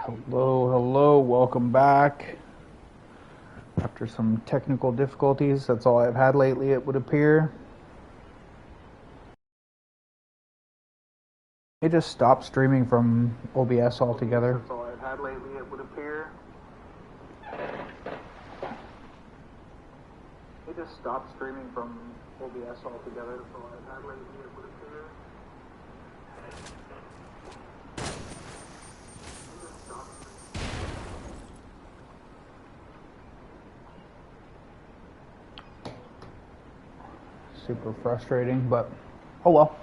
Hello, hello, welcome back. After some technical difficulties, that's all I've had lately, it would appear. It just stopped streaming from OBS altogether. That's all I've had lately, it would appear. It just stopped streaming from OBS altogether. That's all I've had lately, it would appear. Super frustrating, but oh well.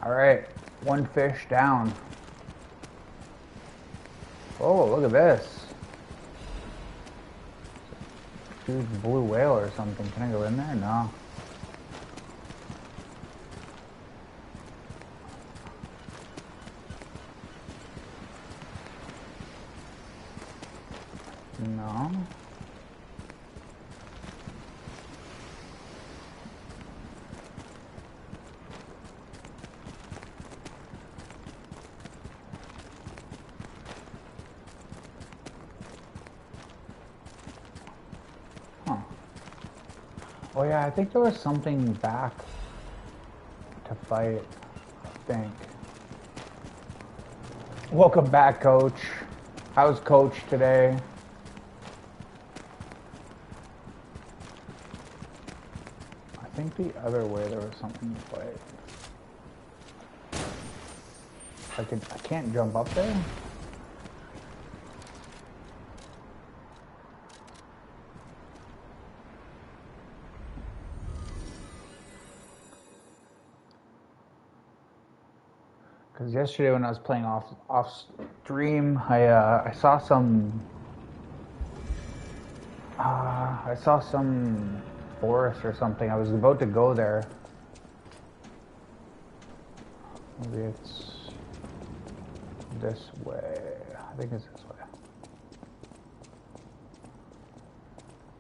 Alright, one fish down. Oh, look at this. Huge blue whale or something. Can I go in there? No. No. Huh. Oh yeah, I think there was something back to fight, I think. Welcome back, Coach. How's Coach today? I think the other way there was something to fight. I can't jump up there? Because yesterday when I was playing off stream, I saw some forest or something. I was about to go there. Maybe it's this way. I think it's this way.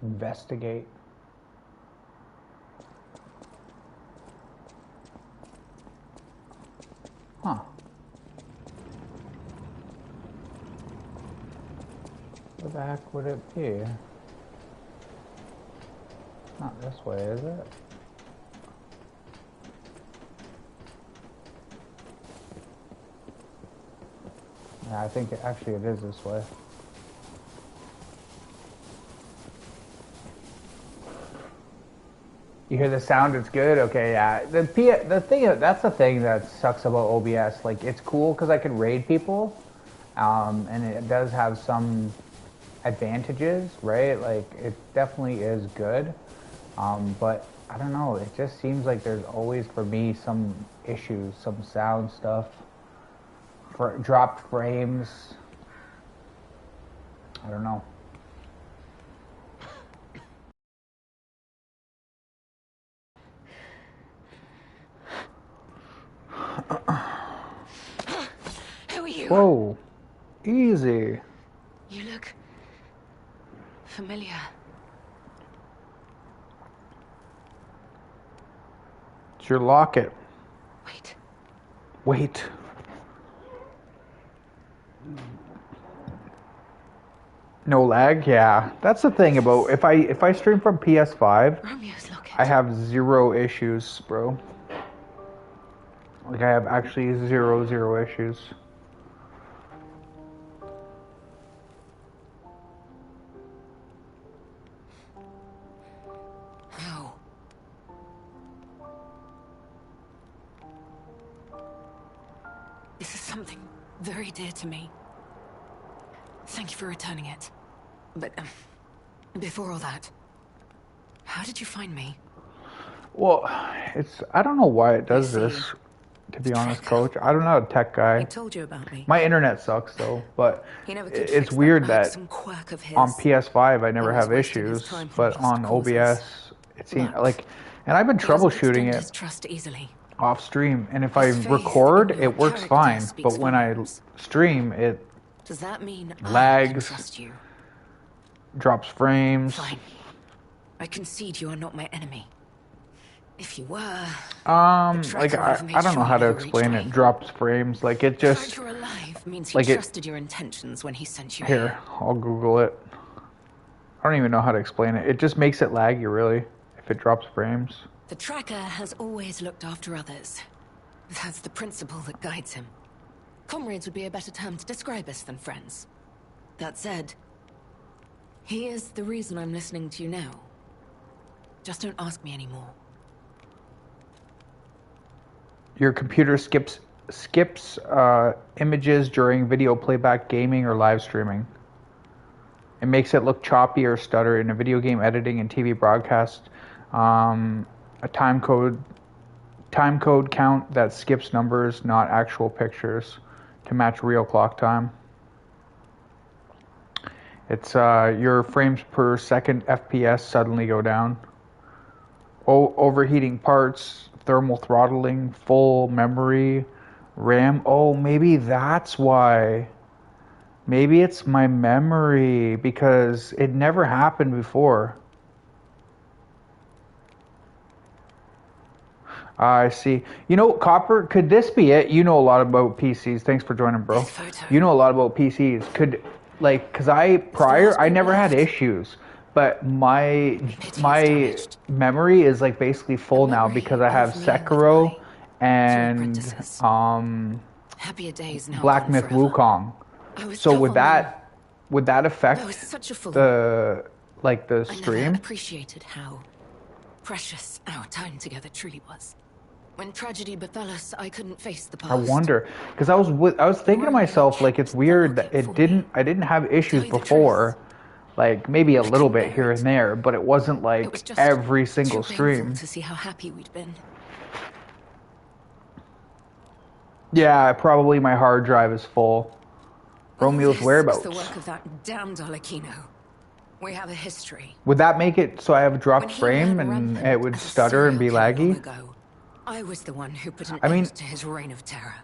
Investigate. Huh. Where the heck would it be? Not this way, is it? Yeah, I think actually it is this way. You hear the sound? It's good. Okay, yeah. That's the thing that sucks about OBS. Like, it's cool because I can raid people, and it does have some advantages, right? Like, it definitely is good. But I don't know. It just seems like there's always, for me, some issues, some sound stuff, for dropped frames. I don't know. Who are you? Whoa, easy. You look familiar. It's your locket. Wait. Wait. No lag? Yeah. That's the thing about if I stream from PS5, Romeo's locket. I have zero issues, bro. Like I have actually zero issues. How? This is something very dear to me. Thank you for returning it. But, before all that, how did you find me? Well, I don't know why it does this, to be honest, Coach. I don't know, a tech guy. He told you about me. My internet sucks though, but He never could it's fix weird that some quirk of his. on PS5 I never Always have wasting his issues, time for but just on causes. OBS it seems But like, and I've been he doesn't troubleshooting extend it his trust easily. off stream, and if I His faith record in your it works character fine, speaks but when I volumes. stream it Does that mean I can lags, trust you? drops frames. Fine. I concede you are not my enemy. If you were, Like tracker would have I made don't know sure how you to never reached explain me. it. Drops frames. Like it The fact just, you're alive means he like it, trusted your intentions when he sent you here, here. I'll Google it. I don't even know how to explain it. It just makes it laggy, really, if it drops frames. The tracker has always looked after others. That's the principle that guides him. Comrades would be a better term to describe us than friends. That said, he is the reason I'm listening to you now. Just don't ask me anymore. Your computer skips images during video playback, gaming, or live streaming. It makes it look choppy or stutter in a video game editing and TV broadcast. A time code count that skips numbers, not actual pictures, to match real clock time. It's your frames per second FPS suddenly go down. Overheating parts, thermal throttling, full memory, RAM. Oh, maybe that's why. Maybe it's my memory because it never happened before. I see. You know, Copper, could this be it? You know a lot about PCs. Thanks for joining, bro. This photo. You know a lot about PCs. Could, like, because I never had issues, but my memory is like basically full now because I have Sekiro and Happier days now Black gone Myth forever. Wukong. So would that affect the I stream? never appreciated how precious our time together truly was. When tragedy befell us, I couldn't face the past. I wonder, because I was thinking to myself, like, it's weird that I didn't have issues before, like maybe a little bit here and there, but it wasn't like every single stream. To see how happy we'd been. Yeah, probably my hard drive is full. Romeo's whereabouts. The work of that damned Alakino. We have a history. Would that make it so I have a dropped frame and it would stutter and be laggy? I was the one who put an end to his reign of terror.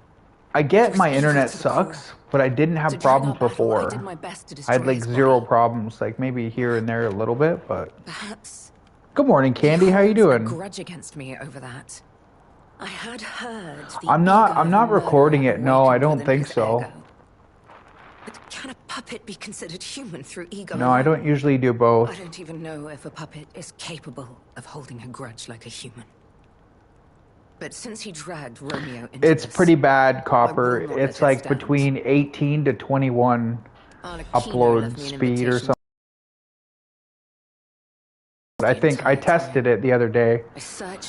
I get my internet sucks, but I didn't have problems before. I had like zero problems, like maybe here and there a little bit, but. Perhaps. Good morning, Candy. How you doing? A grudge against me over that. I had heard. I'm not recording it. No, I don't think so. But can a puppet be considered human through ego? No, I don't usually do both. I don't even know if a puppet is capable of holding a grudge like a human. But since he dragged Romeo into it's pretty bad, Copper. It's like between 18 to 21 upload speed or something. I think I tested it the other day,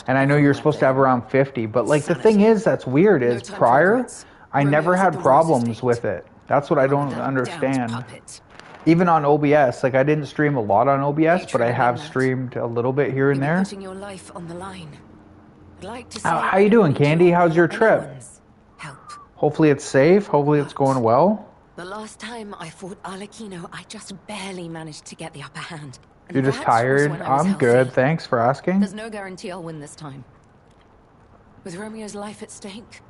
and I know you're supposed to have around 50, but like the thing is that's weird is prior, I never had problems with it. That's what I don't understand. Even on OBS, like I didn't stream a lot on OBS, but I have streamed a little bit here and there. How you doing, Candy? How's your trip? Hopefully it's safe. Hopefully it's going well. The last time I fought Alakino, I just barely managed to get the upper hand. You're just tired? I'm good. Thanks for asking. There's no guarantee I'll win this time. With Romeo's life at stake,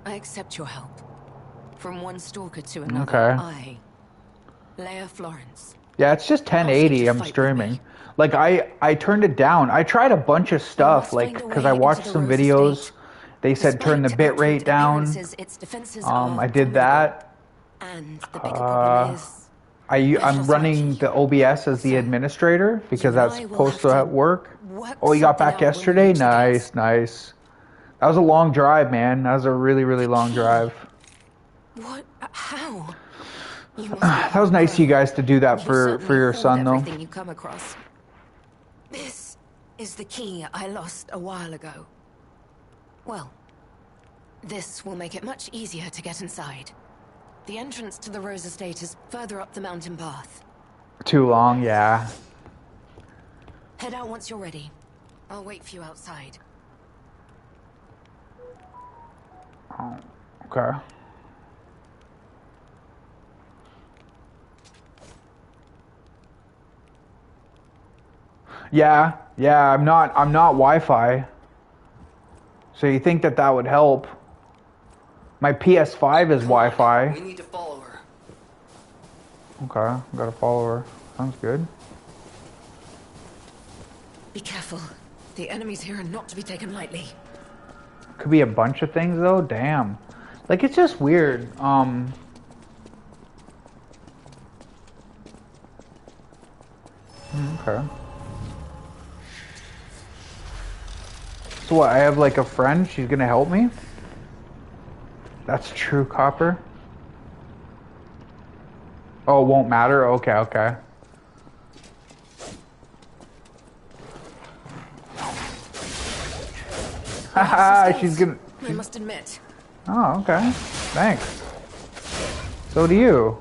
I accept your help. From one stalker to another, I, Leia Florence. Yeah, it's just 1080 I'm streaming. Like, I turned it down. I tried a bunch of stuff, like, because I watched some videos. They said turn the bit rate down. I did that. And the bigger problem is... I'm running the OBS as the administrator because that's supposed to work. Oh, you got back yesterday? Nice, nice. That was a long drive, man. That was a really, really long drive. What? How? That was nice of you guys to do that for your son, though. You come across. This is the key I lost a while ago. Well, this will make it much easier to get inside. The entrance to the Rose Estate is further up the mountain path. Too long, yeah. Head out once you're ready. I'll wait for you outside. Oh, okay. Yeah, I'm not Wi-Fi. So you think that would help? My PS5 is Wi-Fi. We need to follow her. Okay, gotta follow her. Sounds good. Be careful. The enemies here are not to be taken lightly. Could be a bunch of things though. Damn. Like it's just weird. Okay. So what? I have like a friend. She's gonna help me. That's true, Copper. Oh, it won't matter. Okay, okay. Haha, she's gonna. I must admit. Oh, okay. Thanks. So do you.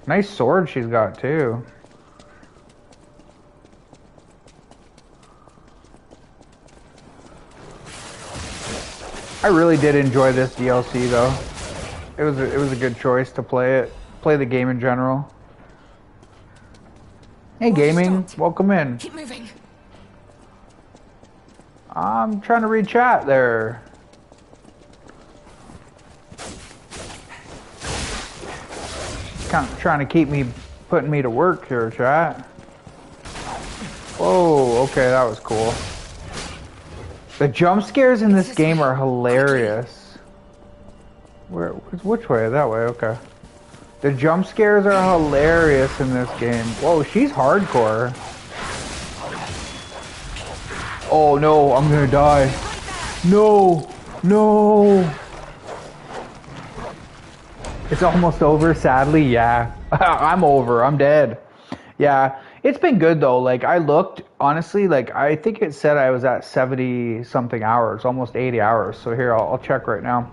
Nice sword she's got too. I really did enjoy this DLC though. It was a good choice to play the game in general. Hey gaming, welcome in. Keep moving. I'm trying to read chat there. Kind of trying to keep me putting me to work here, chat. Whoa, okay, that was cool. The jump scares in this game are hilarious. Which way? That way, okay. The jump scares are hilarious in this game. Whoa, she's hardcore. Oh no, I'm gonna die. No, no. It's almost over, sadly, yeah. I'm over, I'm dead. Yeah, it's been good though. Like I looked, honestly, like I think it said I was at 70 something hours, almost 80 hours. So here, I'll check right now.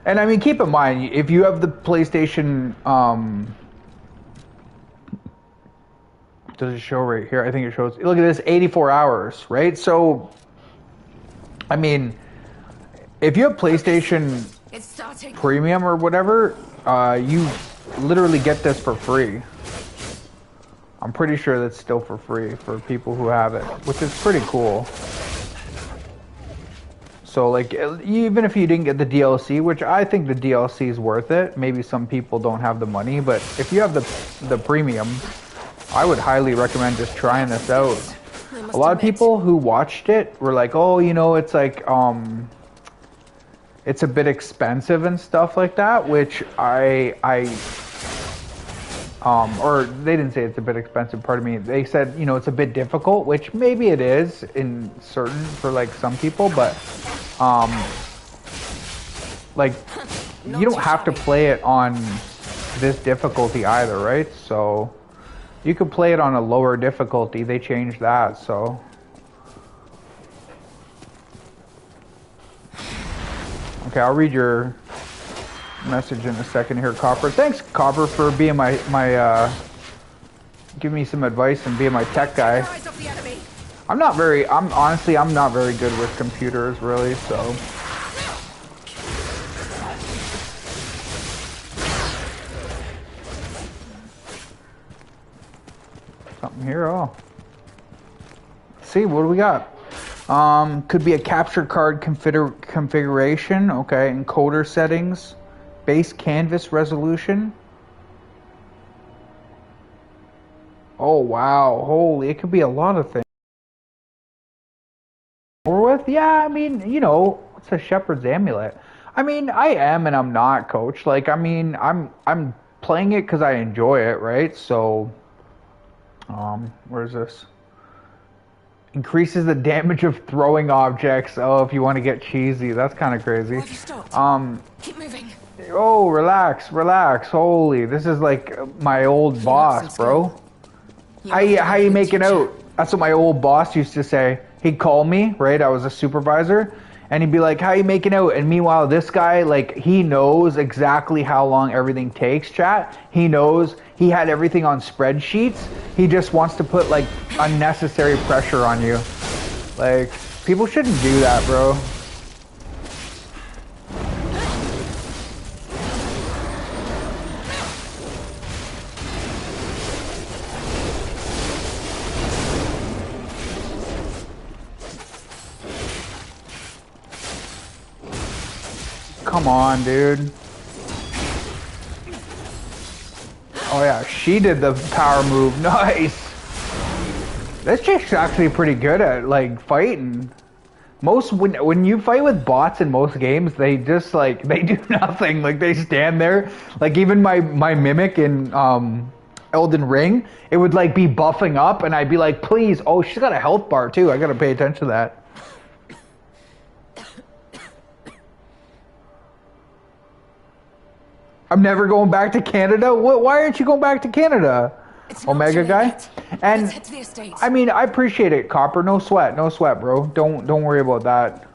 And I mean, keep in mind, if you have the PlayStation, does it show right here? I think it shows, look at this, 84 hours, right? So, I mean, if you have PlayStation Premium or whatever, you literally get this for free. I'm pretty sure that's still for free for people who have it, which is pretty cool. So like, even if you didn't get the DLC, which I think the DLC is worth it, maybe some people don't have the money, but if you have the premium, I would highly recommend just trying this out. A lot of people who watched it were like, oh, you know, it's like, it's a bit expensive and stuff like that, which or they didn't say it's a bit expensive, pardon me. They said, you know, it's a bit difficult, which maybe it is in certain, for like some people, but, like, you don't have to play it on this difficulty either, right? So, you could play it on a lower difficulty. They changed that, so. Okay, I'll read your message in a second here, Copper. Thanks, Copper, for being my giving me some advice and being my tech guy. I'm honestly not very good with computers, really, so. Something here, oh. Let's see, what do we got? Could be a capture card configuration, okay, encoder settings. Base canvas resolution. Oh wow, holy, it could be a lot of things. Or with, yeah, I mean, you know, it's a shepherd's amulet. I mean, I am and I'm not, coach. Like, I mean, I'm playing it because I enjoy it, right? So, where's this? Increases the damage of throwing objects. Oh, if you want to get cheesy, that's kind of crazy. Keep moving. Oh, relax, relax. Holy, this is like my old boss, bro. How you making out? That's what my old boss used to say. He'd call me, right? I was a supervisor, and he'd be like, "How you making out?" And meanwhile, this guy, like, he knows exactly how long everything takes, chat. He knows. He had everything on spreadsheets. He just wants to put, like, unnecessary pressure on you. Like, people shouldn't do that, bro. Come on, dude. Oh yeah, she did the power move. Nice. This chick's actually pretty good at like fighting. Most when you fight with bots in most games, they just like they do nothing. Like they stand there. Like even my mimic in Elden Ring, it would like be buffing up, and I'd be like, please. Oh, she's got a health bar too. I gotta pay attention to that. I'm never going back to Canada. What? Why aren't you going back to Canada? Omega guy? And Let's head to the estate. I mean, I appreciate it, Copper. No sweat, bro. Don't worry about that.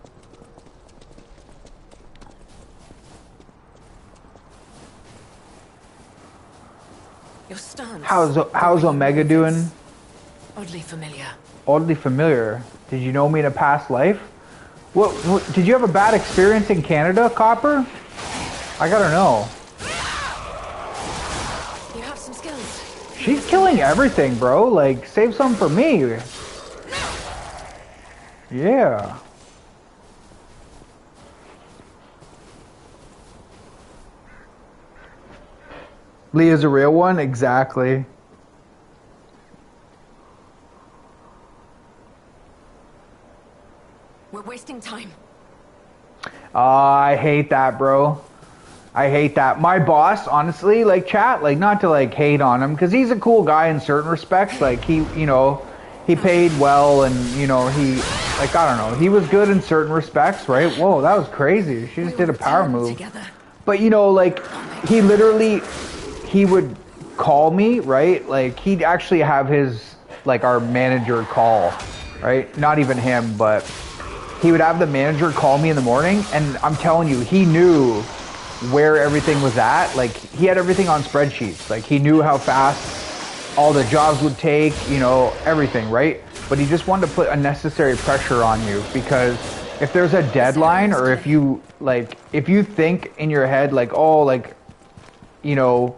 Your stance. How's Omega doing? Oddly familiar. Oddly familiar. Did you know me in a past life? What did you have a bad experience in Canada, Copper? I gotta know. You have some skills. She's killing everything, bro. Like, save some for me. Yeah. Leah's a real one? Exactly. We're wasting time. I hate that, bro. I hate that. My boss, honestly, like chat, like not to like hate on him, because he's a cool guy in certain respects. Like he, you know, he paid well, and you know, he, like I don't know, he was good in certain respects, right? Whoa, that was crazy. She just did a power move. Together. But you know, like he literally, he would call me, right? Like he'd actually have his, like our manager call, right? Not even him, but he would have the manager call me in the morning, and I'm telling you, he knew where everything was at. Like he had everything on spreadsheets. Like he knew how fast all the jobs would take, you know, everything, right? But he just wanted to put unnecessary pressure on you, because if there's a deadline, or if you like, if you think in your head like, oh, like, you know,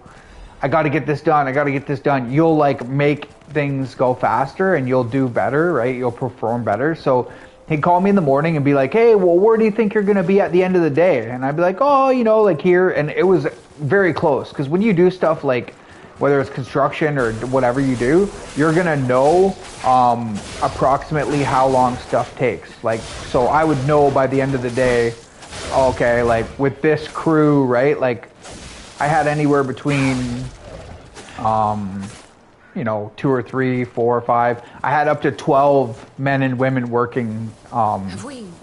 I got to get this done, you'll like make things go faster and you'll do better, right? You'll perform better. So he'd call me in the morning and be like, hey, well, where do you think you're going to be at the end of the day? And I'd be like, oh, you know, like here. And it was very close, because when you do stuff like, whether it's construction or whatever you do, you're going to know approximately how long stuff takes. Like, so I would know by the end of the day, okay, like with this crew, right? Like I had anywhere between, you know, 2 or 3, 4 or 5. I had up to 12 men and women working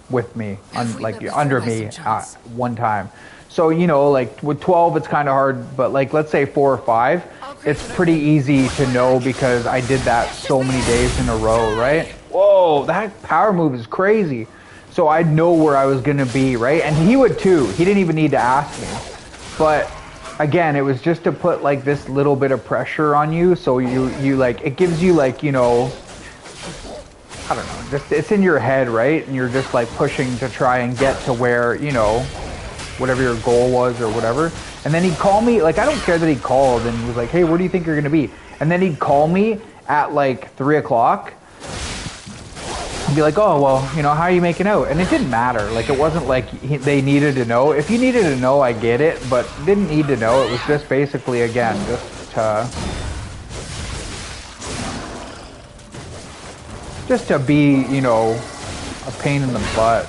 with me, like under me at one time. So, you know, like with 12, it's kind of hard, but like let's say 4 or 5, it's pretty easy to know, because I did that so many days in a row, right? Whoa, that power move is crazy. So I'd know where I was going to be, right? And he would too. He didn't even need to ask me. But again, it was just to put like this little bit of pressure on you, so you like, it gives you like, you know, I don't know, just it's in your head, right? And you're just like pushing to try and get to where, you know, whatever your goal was or whatever. And then he'd call me, like I don't care that he called and he was like, hey, where do you think you're gonna be? And then he'd call me at like 3 o'clock and be like, oh, well, you know, how are you making out? And it didn't matter. Like it wasn't like they needed to know. If you needed to know, I get it, but didn't need to know. It was just basically, again, just to be, you know, a pain in the butt.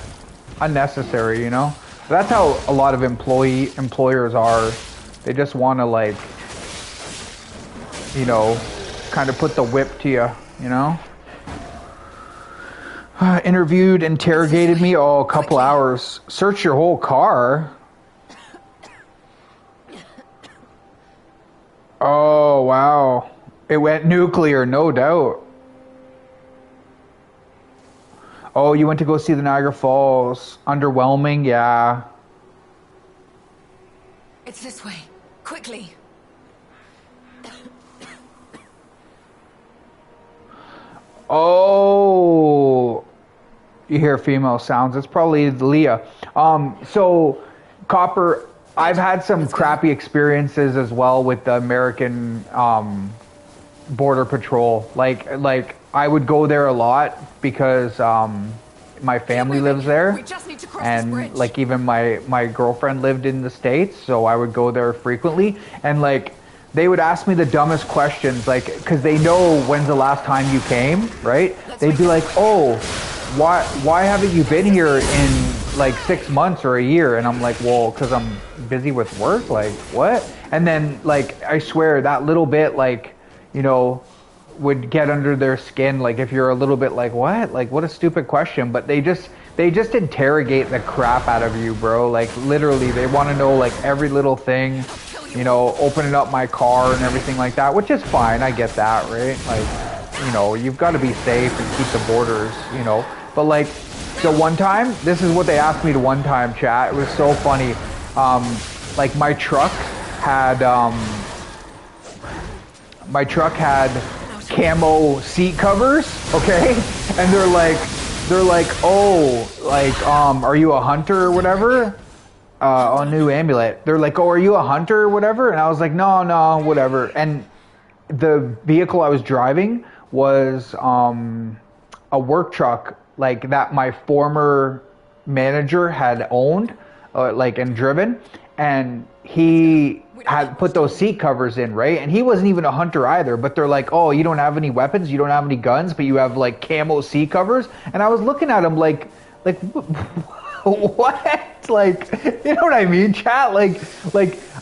Unnecessary, you know? That's how a lot of employers are. They just want to, like, you know, kind of put the whip to you, you know? Interviewed, interrogated me, oh, a couple hours. Search your whole car. Oh, wow. It went nuclear, no doubt. Oh, you went to go see the Niagara Falls. Underwhelming, yeah. It's this way. Quickly. Oh, you hear female sounds. It's probably Leah. So, Copper, I've had some crappy experiences as well with the American Border Patrol. Like I would go there a lot because my family lives there, and like even my girlfriend lived in the States, so I would go there frequently. And like they would ask me the dumbest questions, like, because they know when's the last time you came, right? They'd be like, oh, why haven't you been here in like 6 months or a year? And I'm like, well, because I'm busy with work. Like, what? And then, like, I swear that little bit, like, you know, would get under their skin. Like, if you're a little bit like, what? Like, what a stupid question. But they just interrogate the crap out of you, bro. Like, literally, they want to know, like, every little thing, you know, opening up my car and everything like that, which is fine. I get that, right? Like, you know, you've got to be safe and keep the borders, you know. But, like, the one time, this is what they asked me the one time, chat. It was so funny. Like, my truck had camo seat covers, okay? And they're like, oh, like, are you a hunter or whatever? A new amulet. They're like, oh, are you a hunter or whatever? And I was like, no, whatever. And the vehicle I was driving was a work truck, like, that my former manager had owned, like, and driven. And he had put those seat covers in, right? And he wasn't even a hunter either, but they're like, oh, you don't have any weapons, you don't have any guns, but you have, like, camo seat covers. And I was looking at him like what? Like, you know what I mean, chat? Like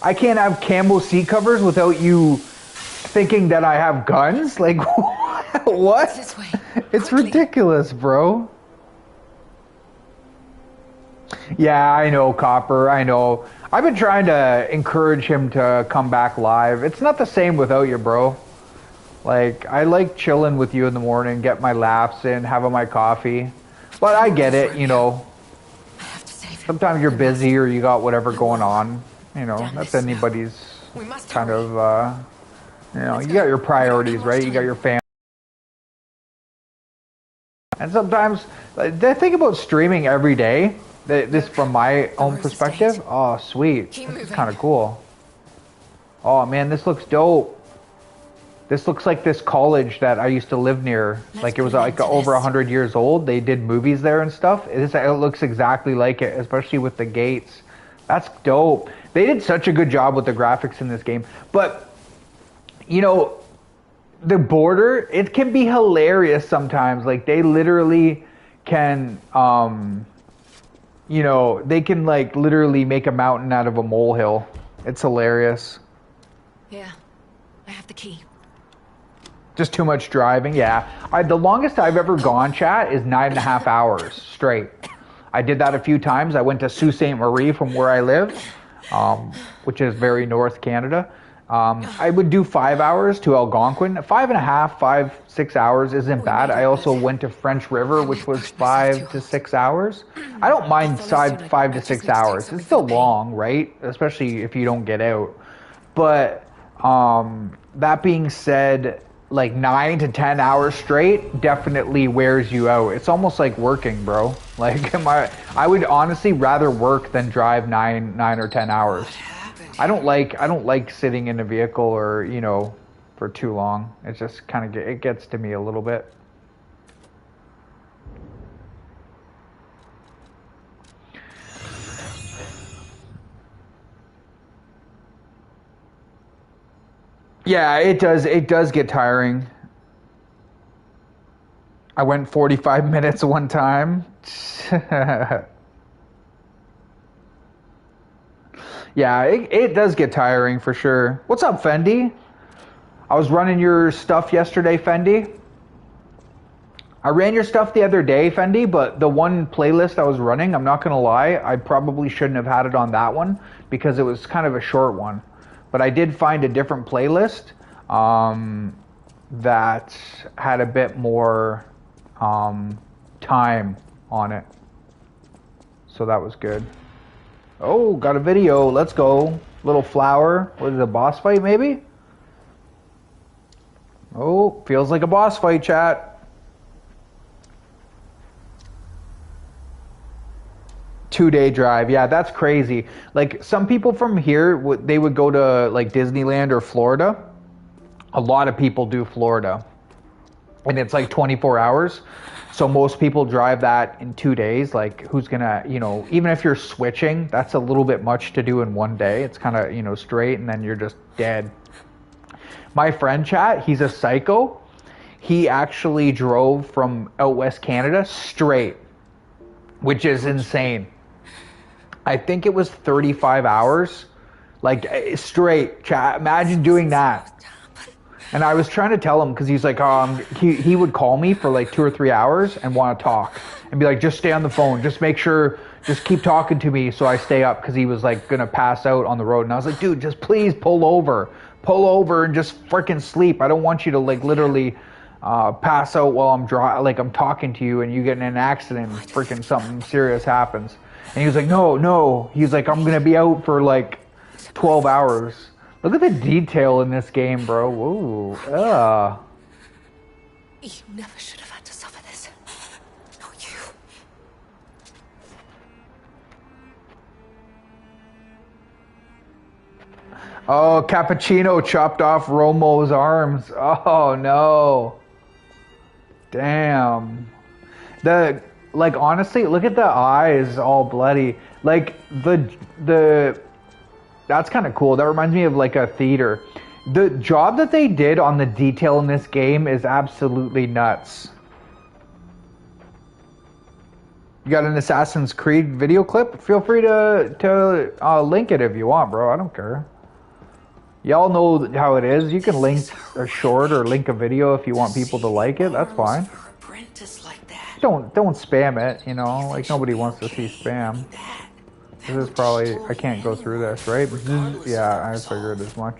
I can't have camo seat covers without you thinking that I have guns? Like, what? This way. It's Quickly. ridiculous, bro. Yeah, I know, Copper, I know. I've been trying to encourage him to come back live. It's not the same without you, bro. Like, I like chilling with you in the morning, get my laps in, having my coffee. But I get it, you know. I have to save him. Sometimes you're busy or you got whatever going on. You know, Damn that's this. anybody's We must kind hurry. of, you know, you got your priorities, right? You got your family. And sometimes, the thing about streaming every day, this from my own perspective, oh, sweet. Keep This is moving. kind of cool. Oh, man, this looks dope. This looks like this college that I used to live near. Like, it was like over 100 years old. They did movies there and stuff. It looks exactly like it, especially with the gates. That's dope. They did such a good job with the graphics in this game. But, you know, the border, it can be hilarious sometimes. Like, they literally can, you know, they can, like, literally make a mountain out of a molehill. It's hilarious. Yeah, I have the key. Just too much driving, yeah. The longest I've ever gone, chat, is 9.5 hours straight. I did that a few times. I went to Sault Ste. Marie from where I live, which is very North Canada. I would do 5 hours to Algonquin. 5.5, 6 hours isn't bad. I also went to French River, which was 5 to 6 hours. I don't mind 5 to 6 hours. It's still long, right? Especially if you don't get out. But that being said, like 9 to 10 hours straight definitely wears you out. It's almost like working, bro. Like, I would honestly rather work than drive 9 or 10 hours. I don't like sitting in a vehicle or, you know, for too long. It's just kind of, it gets to me a little bit. Yeah, it does get tiring. I went 45 minutes one time. Yeah, it does get tiring for sure. What's up, Fendi? I was running your stuff yesterday, Fendi. I ran your stuff the other day, Fendi, but the one playlist I was running, I'm not going to lie, I probably shouldn't have had it on that one because it was kind of a short one. But I did find a different playlist that had a bit more time on it. So that was good. Oh, got a video. Let's go. Little flower. What is it, a boss fight maybe? Oh, feels like a boss fight, chat. 2-day drive. Yeah, that's crazy. Like, some people from here, they would go to like Disneyland or Florida. A lot of people do Florida. And it's like 24 hours. So most people drive that in 2 days. Like, who's gonna, you know, even if you're switching, that's a little bit much to do in one day. It's kind of, you know, straight and then you're just dead. My friend chat, he's a psycho. He actually drove from out West Canada straight, which is insane. I think it was 35 hours, like straight chat. Imagine doing that. And I was trying to tell him because he's like, he would call me for like 2 or 3 hours and want to talk and be like, just stay on the phone, just make sure, just keep talking to me so I stay up, because he was like gonna pass out on the road. And I was like, dude, just please pull over and just freaking sleep. I don't want you to like literally pass out while I'm talking to you and you get in an accident and freaking something serious happens. And he was like, no. He's like, I'm gonna be out for like 12 hours. Look at the detail in this game, bro. Whoa. You never should have had to suffer this. Not you. Oh, Cappuccino chopped off Romo's arms. Oh, no. Damn. Honestly, look at the eyes all bloody. Like, that's kind of cool. That reminds me of like a theater. The job that they did on the detail in this game is absolutely nuts. You got an Assassin's Creed video clip? Feel free to link it if you want, bro. I don't care. Y'all know how it is. You can link a short or link a video if you want people to like it. That's fine. Don't spam it, you know? Like, nobody wants to see spam. This is probably, I can't go through this, right? Yeah, I figured as much.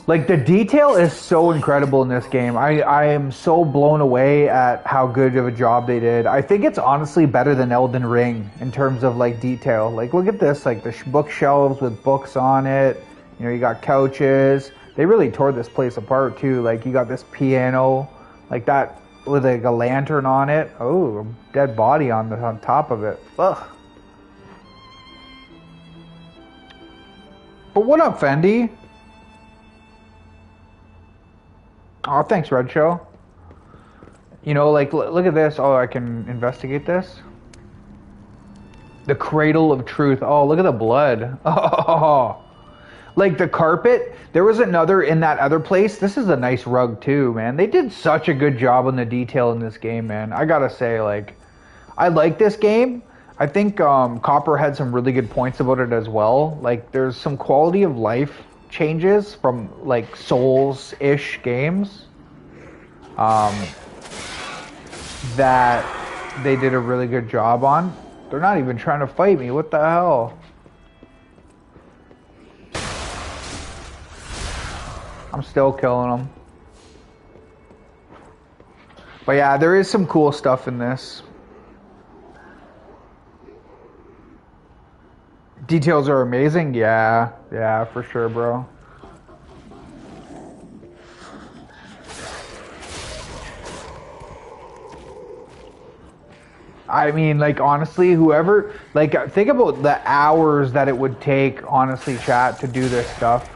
Like, the detail is so incredible in this game. I am so blown away at how good of a job they did. I think it's honestly better than Elden Ring in terms of, like, detail. Like, look at this, like, the bookshelves with books on it. You know, you got couches. They really tore this place apart, too. Like, you got this piano, like that, with, like, a lantern on it. Oh, a dead body on top of it. Ugh. But what up, Fendi? Oh, thanks, Red Show. You know, like, look at this. Oh, I can investigate this. The Cradle of Truth. Oh, look at the blood. Oh, like the carpet. There was another in that other place. This is a nice rug too, man. They did such a good job on the detail in this game, man. I gotta say, like, I like this game. I think Copper had some really good points about it as well. Like, there's some quality of life changes from, like, Souls-ish games that they did a really good job on. They're not even trying to fight me. What the hell? I'm still killing them. But yeah, there is some cool stuff in this. Details are amazing. Yeah, for sure, bro. I mean, like, honestly, whoever, like, think about the hours that it would take, honestly, chat, to do this stuff.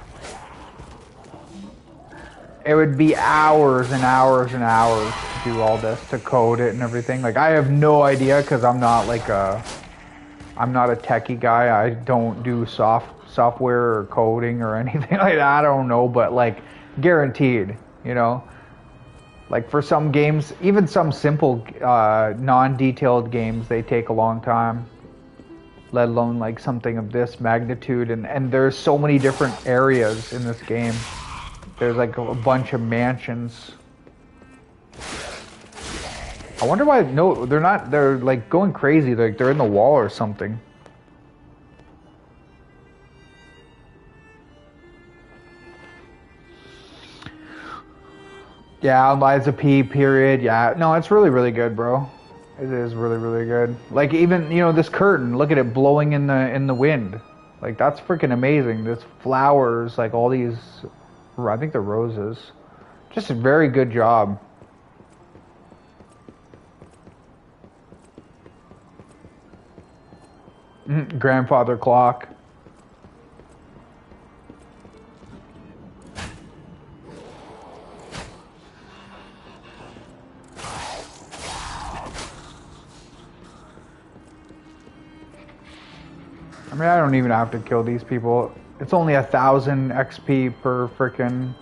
It would be hours and hours and hours to do all this, to code it and everything. Like, I have no idea, because I'm not, like, I'm not a techie guy. I don't do software or coding or anything like that. I don't know, but, like, guaranteed, you know? Like, for some games, even some simple, non-detailed games, they take a long time. Let alone, like, something of this magnitude. And there's so many different areas in this game. There's, like, a bunch of mansions. I wonder why, no, they're not, they're, like, going crazy. Like, they're in the wall or something. Yeah, Liza P, period. Yeah, no, it's really, really good, bro. It is really, really good. Like, even, you know, this curtain, look at it blowing in the wind. Like, that's freaking amazing. There's flowers, like, all these, I think they're roses. Just a very good job. Grandfather clock. I mean, I don't even have to kill these people. It's only 1,000 XP per frickin'.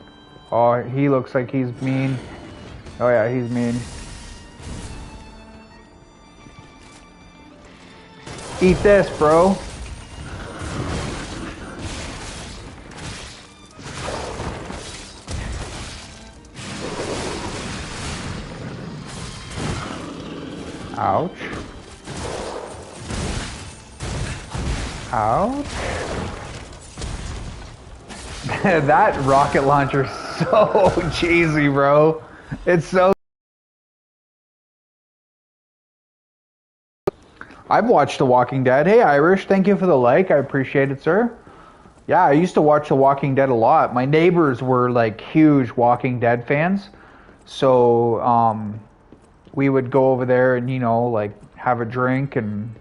Oh, he looks like he's mean. Oh yeah, he's mean. Eat this, bro. Ouch. Ouch. That rocket launcher's so cheesy, bro. It's so... I've watched The Walking Dead. Hey, Irish, thank you for the like. I appreciate it, sir. Yeah, I used to watch The Walking Dead a lot. My neighbors were like huge Walking Dead fans. So, we would go over there and, you know, like have a drink and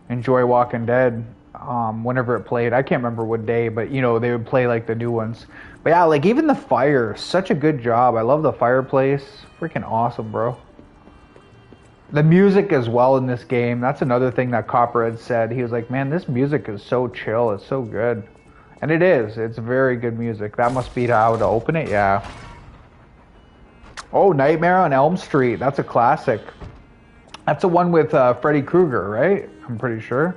enjoy Walking Dead whenever it played. I can't remember what day, but, you know, they would play like the new ones. But yeah, like even the fire, such a good job. I love the fireplace. Freaking awesome, bro. The music as well in this game, that's another thing that Copperhead said. He was like, man, this music is so chill, it's so good. And it is, it's very good music. That must be how to open it, yeah. Oh, Nightmare on Elm Street, that's a classic. That's the one with Freddy Krueger, right? I'm pretty sure.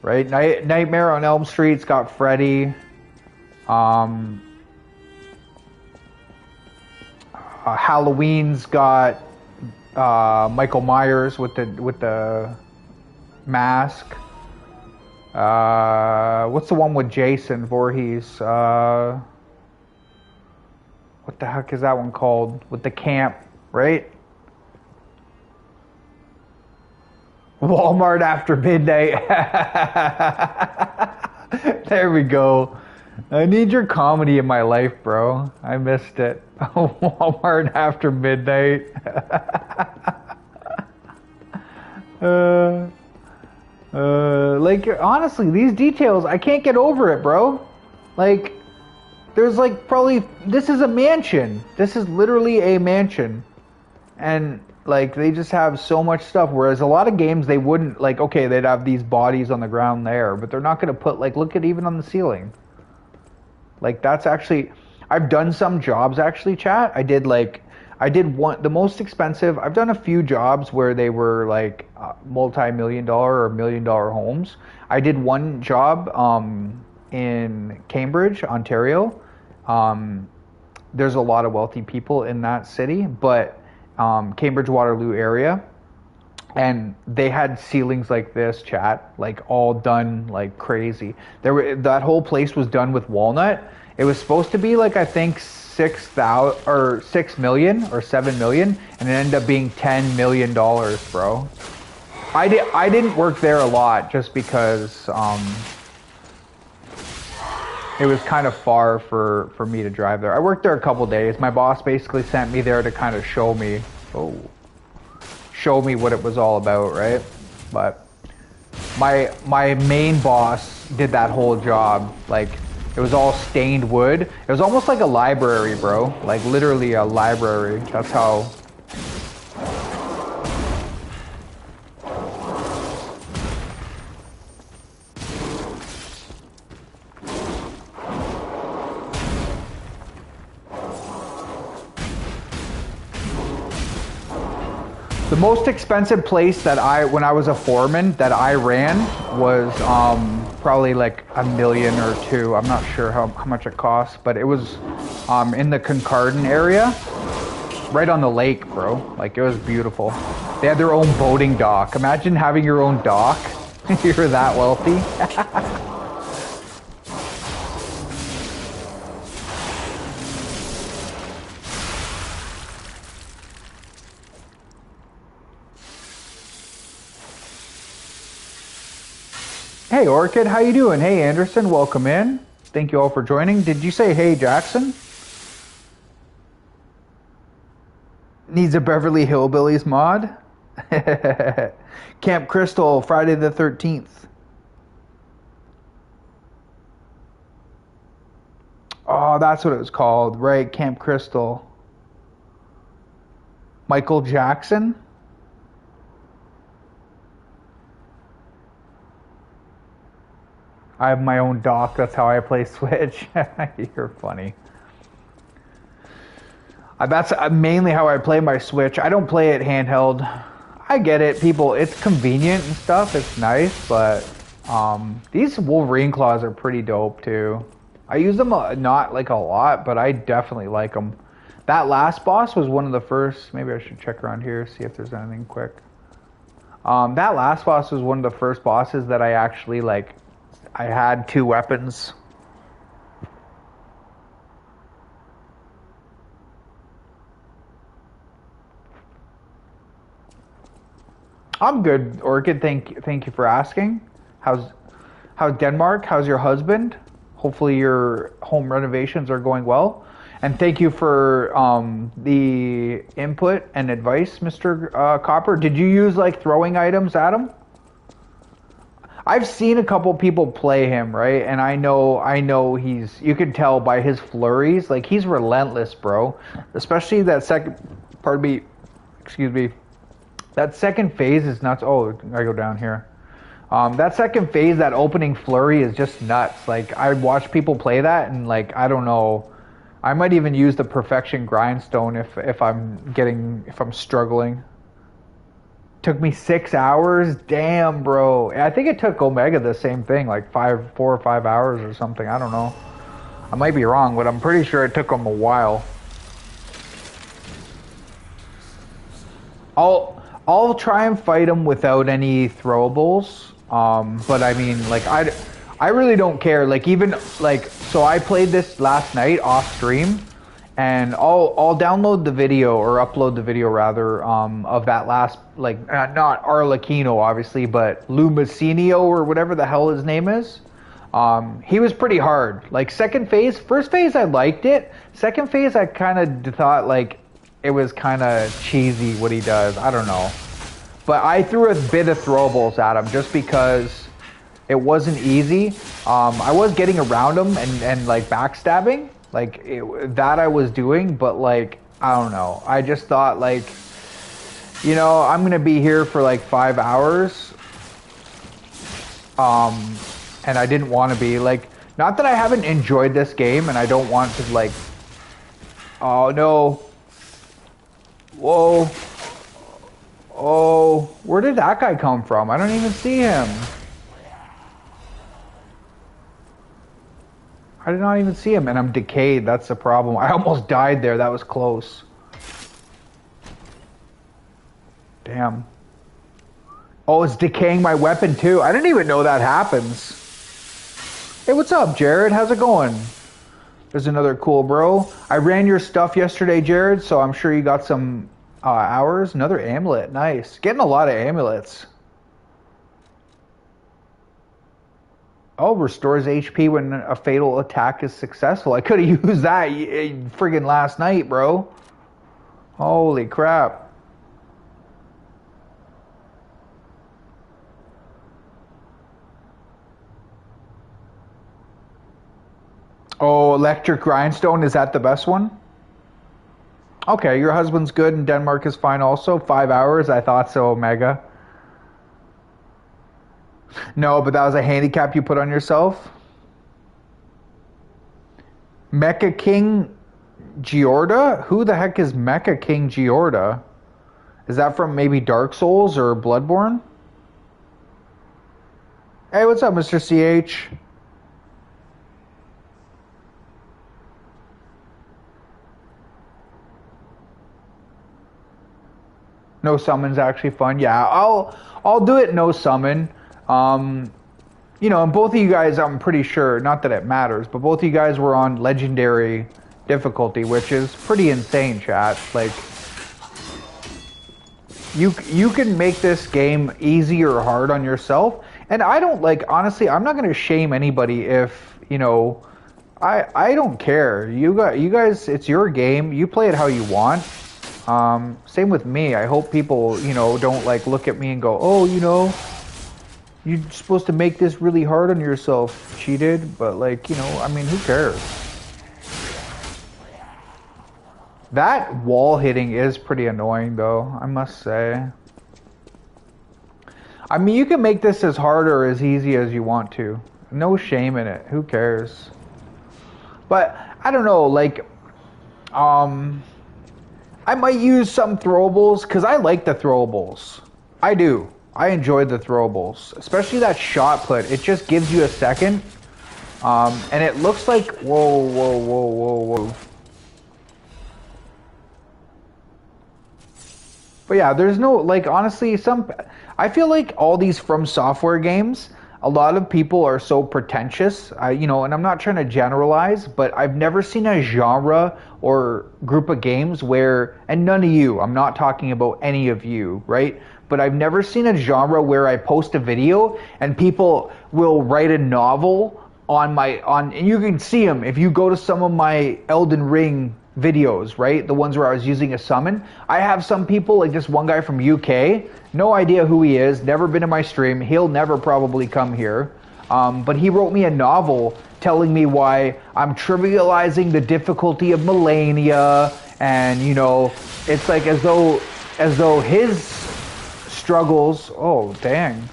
Right, Nightmare on Elm Street's got Freddy. Halloween's got Michael Myers with the mask. What's the one with Jason Voorhees? What the heck is that one called? With the camp, right? Walmart after midnight. There we go. I need your comedy in my life, bro. I missed it. Walmart after midnight. Like, honestly, these details, I can't get over it, bro. Like, there's like probably, this is a mansion. This is literally a mansion. And, like, they just have so much stuff. Whereas a lot of games, they wouldn't, like, okay, they'd have these bodies on the ground there. But they're not going to put, like, look at even on the ceiling. Like, that's actually, I've done some jobs actually, chat. I did one, the most expensive, I've done a few jobs where they were like multi-million-dollar or million-dollar homes. I did one job in Cambridge, Ontario. There's a lot of wealthy people in that city, but Cambridge Waterloo area. And they had ceilings like this, chat, like all done like crazy. That whole place was done with walnut. It was supposed to be like, I think 6,000 or 6 million or 7 million, and it ended up being $10 million, bro. I didn't work there a lot just because it was kind of far for me to drive there. I worked there a couple days. My boss basically sent me there to kind of show me what it was all about, right? But my main boss did that whole job. Like, it was all stained wood. It was almost like a library, bro. Like, literally a library. That's how... The most expensive place that when I was a foreman, that I ran was probably like $1 million or $2 million. I'm not sure how much it costs, but it was in the Kincardine area, right on the lake, bro. Like, it was beautiful. They had their own boating dock. Imagine having your own dock. You're that wealthy. Hey Orchid, how you doing? Hey Anderson, welcome in. Thank you all for joining. Did you say hey Jackson? Needs a Beverly Hillbillies mod? Camp Crystal, Friday the 13th. Oh, that's what it was called, right? Camp Crystal. Michael Jackson? I have my own dock. That's how I play Switch. You're funny. That's mainly how I play my Switch. I don't play it handheld. I get it, people. It's convenient and stuff. It's nice, but these Wolverine claws are pretty dope too. I use them not like a lot, but I definitely like them. That last boss was one of the first. Maybe I should check around here, see if there's anything quick. That last boss was one of the first bosses that I actually like. I had 2 weapons. I'm good, Orchid. Thank you for asking. How's Denmark? How's your husband? Hopefully your home renovations are going well. And thank you for the input and advice, Mr. Copper. Did you use like throwing items at him? I've seen a couple people play him, right? And I know he's, you can tell by his flurries, like he's relentless, bro. Especially that second, pardon me, excuse me. That second phase is nuts. Oh, I go down here. That second phase, that opening flurry is just nuts. Like I watch people play that, and like I don't know, I might even use the perfection grindstone if I'm struggling. Took me 6 hours. Damn, bro. I think it took Omega the same thing, like 4 or 5 hours or something. I don't know. I might be wrong, but I'm pretty sure it took him a while. I'll try and fight him without any throwables. But I mean, like I really don't care. Like even like, so I played this last night off stream, and I'll download the video, or upload the video rather, of that last, like not Arlecchino obviously, but Lumicinio or whatever the hell his name is. He was pretty hard. Like second phase, first phase I liked it. Second phase I kind of thought like it was kind of cheesy what he does. I don't know. But I threw a bit of throwables at him just because it wasn't easy. I was getting around him and like backstabbing. Like that I was doing, but like, I don't know. I just thought like, you know, I'm going to be here for like 5 hours. And I didn't want to be like, not that I haven't enjoyed this game and I don't want to like, oh no. Whoa. Oh, where did that guy come from? I don't even see him. I did not even see him, and I'm decayed. That's the problem. I almost died there. That was close. Damn. Oh, it's decaying my weapon too. I didn't even know that happens. Hey, what's up, Jared? How's it going? There's another cool bro. I ran your stuff yesterday, Jared, so I'm sure you got some hours. Another amulet. Nice. Getting a lot of amulets. Oh, restores HP when a fatal attack is successful. I could have used that friggin' last night, bro. Holy crap. Oh, electric grindstone. Is that the best one? Okay, your husband's good and Denmark is fine also. 5 hours, I thought so, Omega. No, but that was a handicap you put on yourself. Mecha King Giorda? Who the heck is Mecha King Giorda? Is that from maybe Dark Souls or Bloodborne? Hey, what's up, Mr. CH? No summon's actually fun. Yeah, I'll do it no summon. You know, and both of you guys, I'm pretty sure, not that it matters, but both of you guys were on legendary difficulty, which is pretty insane, chat. Like, you can make this game easy or hard on yourself, and I don't, like, honestly, I'm not going to shame anybody if, you know, I don't care. You guys, it's your game. You play it how you want. Same with me. I hope people, you know, don't like look at me and go, oh, you know, you're supposed to make this really hard on yourself, cheated. But like, you know, I mean, who cares? That wall hitting is pretty annoying though, I must say. I mean, you can make this as hard or as easy as you want to. No shame in it. Who cares? But I don't know, like, I might use some throwables because I like the throwables. I do. I enjoy the throwables, especially that shot put. It just gives you a second, and it looks like whoa. But yeah, there's no, like, honestly, I feel like all these From Software games, a lot of people are so pretentious, and I'm not trying to generalize, but I've never seen a genre or group of games where, and none of you, I'm not talking about any of you, right? But I've never seen a genre where I post a video and people will write a novel and you can see them if you go to some of my Elden Ring videos, right? The ones where I was using a summon. I have some people, like this one guy from UK, no idea who he is, never been in my stream, he'll never probably come here. But he wrote me a novel telling me why I'm trivializing the difficulty of Millennia, and it's like as though his struggles, oh dang,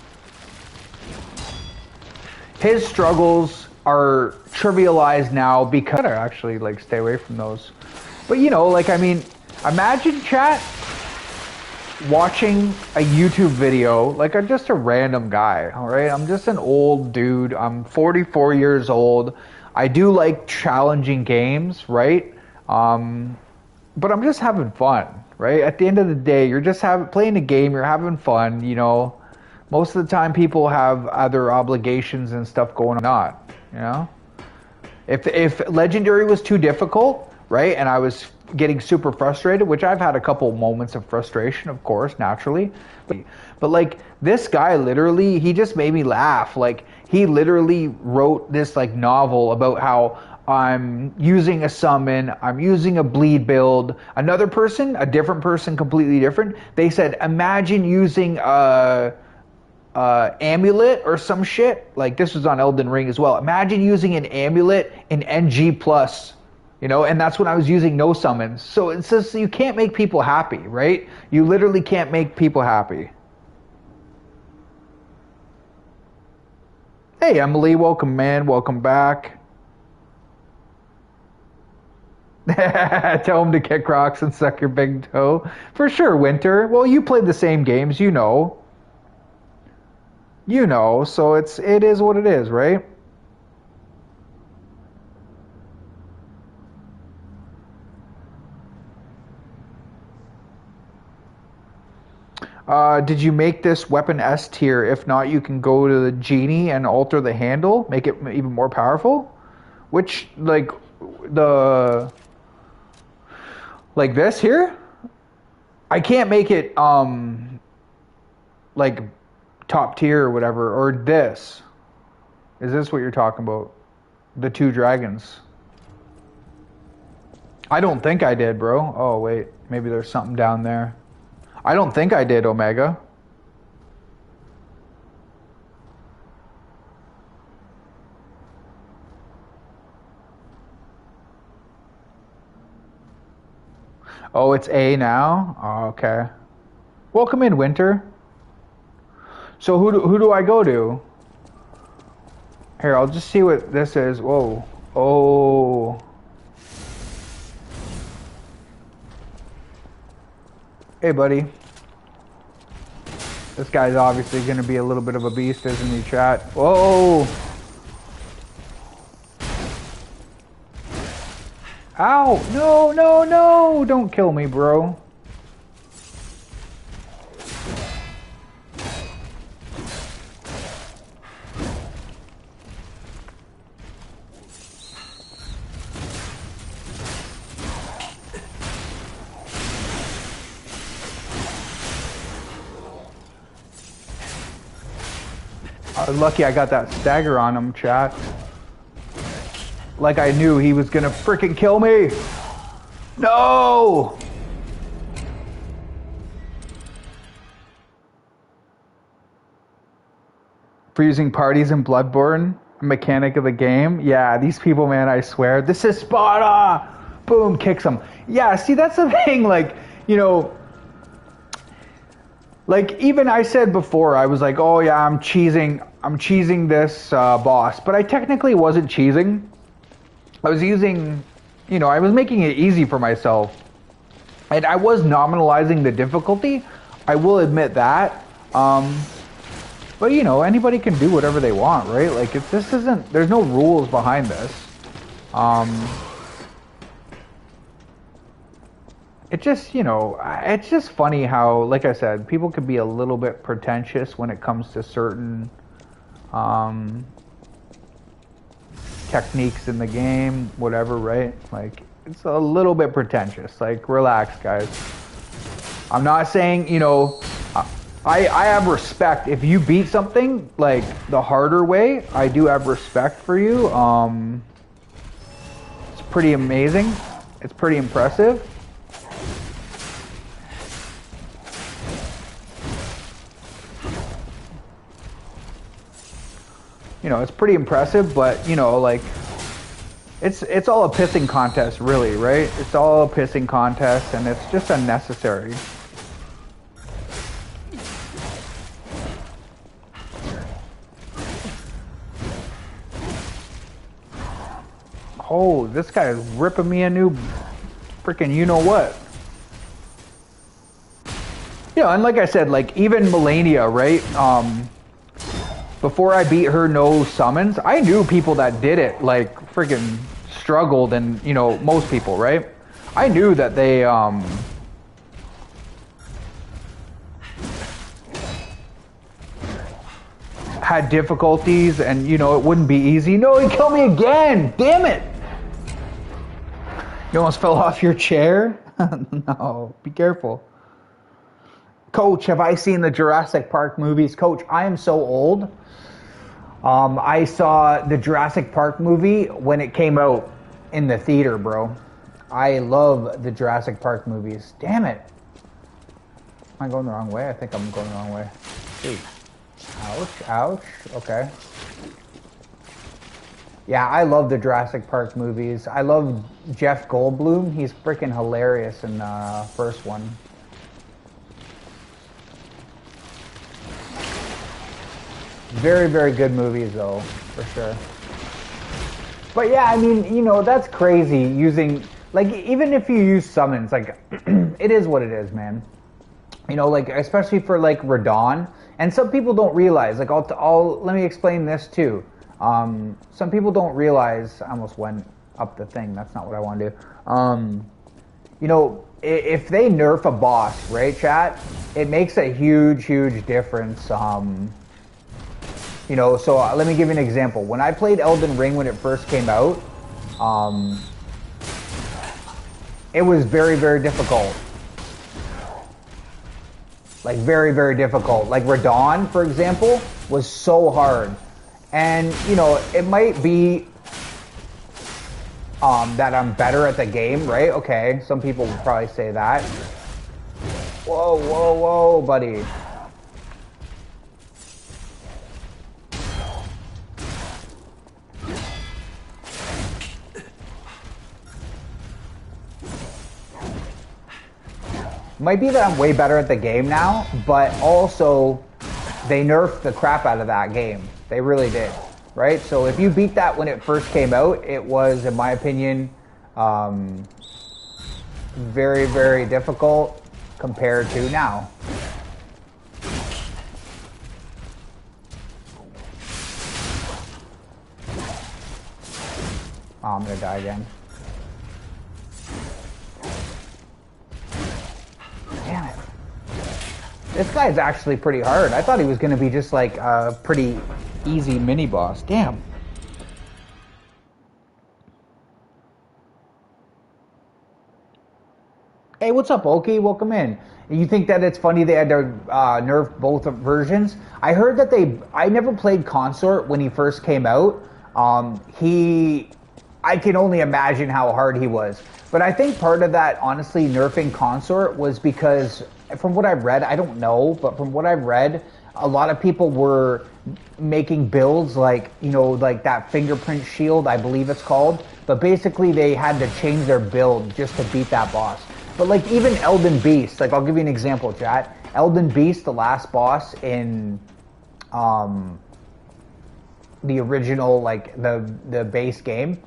his struggles are trivialized now because I actually like stay away from those. But imagine chat watching a YouTube video, like I'm just a random guy, all right? I'm just an old dude. I'm 44 years old. I do like challenging games, right? But I'm just having fun, right? At the end of the day, you're just playing a game, you're having fun, Most of the time people have other obligations and stuff going on, If Legendary was too difficult, right, and I was getting super frustrated, which I've had a couple moments of frustration, of course, naturally. But like this guy literally, he just made me laugh. Like he literally wrote this like novel about how I'm using a summon, I'm using a bleed build. Another person, a different person, completely different, they said, imagine using a amulet or some shit. Like this was on Elden Ring as well. Imagine using an amulet in NG+. And that's when I was using no summons. So it says you can't make people happy, right? You literally can't make people happy. Hey, Emily, welcome, man. Welcome back. Tell him to kick rocks and suck your big toe. For sure, Winter. Well, you played the same games, so it is what it is, right? Did you make this weapon S tier? If not, you can go to the genie and alter the handle, make it even more powerful. Which, like this here? I can't make it, like top tier or whatever, or this. Is this what you're talking about? The two dragons. I don't think I did, bro. Oh, wait. Maybe there's something down there. I don't think I did, Omega. Oh, it's A now? Oh, okay. Welcome in, Winter. So who do I go to? Here, I'll just see what this is. Whoa. Oh. Hey, buddy. This guy's obviously going to be a little bit of a beast, isn't he, chat? Whoa! Ow! No! Don't kill me, bro. I was lucky I got that stagger on him, chat. Like I knew he was gonna freaking kill me. No! For using parties in Bloodborne, a mechanic of the game. Yeah, these people, man, I swear. This is Sparta! Boom, kicks him. Yeah, see, that's the thing, like, like even I said before, I was like, oh yeah, I'm cheesing. I'm cheesing this boss, but I technically wasn't cheesing. I was using, you know, I was making it easy for myself. And I was nominalizing the difficulty. I will admit that. But you know, anybody can do whatever they want, right? Like if this isn't, there's no rules behind this. It just, you know, it's just funny how, like I said, people can be a little bit pretentious when it comes to certain techniques in the game, whatever, right? Like, it's a little bit pretentious. Like, relax, guys. I'm not saying, you know, I have respect. If you beat something, like, the harder way, I do have respect for you. It's pretty amazing. It's pretty impressive. You know, it's pretty impressive, but, you know, like, it's all a pissing contest, really, right? It's all a pissing contest, and it's just unnecessary. Oh, this guy is ripping me a new freaking you-know-what. You know, and like I said, like, even Melania, right? Before I beat her no summons, I knew people that did it, like, freaking struggled, and, you know, most people, right? I knew that they, had difficulties, and, you know, it wouldn't be easy. No, he killed me again! Damn it! You almost fell off your chair? No, be careful. Coach, have I seen the Jurassic Park movies? Coach, I am so old. I saw the Jurassic Park movie when it came out in the theater, bro. I love the Jurassic Park movies. Damn it. Am I going the wrong way? I think I'm going the wrong way. Dude. Ouch, ouch. Okay. Yeah, I love the Jurassic Park movies. I love Jeff Goldblum. He's freaking hilarious in the first one. Very, very good movies, though, for sure. But yeah, I mean, you know, that's crazy using, like, even if you use summons, like, it is what it is, man. You know, like, especially for, like, Radon. And some people don't realize, like, let me explain this, too. Some people don't realize, I almost went up the thing, that's not what I want to do. You know, if they nerf a boss, right, chat, it makes a huge, huge difference. You know, so let me give you an example. When I played Elden Ring when it first came out, it was very, very difficult. Like, very, very difficult. Like, Radon, for example, was so hard. And, you know, it might be that I'm better at the game, right? Okay, some people would probably say that. Whoa, whoa, whoa, buddy. Might be that I'm way better at the game now, but also they nerfed the crap out of that game. They really did, right? So if you beat that when it first came out, it was, in my opinion, very, very difficult compared to now. Oh, I'm gonna die again. Damn it. This guy's actually pretty hard. I thought he was going to be just like a pretty easy mini boss. Damn. Hey, what's up, Oki? Welcome in. You think that it's funny they had to nerf both versions? I heard that I never played Consort when he first came out. I can only imagine how hard he was. But I think part of that, honestly, nerfing Consort was because, from what I've read, I don't know, but from what I've read, a lot of people were making builds like, you know, like that fingerprint shield, I believe it's called. But basically they had to change their build just to beat that boss. But like even Elden Beast, like I'll give you an example, chat. Elden Beast, the last boss in the original, like the base game,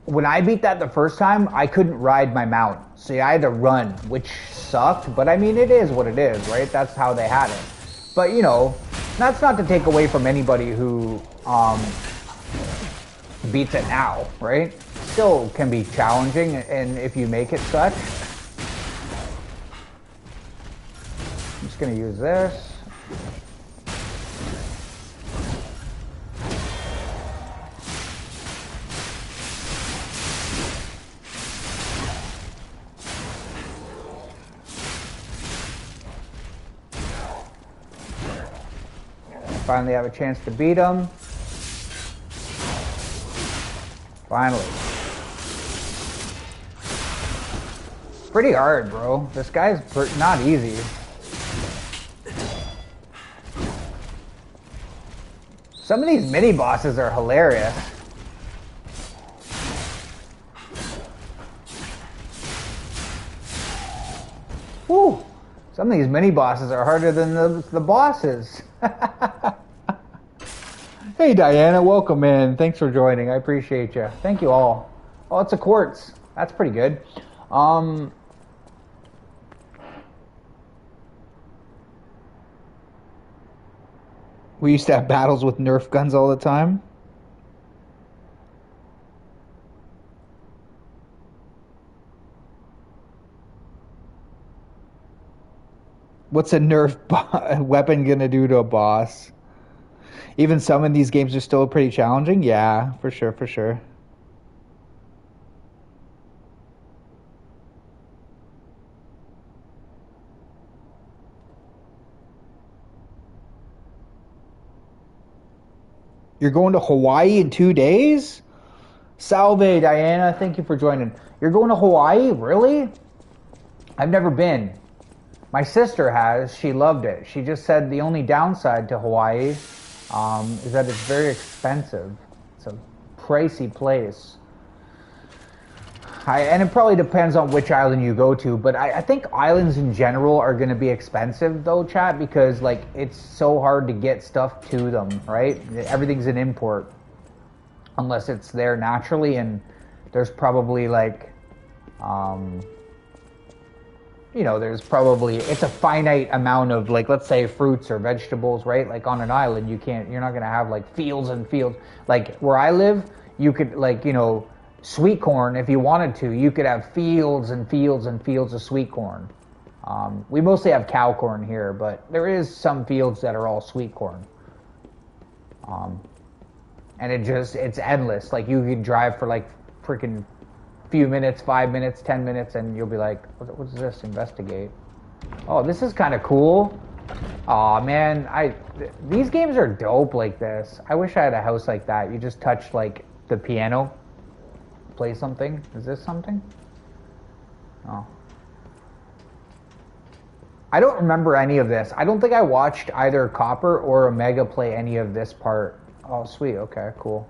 when I beat that the first time, I couldn't ride my mount. So I had to run, which sucked. But I mean, it is what it is, right? That's how they had it. But you know, that's not to take away from anybody who beats it now, right? Still can be challenging, and if you make it such. I'm just gonna use this. Finally have a chance to beat him. Finally. Pretty hard, bro. This guy's not easy. Some of these mini bosses are hilarious. Whew. Some of these mini bosses are harder than the bosses. Hey Diana, welcome in. Thanks for joining. I appreciate you. Thank you all. Oh, it's a quartz. That's pretty good. We used to have battles with Nerf guns all the time. What's a Nerf weapon gonna do to a boss? Even some of these games are still pretty challenging. Yeah, for sure, for sure. You're going to Hawaii in 2 days? Salve, Diana. Thank you for joining. You're going to Hawaii? Really? I've never been. My sister has. She loved it. She just said the only downside to Hawaii is that it's very expensive. It's a pricey place. And it probably depends on which island you go to, but I think islands in general are going to be expensive though, chat, because like it's so hard to get stuff to them, right? Everything's an import unless it's there naturally, and there's probably like, you know, there's probably, it's a finite amount of like, let's say fruits or vegetables, right? Like on an island, you're not going to have like fields and fields. Like where I live, you could like, you know, sweet corn, if you wanted to, you could have fields and fields and fields of sweet corn. We mostly have cow corn here, but there is some fields that are all sweet corn. And it's endless. Like you could drive for like freaking few minutes, 5 minutes, 10 minutes, and you'll be like, what's this? Investigate. Oh, this is kind of cool. Aw, man, these games are dope like this. I wish I had a house like that. You just touch like the piano. Play something. Is this something? Oh. I don't remember any of this. I don't think I watched either Copper or Omega play any of this part. Oh, sweet. Okay, cool.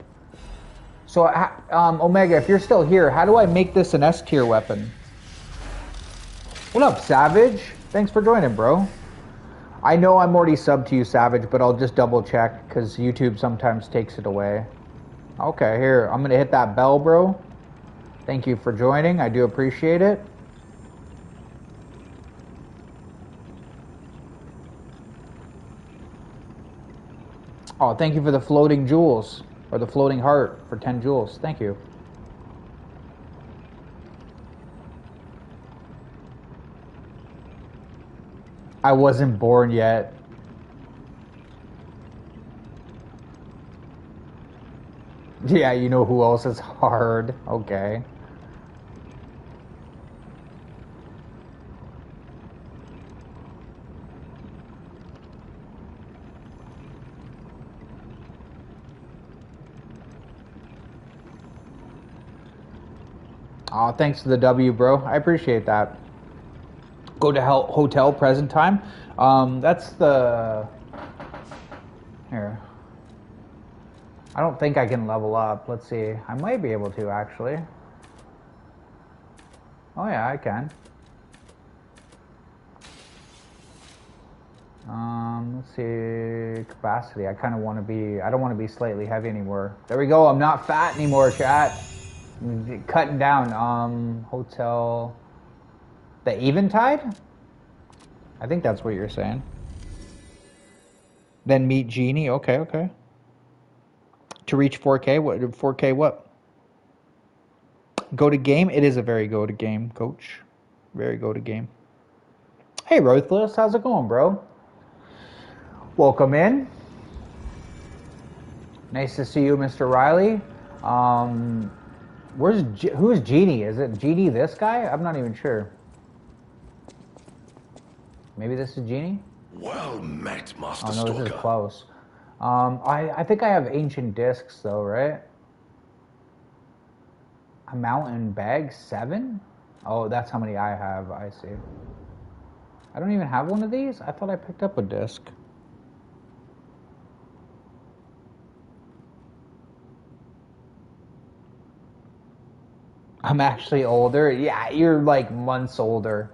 So, Omega, if you're still here, how do I make this an S tier weapon? What up, Savage? Thanks for joining, bro. I know I'm already subbed to you, Savage, but I'll just double check because YouTube sometimes takes it away. Okay, here. I'm going to hit that bell, bro. Thank you for joining. I do appreciate it. Oh, thank you for the floating jewels, or the floating heart for 10 jewels. Thank you. I wasn't born yet. Yeah, you know who else is hard. Okay. Oh, thanks to the W, bro. I appreciate that. Go to hotel present time. That's the... Here. I don't think I can level up. Let's see. I might be able to, actually. Oh, yeah, I can. Let's see, capacity. I kind of want to be, I don't want to be slightly heavy anymore. There we go. I'm not fat anymore, chat. I'm cutting down. Hotel. The Eventide? I think that's what you're saying. Then meet Genie. Okay, okay. To reach 4K, what? 4K what? Go to game? It is a very go to game, coach. Very go to game. Hey, Ruthless, how's it going, bro? Welcome in. Nice to see you, Mr. Riley. Who's Genie? Is it Genie this guy? I'm not even sure. Maybe this is Genie? Well met, Master Oh no, Stalker. this is close. I think I have ancient discs though, right? A mountain bag 7? Oh, that's how many I have. I see. I don't even have one of these. I thought I picked up a disc. I'm actually older. Yeah, you're like months older.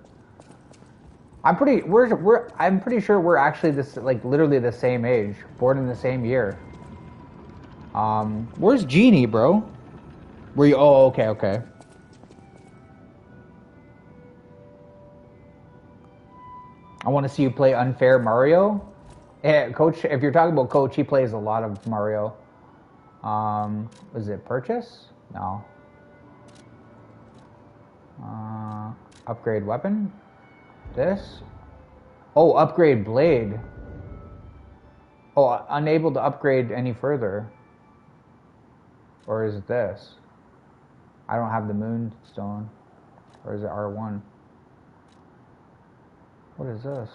I'm pretty sure we're actually literally the same age, born in the same year. Where's Genie, bro? Were you? Oh, okay, okay. I want to see you play Unfair Mario. Yeah, Coach. If you're talking about Coach, he plays a lot of Mario. Was it purchase? No. Upgrade weapon. This. Oh, upgrade blade. Oh, unable to upgrade any further. Or is it this? I don't have the moonstone. Or is it R1? What is this?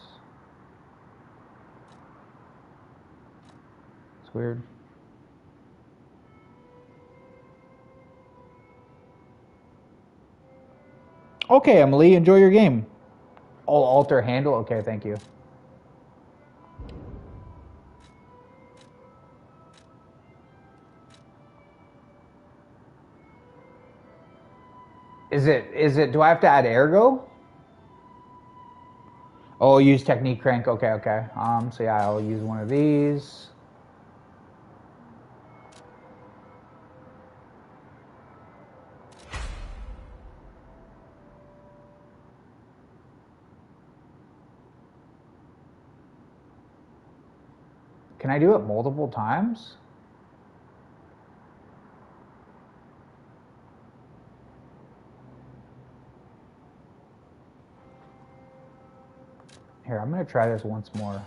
It's weird. Okay, Emily, enjoy your game. Oh, alter handle? Okay, thank you. Do I have to add ergo? Oh, use technique crank. Okay, okay. So yeah, I'll use one of these. Can I do it multiple times? Here, I'm gonna try this once more.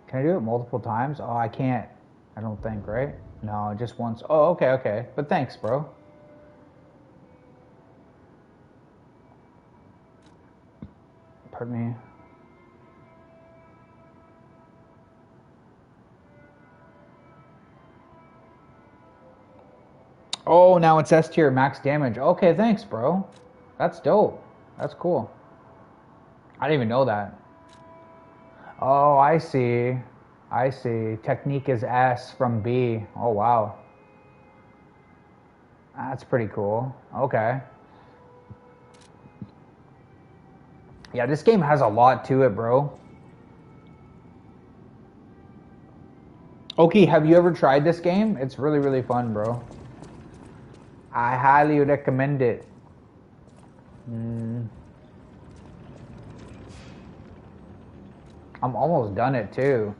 Can I do it multiple times? Oh, I can't. I don't think, right? No, just once. Oh, okay, okay. But thanks, bro. Pardon me. Oh, now it's S tier, max damage. Okay, thanks, bro. That's dope. That's cool. I didn't even know that. Oh, I see. I see. Technique is S from B. Oh, wow. That's pretty cool. Okay. Yeah, this game has a lot to it, bro. Oki, have you ever tried this game? It's really, really fun, bro. I highly recommend it. I'm almost done it too.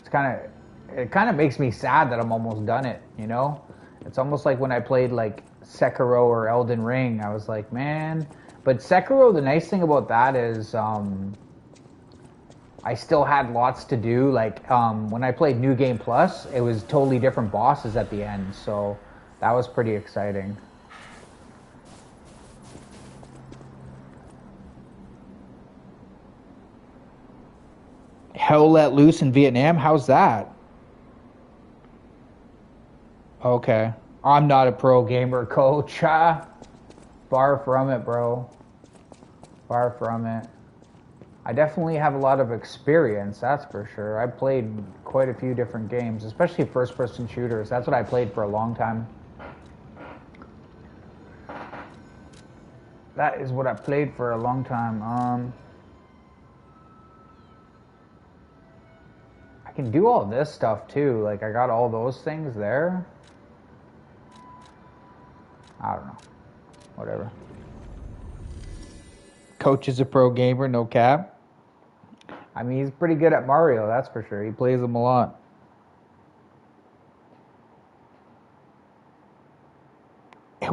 It kind of makes me sad that I'm almost done it, you know? It's almost like when I played like Sekiro or Elden Ring, I was like, man. But Sekiro, the nice thing about that is I still had lots to do. Like when I played New Game Plus, it was totally different bosses at the end, so that was pretty exciting. Hell let loose in Vietnam? How's that? Okay. I'm not a pro gamer, coach. Far from it, bro. Far from it. I definitely have a lot of experience, that's for sure. I played quite a few different games, especially first-person shooters. That's what I played for a long time. That is what I played for a long time. can do all this stuff too. Like, I got all those things there. I don't know. Whatever. Coach is a pro gamer, no cap. I mean, he's pretty good at Mario, that's for sure. He plays them a lot.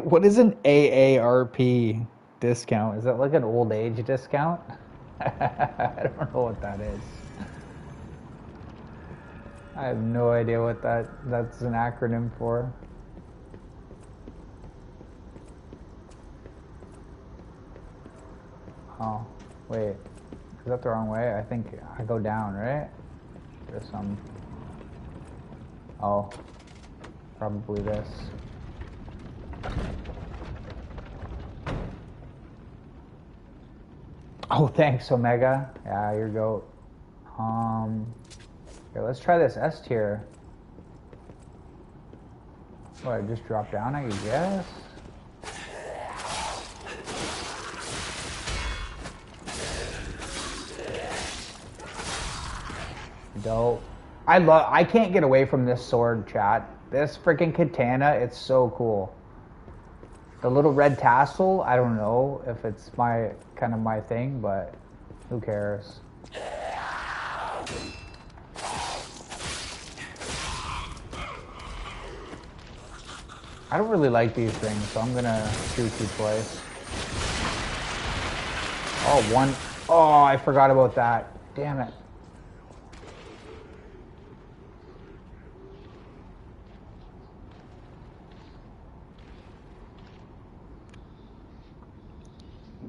What is an AARP discount? Is that like an old age discount? I don't know what that is. I have no idea what that's an acronym for. Oh, wait. Is that the wrong way? I think I go down, right? There's some... Oh. Probably this. Oh, thanks, Omega. Yeah, your goat. Here, let's try this S tier. What, I just dropped down, I guess? Dope. I can't get away from this sword, chat. This freaking katana, it's so cool. The little red tassel, I don't know if it's my kind of my thing, but who cares? I don't really like these things, so I'm gonna shoot you twice. Oh, one. Oh, I forgot about that. Damn it.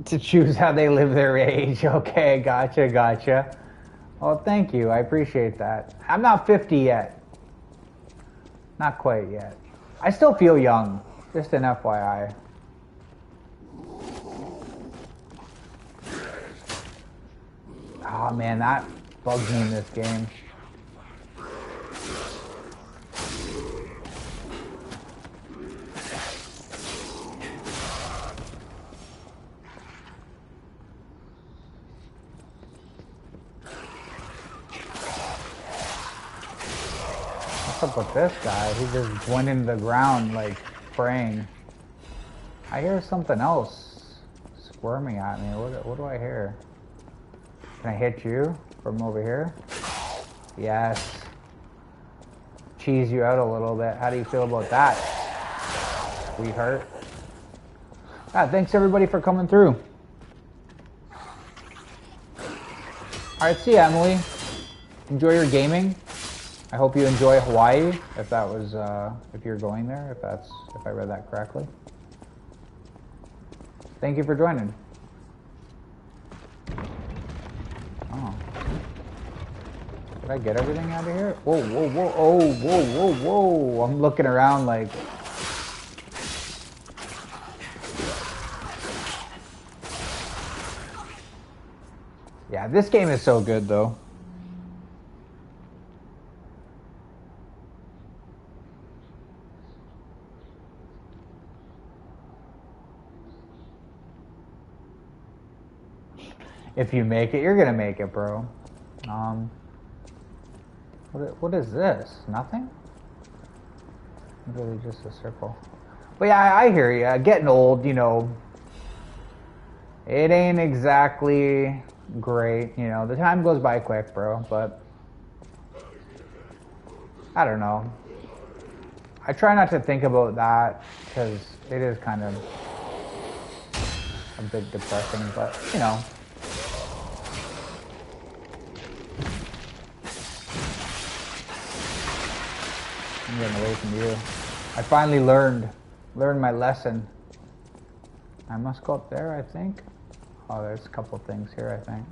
To choose how they live their age. Okay, gotcha. Well, thank you. I appreciate that. I'm not 50 yet. Not quite yet. I still feel young. Just an FYI. Oh man, that bugs me in this game. What's up with this guy? He just went into the ground like praying. I hear something else squirming at me. What do I hear? Can I hit you from over here? Yes. Cheese you out a little bit. How do you feel about that, sweetheart? Ah, thanks everybody for coming through. Alright, see ya, Emily. Enjoy your gaming. I hope you enjoy Hawaii, if that was, if you're going there, if I read that correctly. Thank you for joining. Oh. Did I get everything out of here? Whoa, oh, whoa. I'm looking around like... Yeah, this game is so good though. If you make it, you're gonna make it, bro. What is this? Nothing? Really just a circle. But yeah, I hear you. Getting old, you know, it ain't exactly great. You know, the time goes by quick, bro. But I don't know. I try not to think about that because it is kind of a bit depressing. But you know. I'm getting away from you. I finally learned my lesson. I must go up there, I think. Oh, there's a couple things here, I think.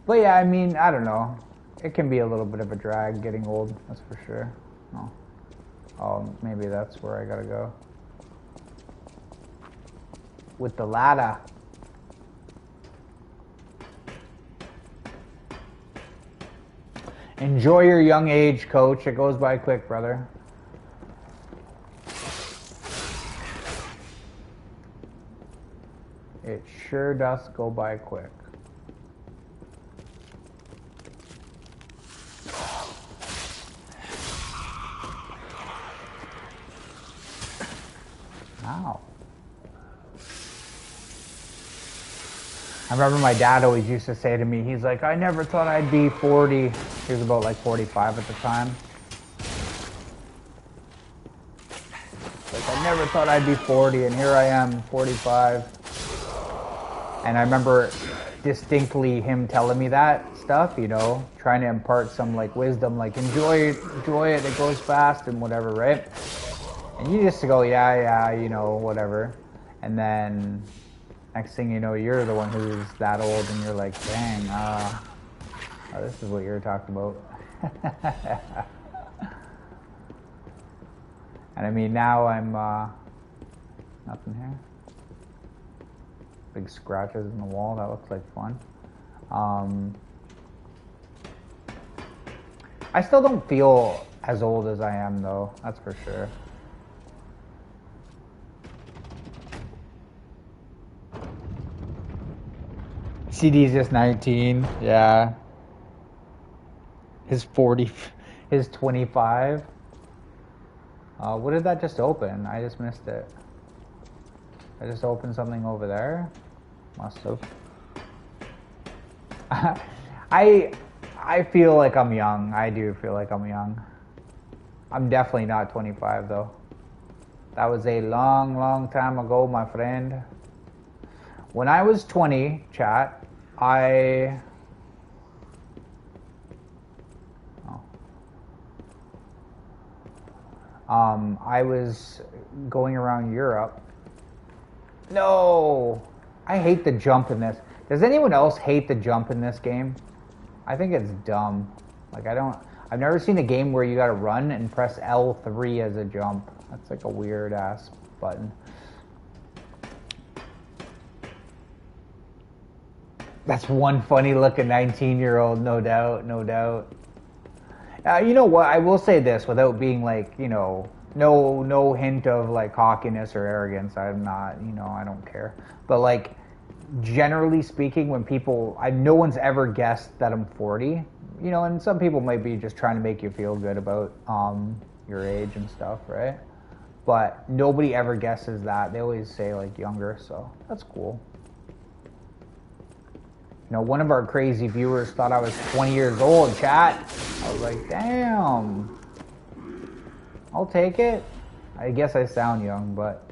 But yeah, I mean, I don't know. It can be a little bit of a drag getting old, that's for sure. Oh, maybe that's where I gotta go. With the ladder. Enjoy your young age, coach. It goes by quick, brother. It sure does go by quick. Wow. I remember my dad always used to say to me, he's like, I never thought I'd be 40. He was about like 45 at the time. Like, I never thought I'd be 40, and here I am, 45. And I remember distinctly him telling me that stuff, you know, trying to impart some like wisdom, like enjoy it, it goes fast and whatever, right? And you just go, yeah, you know, whatever. And then next thing you know, you're the one who's that old, and you're like, dang, oh, this is what you're talking about. And I mean, now I'm, nothing here. Big scratches in the wall, that looks like fun. I still don't feel as old as I am, though, that's for sure. CD's just 19, yeah. His 40, his 25. What did that just open? I just missed it. I just opened something over there. Must have. I feel like I'm young. I do feel like I'm young. I'm definitely not 25 though. That was a long, long time ago, my friend. When I was 20, chat, I was going around Europe. No! I hate the jump in this. Does anyone else hate the jump in this game? I think it's dumb. Like, I've never seen a game where you gotta run and press L3 as a jump. That's like a weird ass button. That's one funny looking 19-year-old, no doubt, no doubt. You know what? I will say this without being like, you know, no hint of like cockiness or arrogance. I'm not, you know, I don't care. But like, generally speaking, when people, no one's ever guessed that I'm 40. You know, and some people might be just trying to make you feel good about your age and stuff, right? But nobody ever guesses that. They always say like younger, so that's cool. You know, one of our crazy viewers thought I was 20 years old, chat. I was like, damn. I'll take it. I guess I sound young, but...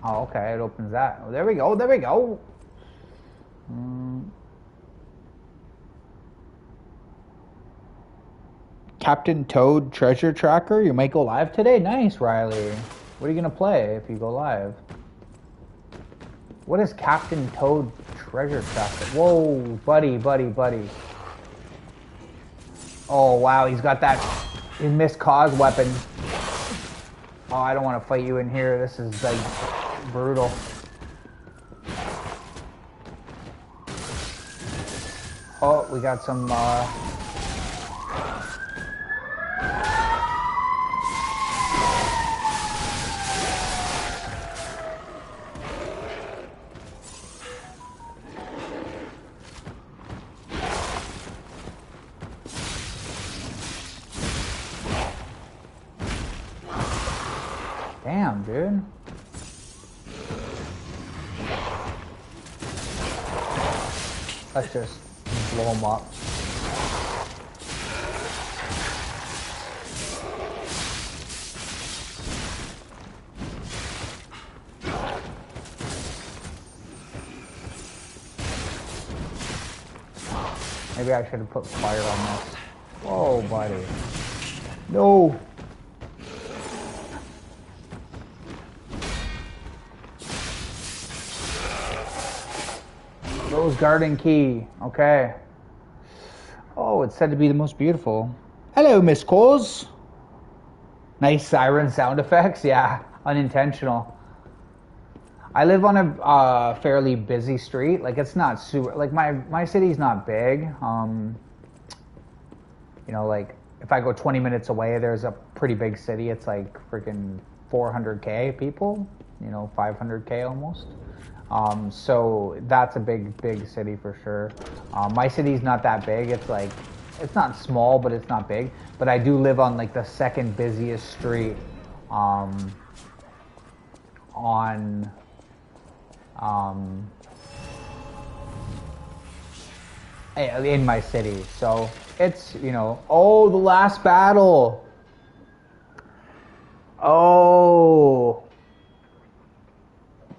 Oh, okay, it opens that. Oh, there we go, there we go. Captain Toad Treasure Tracker, you might go live today? Nice, Riley. What are you going to play if you go live? What is Captain Toad Treasure Tracker? Whoa, buddy. Oh, wow, he's got that missed cause weapon. Oh, I don't want to fight you in here. This is, like, brutal. Oh, we got some, Damn, dude. Let's just blow him up. Maybe I should have put fire on this. Whoa, buddy. No. Rose Garden Key. Okay. Oh, it's said to be the most beautiful. Hello, Miss Coles. Nice siren sound effects. Yeah, unintentional. I live on a fairly busy street. Like, it's not super. Like, my city's not big. You know, like, if I go 20 minutes away, there's a pretty big city. It's like freaking 400K people. You know, 500K almost. So that's a big city for sure. My city's not that big. It's like it's not small, but it's not big. But I do live on like the second busiest street on in my city. So it's, you know, oh, the last battle. Oh,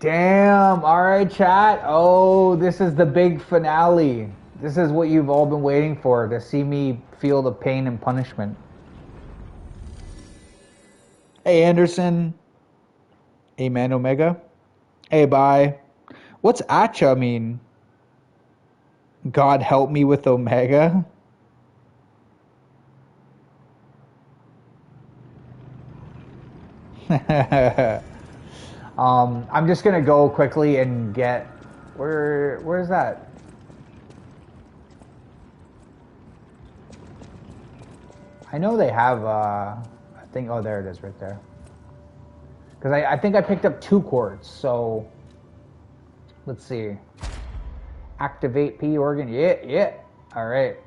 damn. All right, chat. Oh, this is the big finale. This is what you've all been waiting for, to see me feel the pain and punishment. Hey, Anderson. Amen, Omega. Hey, bye. What's Acha mean? God help me with Omega? I'm just gonna go quickly and get where's that? I know they have I think, oh, there it is right there. Because I think I picked up 2 quartz, so let's see. Activate P organ. Yeah. Alright.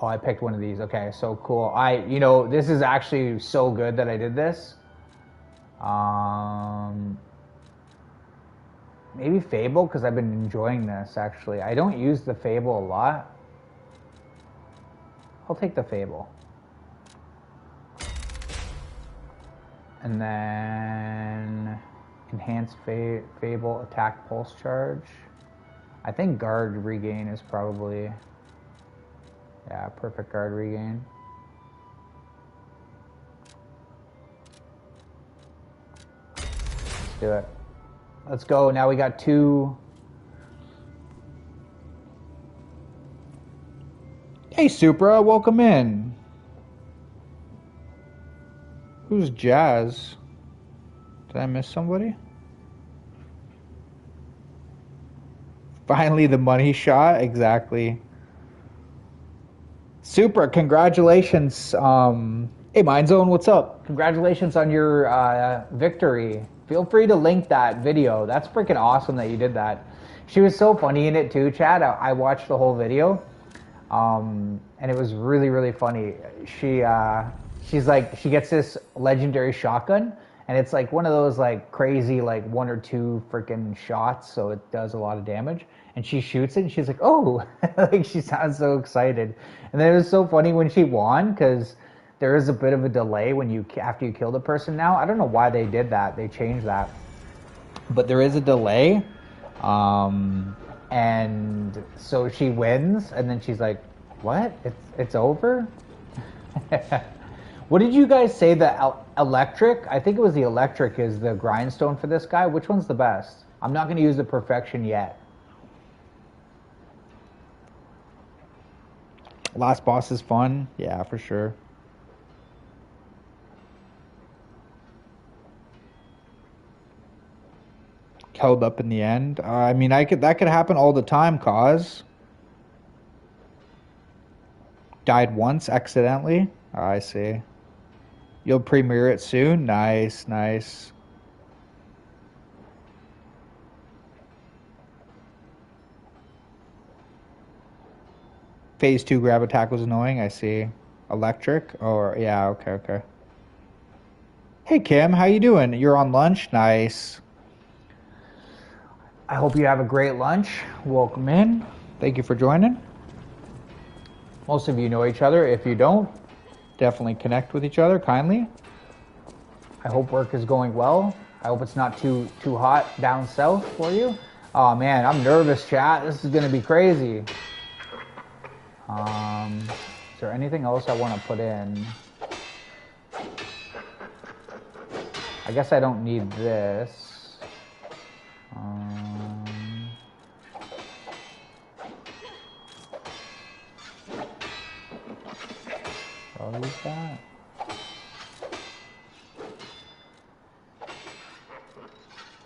Oh, I picked one of these. Okay, so cool. You know, this is actually so good that I did this. Maybe Fable, because I've been enjoying this, actually. I don't use the Fable a lot. I'll take the Fable. And then enhanced Fable attack pulse charge. I think guard regain is probably, yeah, perfect guard regain. Let's do it. Let's go. Now we got 2. Hey, Supra, welcome in. Who's Jazz? Did I miss somebody? Finally, the money shot. Exactly. Supra, congratulations. Hey, Mindzone, what's up? Congratulations on your victory. Feel free to link that video. That's freaking awesome that you did that. She was so funny in it too, Chad. I watched the whole video. And it was really, really funny. She's like, she gets this legendary shotgun, and it's like one of those like crazy like 1 or 2 freaking shots, so it does a lot of damage. And she shoots it, and she's like, oh, like she sounds so excited. And then it was so funny when she won, because there is a bit of a delay when after you kill the person. Now I don't know why they did that. They changed that, but there is a delay. And so she wins, and then she's like, what? It's over? What did you guys say, the electric? I think it was the electric is the grindstone for this guy. Which one's the best? I'm not going to use the perfection yet. Last boss is fun. Yeah, for sure. Held up in the end. I mean, that could happen all the time, cause died once accidentally. I see. You'll premiere it soon. Nice. Phase 2 grab attack was annoying. I see. Electric. Oh yeah. Okay. Hey Kim, how you doing? You're on lunch. Nice. I hope you have a great lunch. Welcome in. Thank you for joining. Most of you know each other. If you don't, definitely connect with each other kindly. I hope work is going well. I hope it's not too hot down south for you. Oh man, I'm nervous, chat. This is gonna be crazy. Is there anything else I want to put in? I guess I don't need this. I'll use that.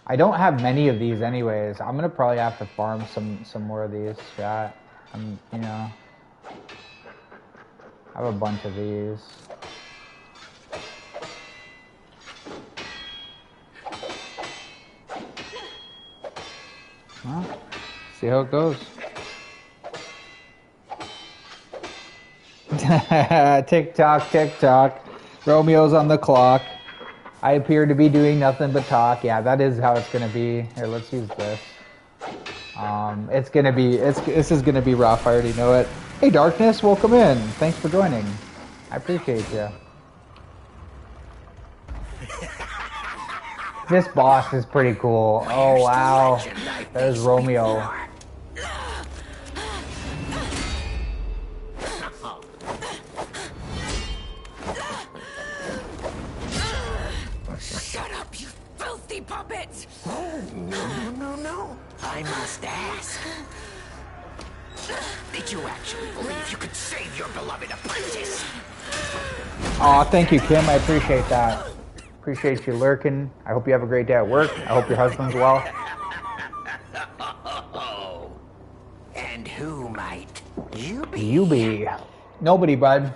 I don't have many of these anyways. I'm gonna probably have to farm some more of these, chat. You know, I have a bunch of these. Well, see how it goes. Tick tock, tick tock. Romeo's on the clock. I appear to be doing nothing but talk. Yeah, that is how it's gonna be. Here, let's use this. It's gonna be. This is gonna be rough. I already know it. Hey, Darkness, welcome in. Thanks for joining. I appreciate you. This boss is pretty cool. Oh wow, there's Romeo. Shut up, you filthy puppet! Oh, no. I must ask. Did you actually believe you could save your beloved apprentice? Aw, thank you, Kim. I appreciate that. Appreciate you lurking. I hope you have a great day at work. I hope your husband's well. Oh. And who might you be? You be. Nobody, bud.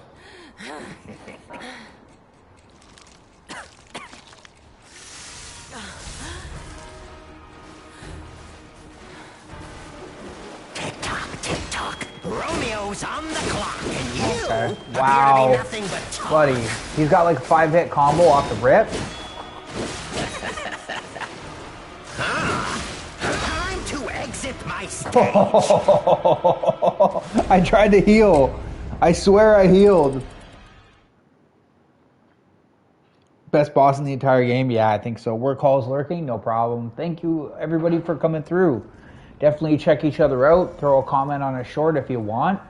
Tick-tock. Romeo's on the clock, and you Okay. appear Wow. to be nothing but talk. Buddy, he's got like a 5-hit combo off the rip. Time to exit my stage. I tried to heal. I swear I healed. Best boss in the entire game? Yeah, I think so. Work Hall's lurking? No problem. Thank you, everybody, for coming through. Definitely check each other out. Throw a comment on a short if you want.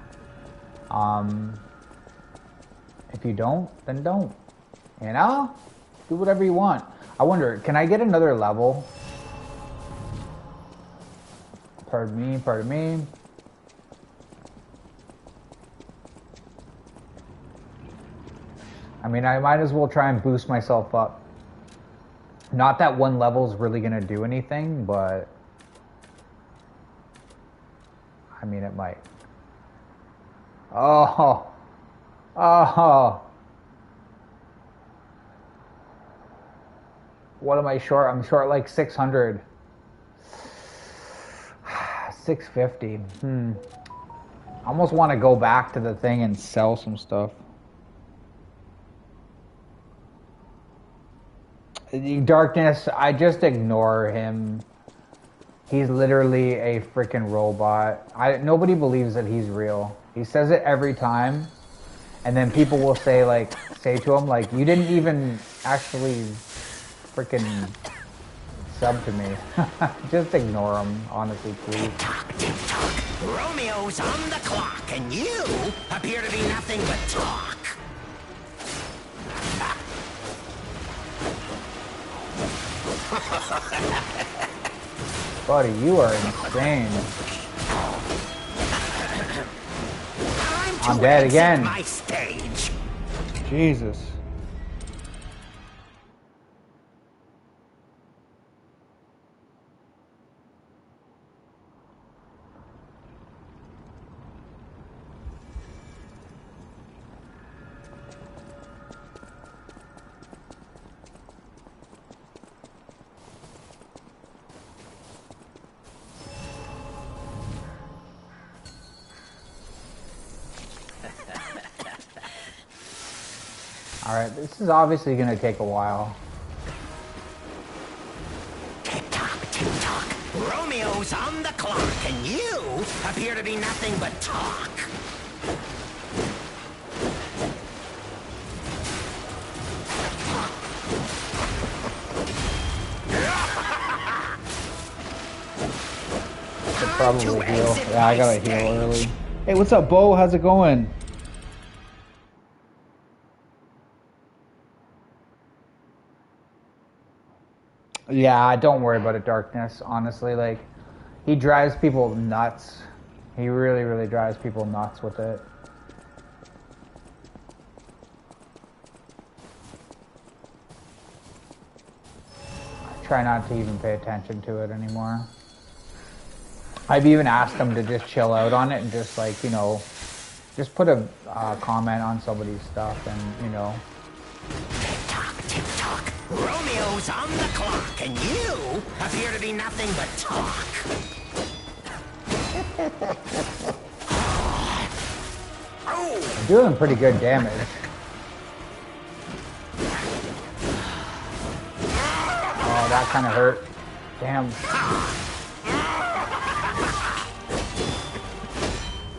If you don't, then don't. You know? Do whatever you want. I wonder, can I get another level? Pardon me, pardon me. I mean, I might as well try and boost myself up. Not that one level's really gonna do anything, but I mean, it might. Oh. Oh. What am I short? I'm short like 600. 650. I almost want to go back to the thing and sell some stuff. Darkness, I just ignore him. He's literally a freaking robot. Nobody believes that he's real. He says it every time, and then people will say to him like, "You didn't even actually freaking sub to me." Just ignore him, honestly, please. Tick-tock. Romeo's on the clock, and you appear to be nothing but talk. Buddy, you are insane. I'm dead again. My stage. Jesus. Alright, this is obviously going to take a while. Tick-tock, tick-tock. Romeo's on the clock, and you appear to be nothing but talk. Should probably heal. Yeah, I gotta heal early. Hey, what's up, Bo? How's it going? Yeah, don't worry about it, Darkness. Honestly, like, he drives people nuts. He really, really drives people nuts with it. I try not to even pay attention to it anymore. I've even asked him to just chill out on it and just, like, you know, just put a comment on somebody's stuff and, you know. Tick-tock, tick-tock. Romeo's on the clock, and you appear to be nothing but talk. Oh, I'm doing pretty good damage. Oh, that kind of hurt. Damn.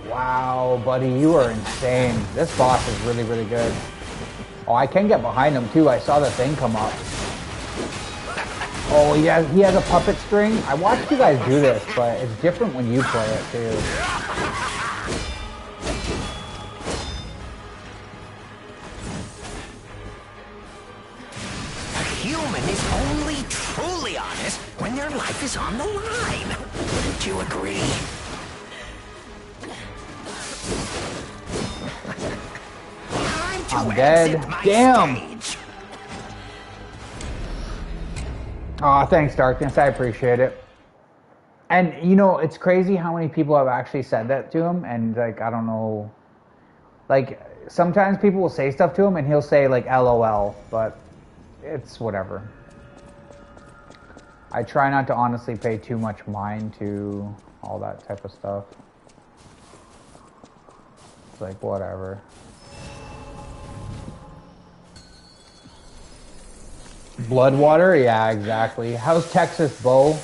Wow, buddy, you are insane. This boss is really, really good. Oh, I can get behind him too. I saw the thing come up. Oh, he has a puppet string. I watched you guys do this, but it's different when you play it too. A human is only truly honest when their life is on the line. Wouldn't you agree? I'm dead. Damn. Stage. Aw, thanks, Darkness. I appreciate it. And, you know, it's crazy how many people have actually said that to him. And, like, I don't know. Like, sometimes people will say stuff to him and he'll say, like, LOL. But it's whatever. I try not to honestly pay too much mind to all that type of stuff. It's like, whatever. Bloodwater? Yeah, exactly. How's Texas, Bo?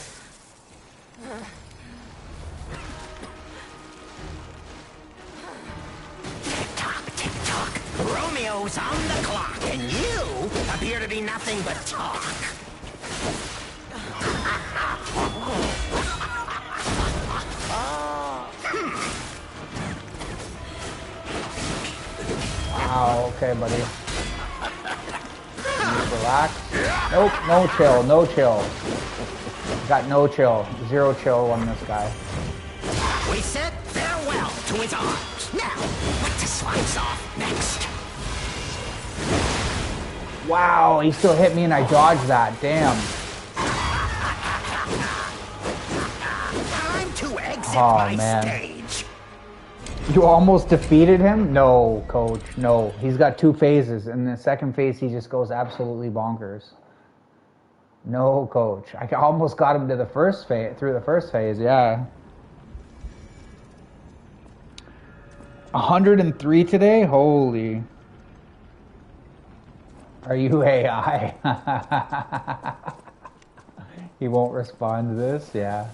Tick-tock, tick-tock. Romeo's on the clock, and you appear to be nothing but talk. Wow, okay, buddy. Just relax. Nope, no chill, no chill. Got no chill. Zero chill on this guy. We said farewell to his arms. Now, what to slice off next? Wow, he still hit me and I dodged that. Damn. Time to exit Oh, my man. stage. You almost defeated him? No, coach, no. He's got two phases. In the second phase, he just goes absolutely bonkers. No, coach. I almost got him to the first phase, through the first phase, yeah. 103 today? Holy. Are you AI? He won't respond to this? Yeah.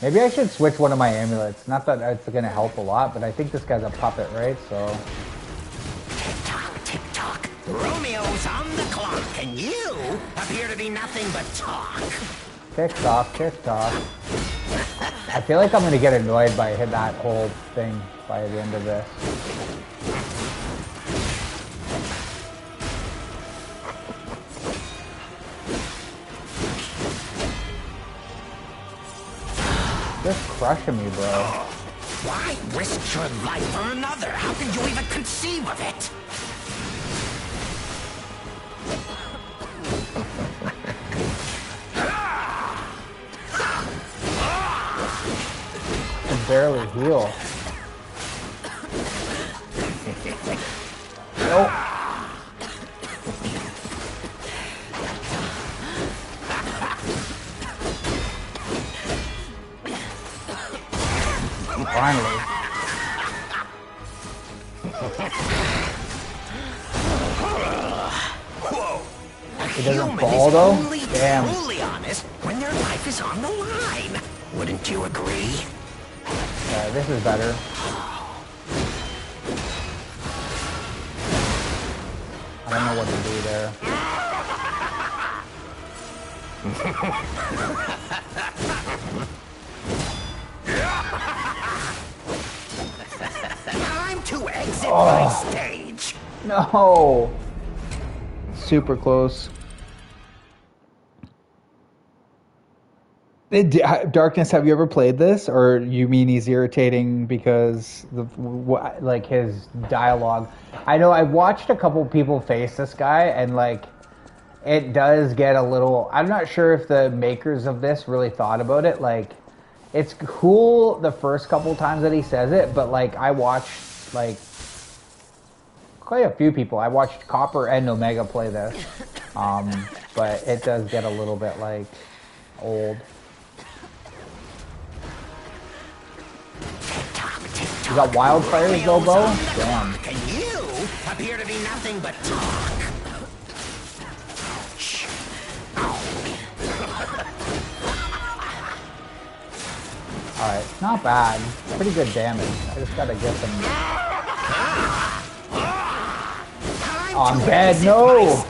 Maybe I should switch one of my amulets. Not that it's going to help a lot, but I think this guy's a puppet, right? So. Tick-tock, tick-tock. Romeo's on the clock, and you appear to be nothing but talk. Tick-tock, tick-tock. I feel like I'm going to get annoyed by that whole thing by the end of this. Just crushing me, bro. Why risk your life for another? How can you even conceive of it? I can barely heal. Nope. Finally. It doesn't fall though? Damn. Truly honest when their life is on the line. Wouldn't you agree? Yeah, this is better. I don't know what to do there. Time to exit my stage. No. Super close. Darkness, have you ever played this, or you mean he's irritating because like his dialogue? I know I've watched a couple people face this guy, and like it does get a little. I'm not sure if the makers of this really thought about it. Like, it's cool the first couple times that he says it, but like I watched like quite a few people. I watched Copper and Omega play this. but it does get a little bit like old. You got wildfires though, Bo? Damn. And you appear to be nothing but talk. Alright, not bad. Pretty good damage. I just gotta get them. Oh, I'm dead. No!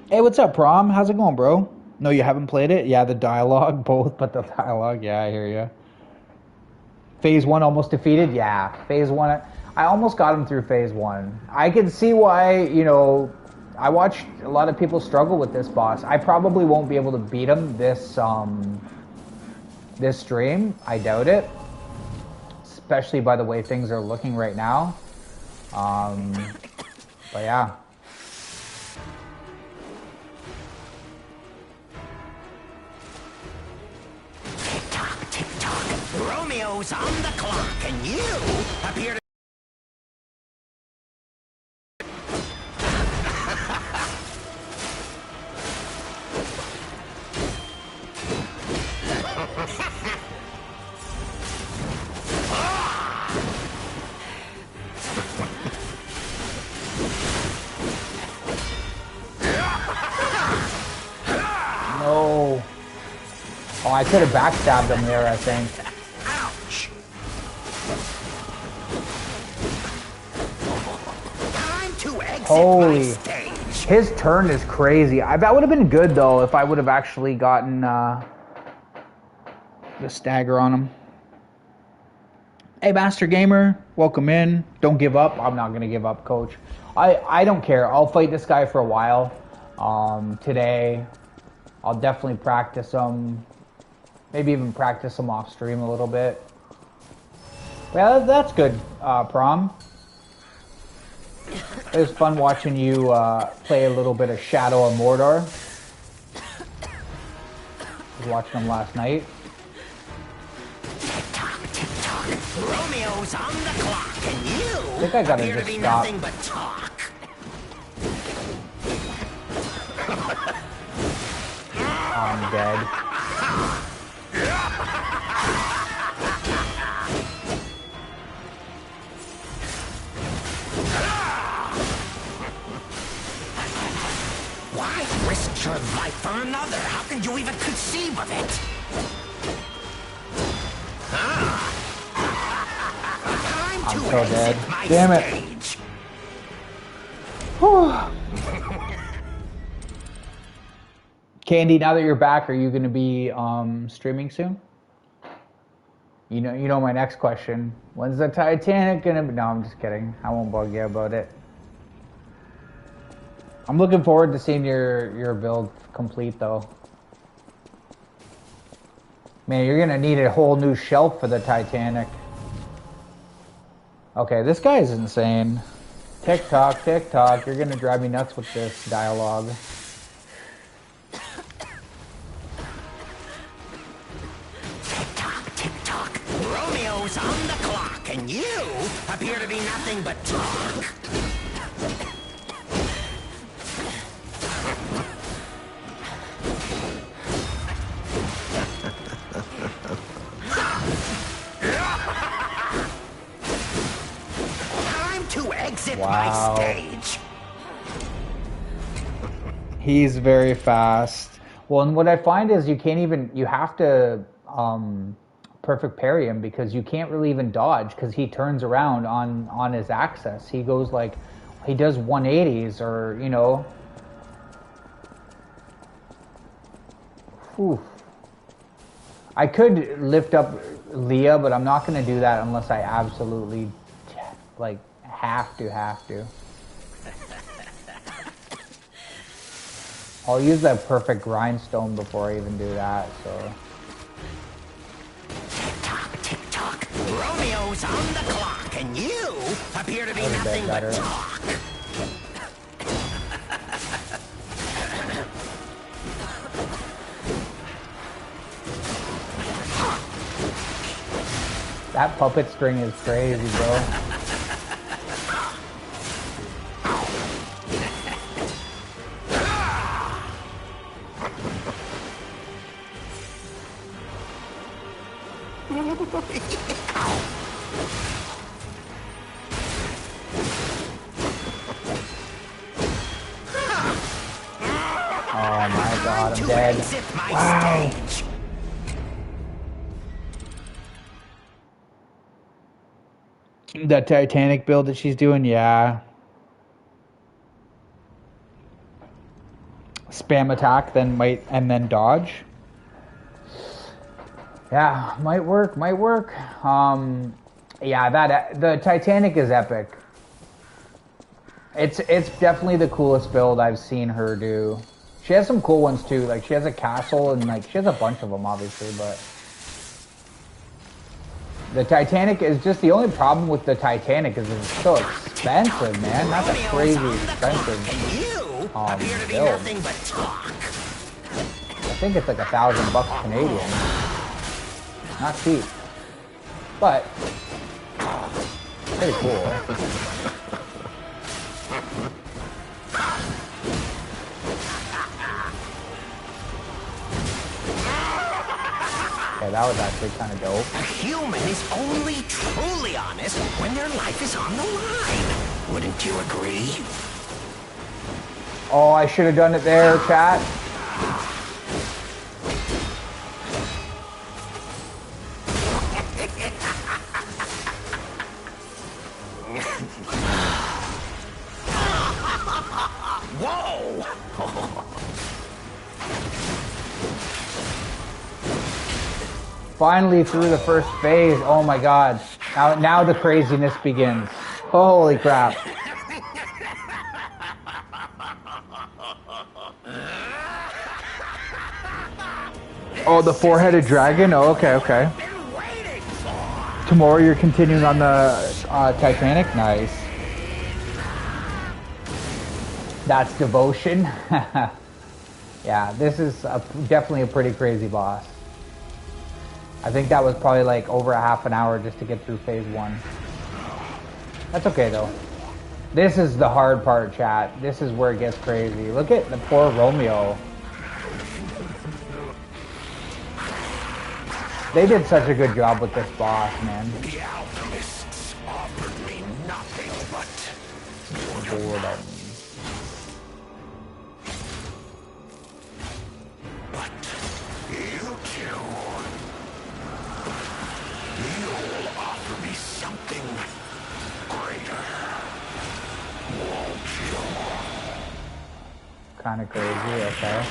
Hey, what's up, Prom? How's it going, bro? No, you haven't played it? Yeah, the dialogue, both, but the dialogue. Yeah, I hear you. Phase 1 almost defeated? Yeah, Phase 1. I almost got him through Phase 1. I can see why, you know, I watched a lot of people struggle with this boss. I probably won't be able to beat him this stream. I doubt it. Especially by the way things are looking right now. But yeah. Tick-tock, tick-tock. Romeo's on the clock, and you appear to... No. Oh, I could have backstabbed him there, I think. Ouch! Time to exit Holy. my stage. His turn is crazy. That would have been good, though, if I would have actually gotten the stagger on him. Hey, Master Gamer. Welcome in. Don't give up. I'm not going to give up, Coach. I don't care. I'll fight this guy for a while. Today, I'll definitely practice him. Maybe even practice him off stream a little bit. Well, that's good, Prom. It was fun watching you play a little bit of Shadow of Mordor. I was watching him last night. Tick-tock, tick-tock. Romeo's on the clock, and you I think I gotta appear to just be stop. nothing but talk. I'm dead. Why risk your life for another? How can you even conceive of it? Time I'm to so exit dead. my Damn it. stage. Whew. Candy, now that you're back, are you going to be streaming soon? You know my next question. When's the Titanic gonna be? No, I'm just kidding. I won't bug you about it. I'm looking forward to seeing your build complete, though. Man, you're gonna need a whole new shelf for the Titanic. Okay, this guy is insane. Tick tock, tick tock. You're gonna drive me nuts with this dialogue. Tick-tock, tick-tock. Romeo's on the clock, and you appear to be nothing but talk. Time to exit my Wow. stage. He's very fast. Well, and what I find is you can't even, you have to perfect parry him because you can't really even dodge because he turns around on his axis. He goes like, he does 180s or, you know. Whew. I could lift up Leah, but I'm not going to do that unless I absolutely, like, have to. I'll use that perfect grindstone before I even do that, so. Tick-tock, tick-tock. Romeo's on the clock, and you appear to be That was a bit nothing but better. talk. That puppet string is crazy, bro. Oh my god, I'm dead. Wow. The Titanic build that she's doing, yeah. Spam attack, then then dodge. Yeah, might work, might work. Yeah, the Titanic is epic. It's definitely the coolest build I've seen her do. She has some cool ones too. Like she has a castle and like she has a bunch of them, obviously, but the Titanic is just the only problem with the Titanic is it's so expensive, man. That's a crazy expensive build. I think it's like $1,000 Canadian. Not cheap, but pretty cool. Okay, that was actually kind of dope. A human is only truly honest when their life is on the line. Wouldn't you agree? Oh, I should have done it there, chat. Whoa! Finally through the first phase. Oh my god. Now the craziness begins. Holy crap. Oh, the four-headed dragon? Oh, okay. Tomorrow you're continuing on the Titanic? Nice. That's devotion. Yeah, this is definitely a pretty crazy boss. I think that was probably like over a half an hour just to get through phase 1. That's okay though. This is the hard part, chat. This is where it gets crazy. Look at the poor Romeo. They did such a good job with this boss, man. The alchemists offered me nothing but boredom. But you two, you'll offer me something greater, won't you? Kind of crazy, okay.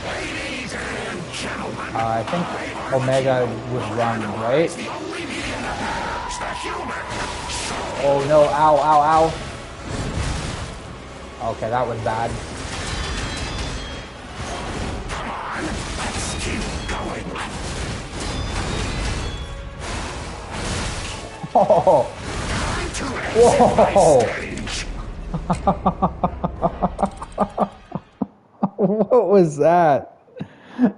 Ladies and gentlemen, I think Omega would run, right? Oh no, ow. Okay, that was bad. Come on, let's keep going. Oh! Whoa! What was that?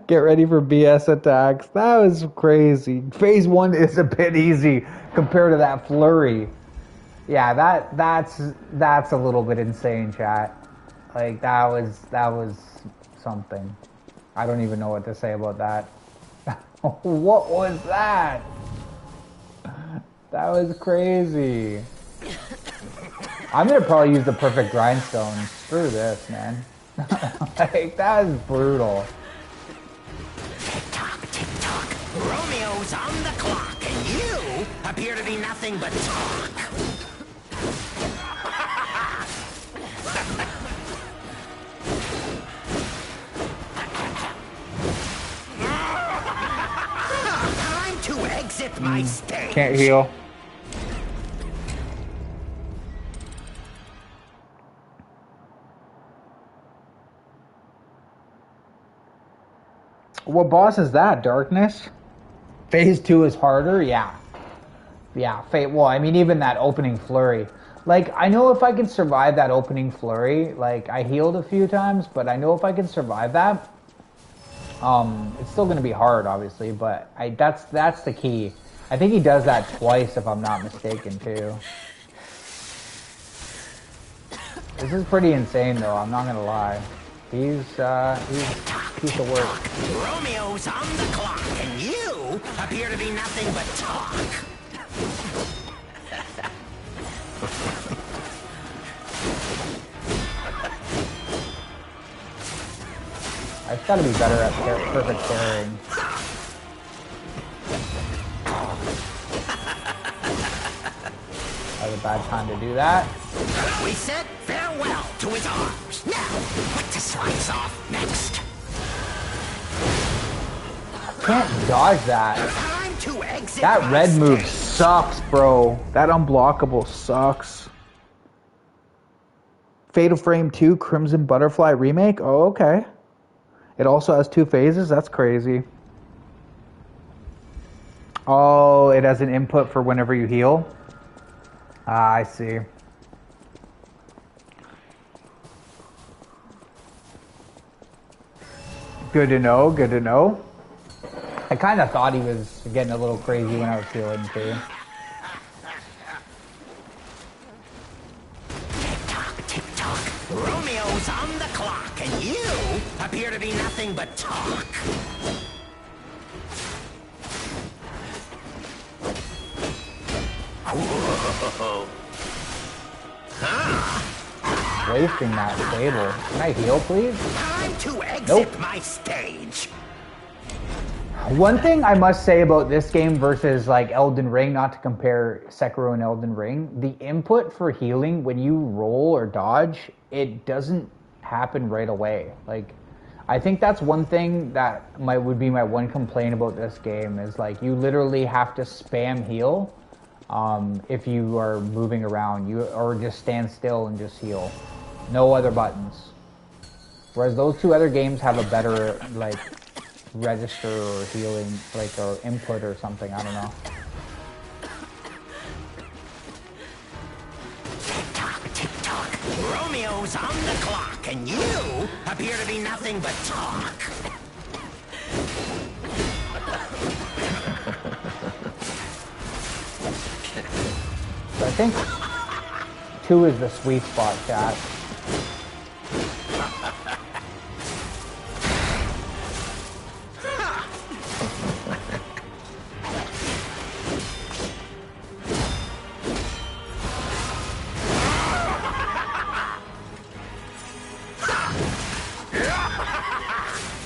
Get ready for BS attacks. That was crazy. Phase 1 is a bit easy compared to that flurry. Yeah, that's a little bit insane, chat. Like that was something. I don't even know what to say about that. What was that? That was crazy. I'm gonna probably use the perfect grindstone. Screw this, man. Like that is brutal. Tick-tock. Romeo's on the clock, and you appear to be nothing but talk. Time to exit my stage. Can't heal. What boss is that? Darkness? Phase 2 is harder? Yeah. Yeah, well, I mean, even that opening flurry. Like, I know if I can survive that opening flurry, like, I healed a few times, but I know if I can survive that, it's still going to be hard, obviously, but that's the key. I think he does that twice, if I'm not mistaken, too. This is pretty insane, though, I'm not going to lie. He's a piece of work. Romeo's on the clock, and you appear to be nothing but talk. I've got to be better at perfect pairing. That was a bad time to do that. We said farewell to his arms. Now, what to slice off next? Can't dodge that. Time to exit That my red move stage. sucks, bro. That unblockable sucks. Fatal Frame 2 Crimson Butterfly Remake? Oh, okay. It also has 2 phases? That's crazy. Oh, it has an input for whenever you heal? Ah, I see. Good to know, good to know. I kind of thought he was getting a little crazy when I was healing too. Tick-tock, tick-tock. Romeo's on the clock, and you appear to be nothing but talk. Whoa. Wasting that stable. Can I heal, please? Time to exit Nope. my stage. One thing I must say about this game versus like Elden Ring, not to compare Sekiro and Elden Ring, the input for healing when you roll or dodge, it doesn't happen right away. Like, I think that's one thing that would be my one complaint about this game is like you literally have to spam heal if you are moving around, or just stand still and just heal. No other buttons. Whereas those 2 other games have a better like register or healing, like, or input or something, I don't know. Tick-tock, tick-tock. Romeo's on the clock, and you appear to be nothing but talk. So I think 2 is the sweet spot, chat.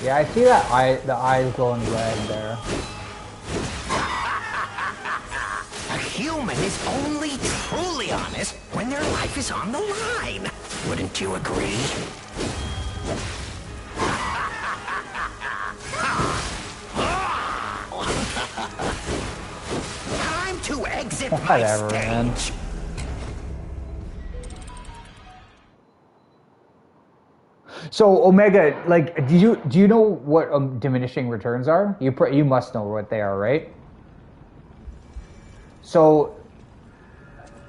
Yeah, I see that the eyes glowing red there. A human is only truly honest when their life is on the line. Wouldn't you agree? Time to exit my Whatever, man. stage. So Omega, like, do you know what diminishing returns are? You must know what they are, right? So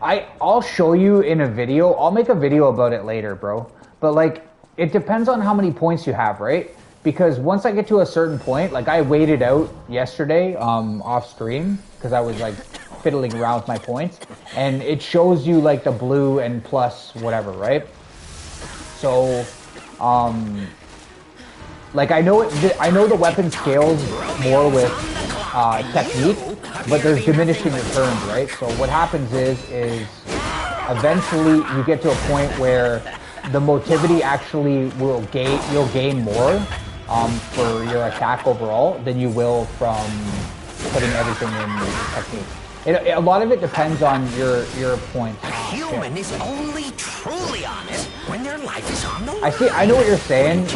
I'll show you in a video. I'll make a video about it later, bro. But like, it depends on how many points you have, right? Because once I get to a certain point, like I waited out yesterday off stream because I was like fiddling around with my points, and it shows you like the blue and plus whatever, right? So like I know the weapon scales more with technique, but there's diminishing returns, right? So what happens is eventually you get to a point where the motivity actually you'll gain more for your attack overall than you will from putting everything in technique. A lot of it depends on your points. A human is only truly honest when their life is on the line. I know what you're saying,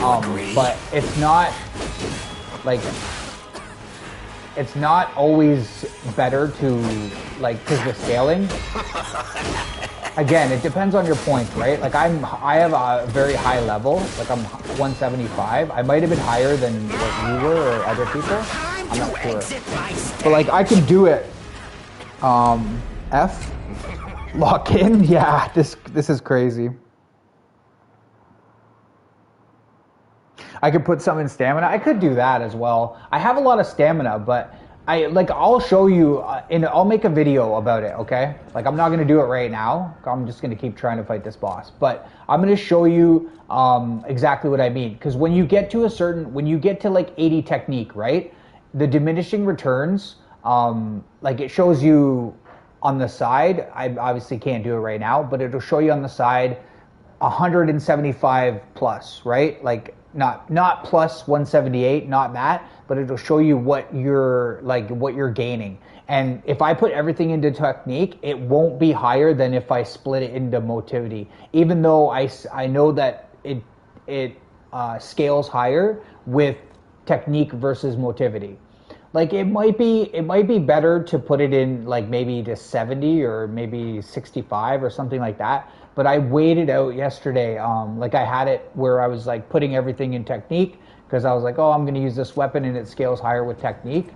but it's not like it's not always better to like because the scaling. Again, it depends on your points, right? Like I have a very high level, like I'm 175. I might have been higher than what you were or other people. I'm not sure, but like I can do it. F lock in. Yeah, this is crazy. I could put some in stamina. I could do that as well. I have a lot of stamina, but I'll show you I'll make a video about it, okay? Like I'm not going to do it right now. I'm just going to keep trying to fight this boss, but I'm going to show you exactly what I mean, cuz when you get to like 80 technique, right? the diminishing returns, like it shows you on the side. I obviously can't do it right now, but it'll show you on the side 175 plus, right? Like not plus 178, not that, but it'll show you what you're gaining. And if I put everything into technique, it won't be higher than if I split it into motivity. Even though I know that it scales higher with technique versus motivity. Like it might be better to put it in like maybe to 70 or maybe 65 or something like that. But I weighed it out yesterday. Like I had it where I was like putting everything in technique because I was like, oh, I'm going to use this weapon and it scales higher with technique.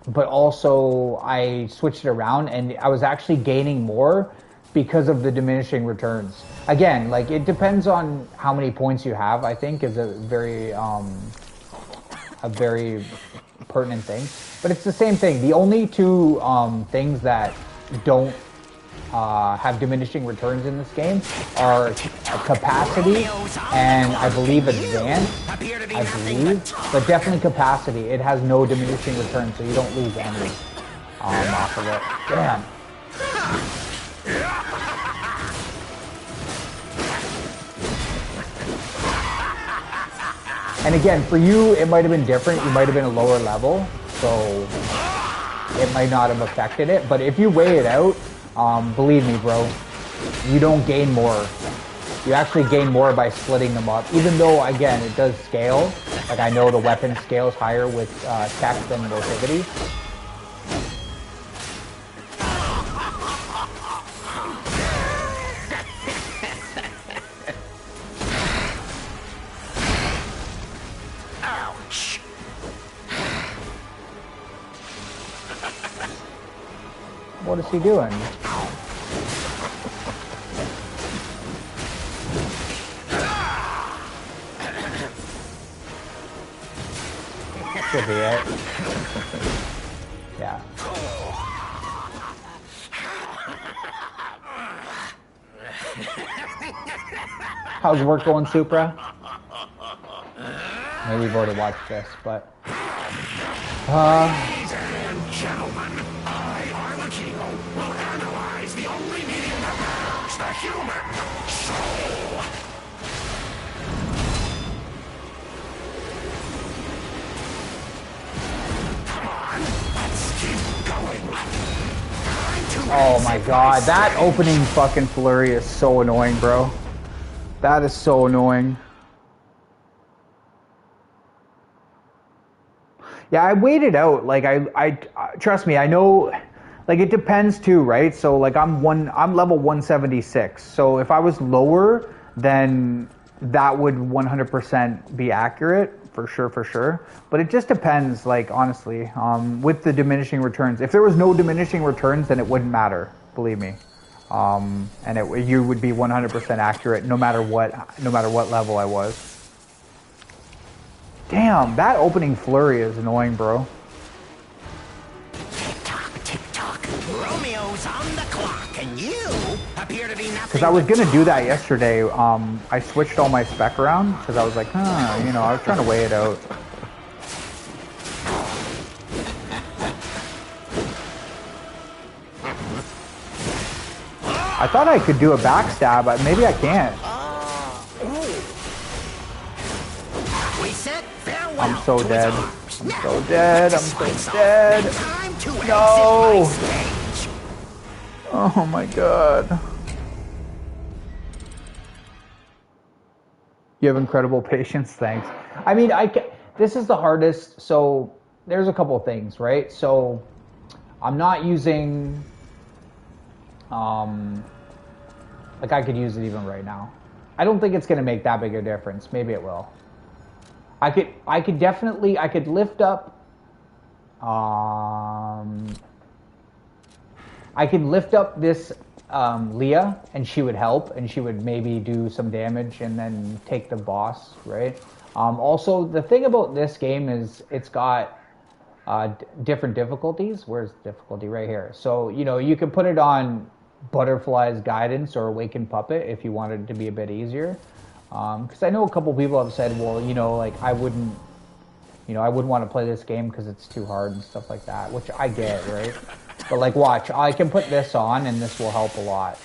But also I switched it around and I was actually gaining more because of the diminishing returns. Again, like it depends on how many points you have, I think is a very pertinent thing. But it's the same thing. The only two things that don't have diminishing returns in this game are capacity and I believe advanced. I believe, but definitely capacity. It has no diminishing returns, so you don't lose any off of it. Damn. And again, for you, it might have been different. You might have been a lower level, so it might not have affected it. But if you weigh it out, believe me, bro, you don't gain more. You actually gain more by splitting them up. Even though, again, it does scale. Like, I know the weapon scales higher with tech than motivity. Ouch. What is he doing? Should be it. Yeah. How's work going, Supra? Maybe we've already watched this, but... Ladies and gentlemen, I, Arlecchino, will analyze the only medium that matters, the human soul. Come on, let's keep going. Oh my god, that opening fucking flurry is so annoying, bro. That is so annoying. Yeah, I waited out. Like I trust me, I know. Like it depends too, right? So like I'm level 176. So if I was lower, then that would 100% be accurate for sure. But it just depends. Like honestly, with the diminishing returns. If there was no diminishing returns, then it wouldn't matter. Believe me. And you would be 100% accurate no matter what level I was. Damn, that opening flurry is annoying, bro. Tick tock. Romeo's on the clock, and you appear to be nothing. Because I was gonna do that yesterday. I switched all my spec around because I was like, you know, I was trying to weigh it out. I thought I could do a backstab, but maybe I can't. I'm so dead. I'm so dead. I'm so dead. No! Oh my god. You have incredible patience, thanks. I mean, this is the hardest, so there's a couple of things, right? So I'm not using, like I could use it even right now. I don't think it's going to make that big a difference. Maybe it will. I could definitely, I could lift up, I could lift up this Leah, and she would help, and she would maybe do some damage and then take the boss, right? Also, the thing about this game is it's got different difficulties. Where's the difficulty? Right here. So, you know, you can put it on Butterfly's Guidance or Awakened Puppet if you wanted it to be a bit easier. Because I know a couple people have said, well, you know, like I wouldn't you know, I wouldn't want to play this game because it's too hard and stuff like that, which I get, right? But like, watch, I can put this on and this will help a lot.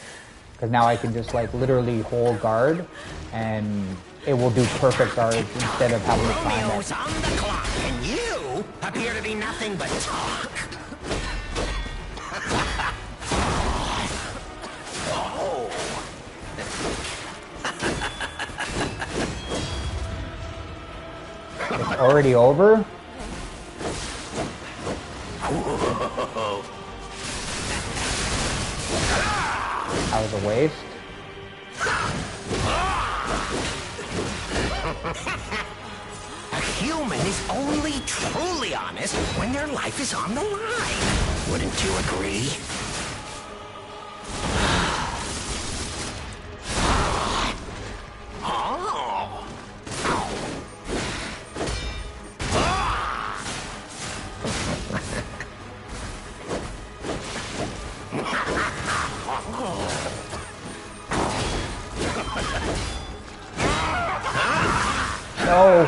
Because now I can just like literally hold guard and it will do perfect guards instead of having to time it. Romeo's on the clock, and you appear to be nothing but talk. It's already over? That was a waste. A human is only truly honest when their life is on the line. Wouldn't you agree? No.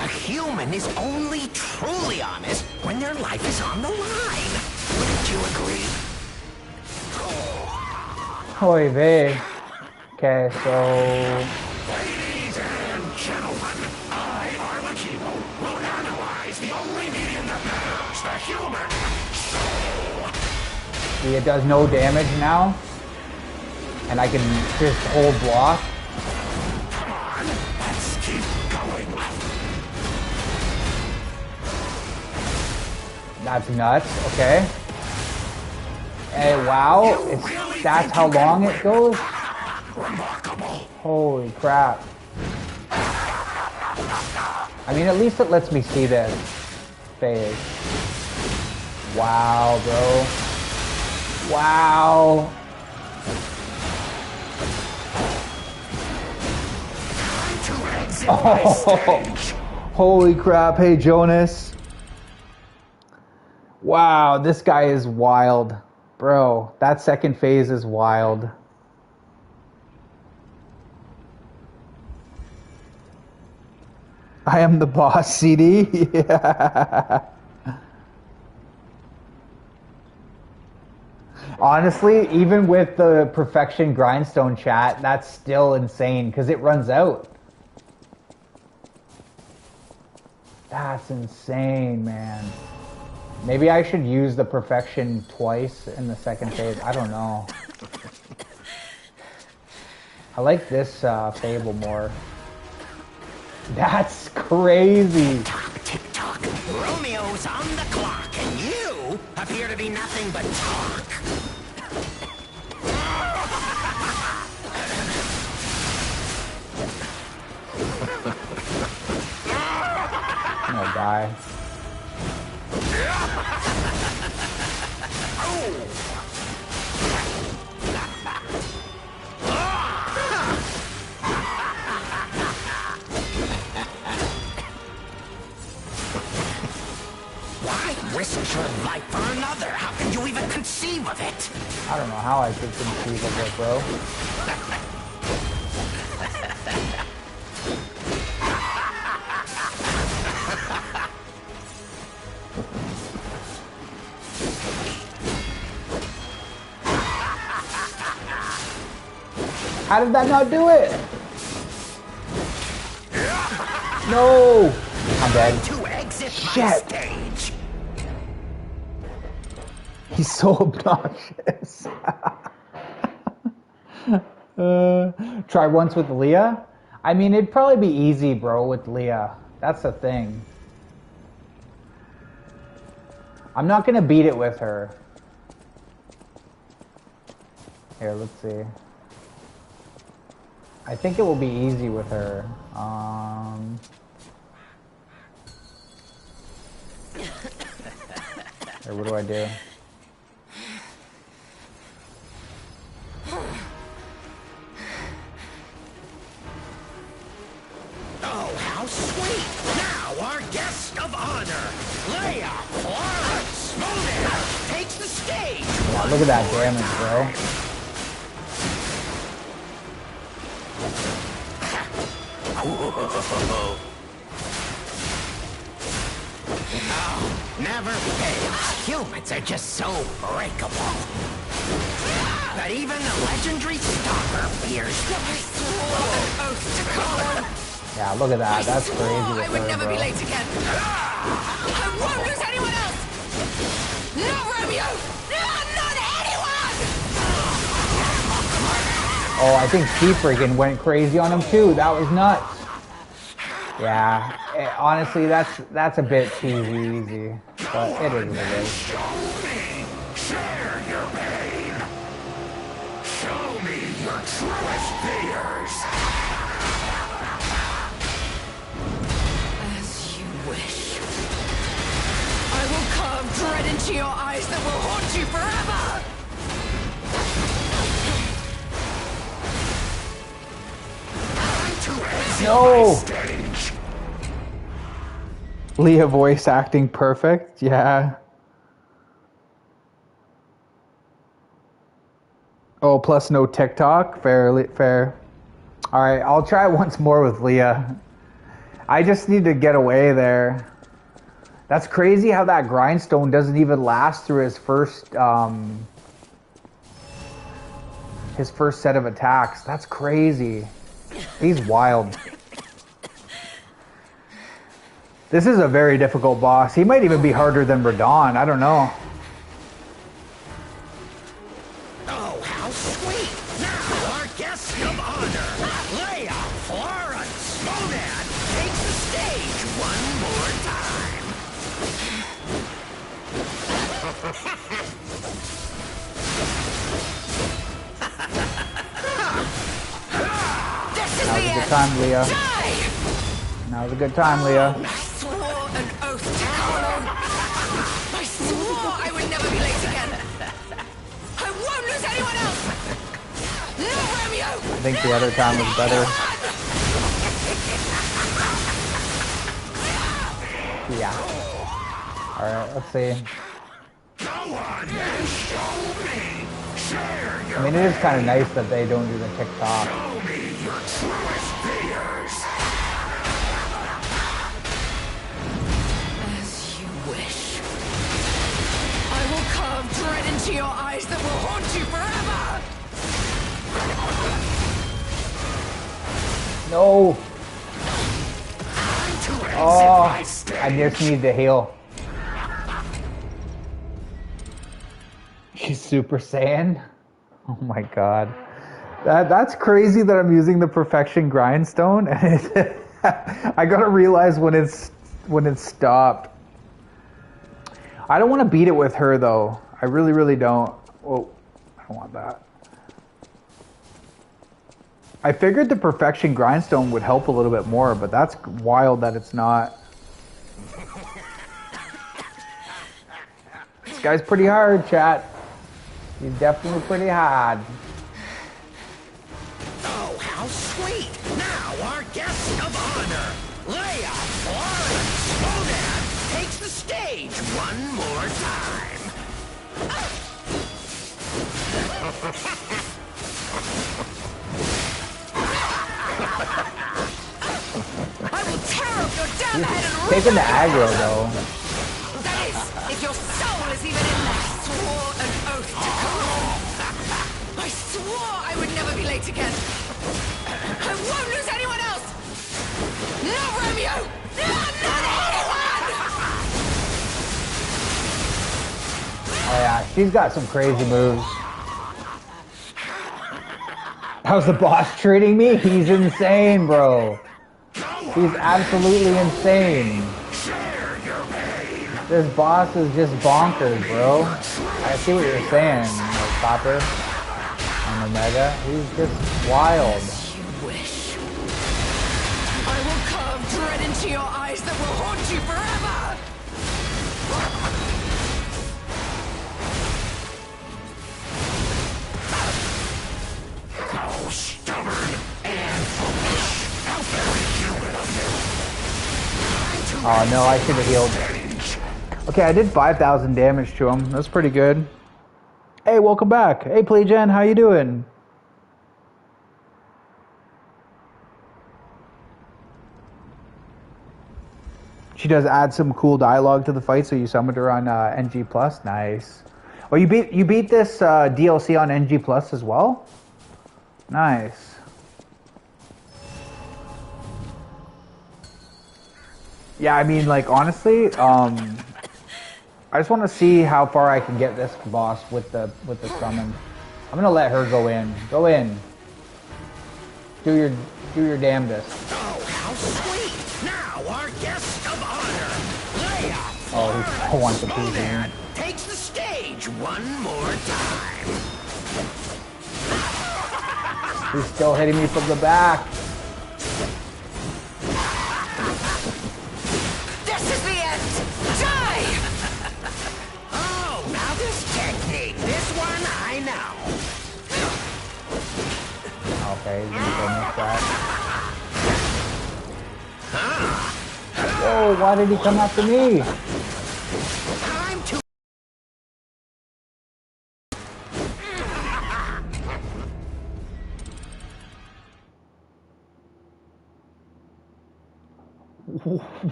A human is only truly honest when their life is on the line. Wouldn't you agree? Oy vey. Okay, so... Ladies and gentlemen, I, Arlecchino, will analyze the only medium that matters, the human soul. See, it does no damage now. And I can just hold block. Come on, let's keep going. That's nuts, okay. Hey, wow, that's how long it goes? Remarkable. Holy crap. I mean, at least it lets me see this phase. Wow, bro. Wow. Oh, holy crap. Hey, Jonas. Wow, this guy is wild. Bro, that second phase is wild. I am the boss, CD. Yeah. Honestly, even with the perfection grindstone chat, that's still insane because it runs out. That's insane, man. Maybe I should use the perfection twice in the second phase. I don't know. I like this Fable more. That's crazy. Tick tock. Romeo's on the clock, and you appear to be nothing but talk. I'm gonna die. Why risk your life for another? How can you even conceive of it? I don't know how I could conceive of it, bro. How did that not do it? No! I'm dead. To exit my Shit. stage. He's so obnoxious. Try once with Leah? I mean, it'd probably be easy, bro, with Leah. That's the thing. I'm not gonna beat it with her. Here, let's see. I think it will be easy with her. Here, what do I do? Oh, how sweet! Now our guest of honor, Leia Florence Monet, takes the stage. Wow, look at that damage, bro. Oh, never fails. Humans are just so breakable. That even the legendary stalker fears them. Yeah, look at that. That's crazy. I would never be bro. late again. I won't lose anyone else. No, Romeo. No, not anyone. Oh, I think she freaking went crazy on him too. That was nuts. Yeah, honestly, that's a bit too easy, but it is what it is. Show me! Share your pain! Show me your truest fears! As you wish. I will carve dread into your eyes that will haunt you forever. No! Leah voice acting perfect, yeah. Oh, plus no TikTok, fair. All right, I'll try once more with Leah. I just need to get away there. That's crazy how that grindstone doesn't even last through his first set of attacks. That's crazy. He's wild. This is a very difficult boss. He might even be harder than Radon. I don't know. Oh, how sweet! Now our guest of honor, Leia Florence Monad, takes the stage one more time. This is That was the a good end. time, Leah. Die! That was a good time, Leah. I swore an oath to Carlo. I swore I would never be late again. I won't lose anyone else. No, Romeo. I think the other time was better. Yeah. Alright, let's see. Go on and show me! Share your I mean, it is kind of nice that they don't do the TikTok. Show me your truest fears! As you wish. I will carve dread into your eyes that will haunt you forever. No! To exit Oh, my stage. I just need to heal. He's Super Saiyan? Oh my god. That's crazy that I'm using the Perfection Grindstone. And I gotta realize when it's stopped. I don't want to beat it with her though. I really don't. Oh, I don't want that. I figured the Perfection Grindstone would help a little bit more, but that's wild that it's not. This guy's pretty hard, chat. He's definitely pretty hard. Oh, how sweet! Now our guest of honor, Leia Florence Monad, takes the stage one more time. I will tear up your damn head and Taking the aggro though. That is, if your soul is even in there. I swore an oath to Carlo. I swore I would never be late again. I won't lose anyone else. No, Romeo. No, not anyone. Oh yeah, she's got some crazy moves. How's the boss treating me? He's insane, bro. He's absolutely insane. This boss is just bonkers, bro. I see what you're saying, like Copper and Omega. He's just wild. As you wish. I will carve dread into your eyes that will haunt you forever. How stubborn and foolish! How very human of you! Oh no, I should have healed. Okay, I did 5,000 damage to him. That's pretty good. Hey, welcome back. Hey, PlayGen, how you doing? She does add some cool dialogue to the fight, so you summoned her on NG Plus. Nice. Oh, you beat this DLC on NG Plus as well? Nice. Yeah, I mean, like, honestly, I just want to see how far I can get this boss with the summon. I'm gonna let her go in. Go in. Do your damnedest. Oh, how sweet! Now our guest of honor, Leia. Oh, he wants to prove Monan takes the stage one more time. He's still hitting me from the back. This is the end! Die! Oh, now this technique, this one I know. Okay, he's gonna go miss that. Whoa, why did he come after me? Time to...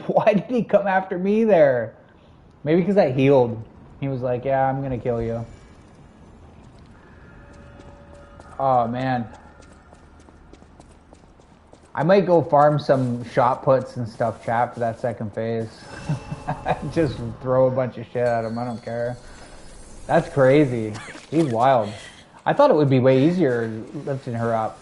Why did he come after me there? Maybe because I healed. He was like, yeah, I'm gonna kill you. Oh, man. I might go farm some shot puts and stuff, chat, for that second phase. Just throw a bunch of shit at him. I don't care. That's crazy. He's wild. I thought it would be way easier lifting her up.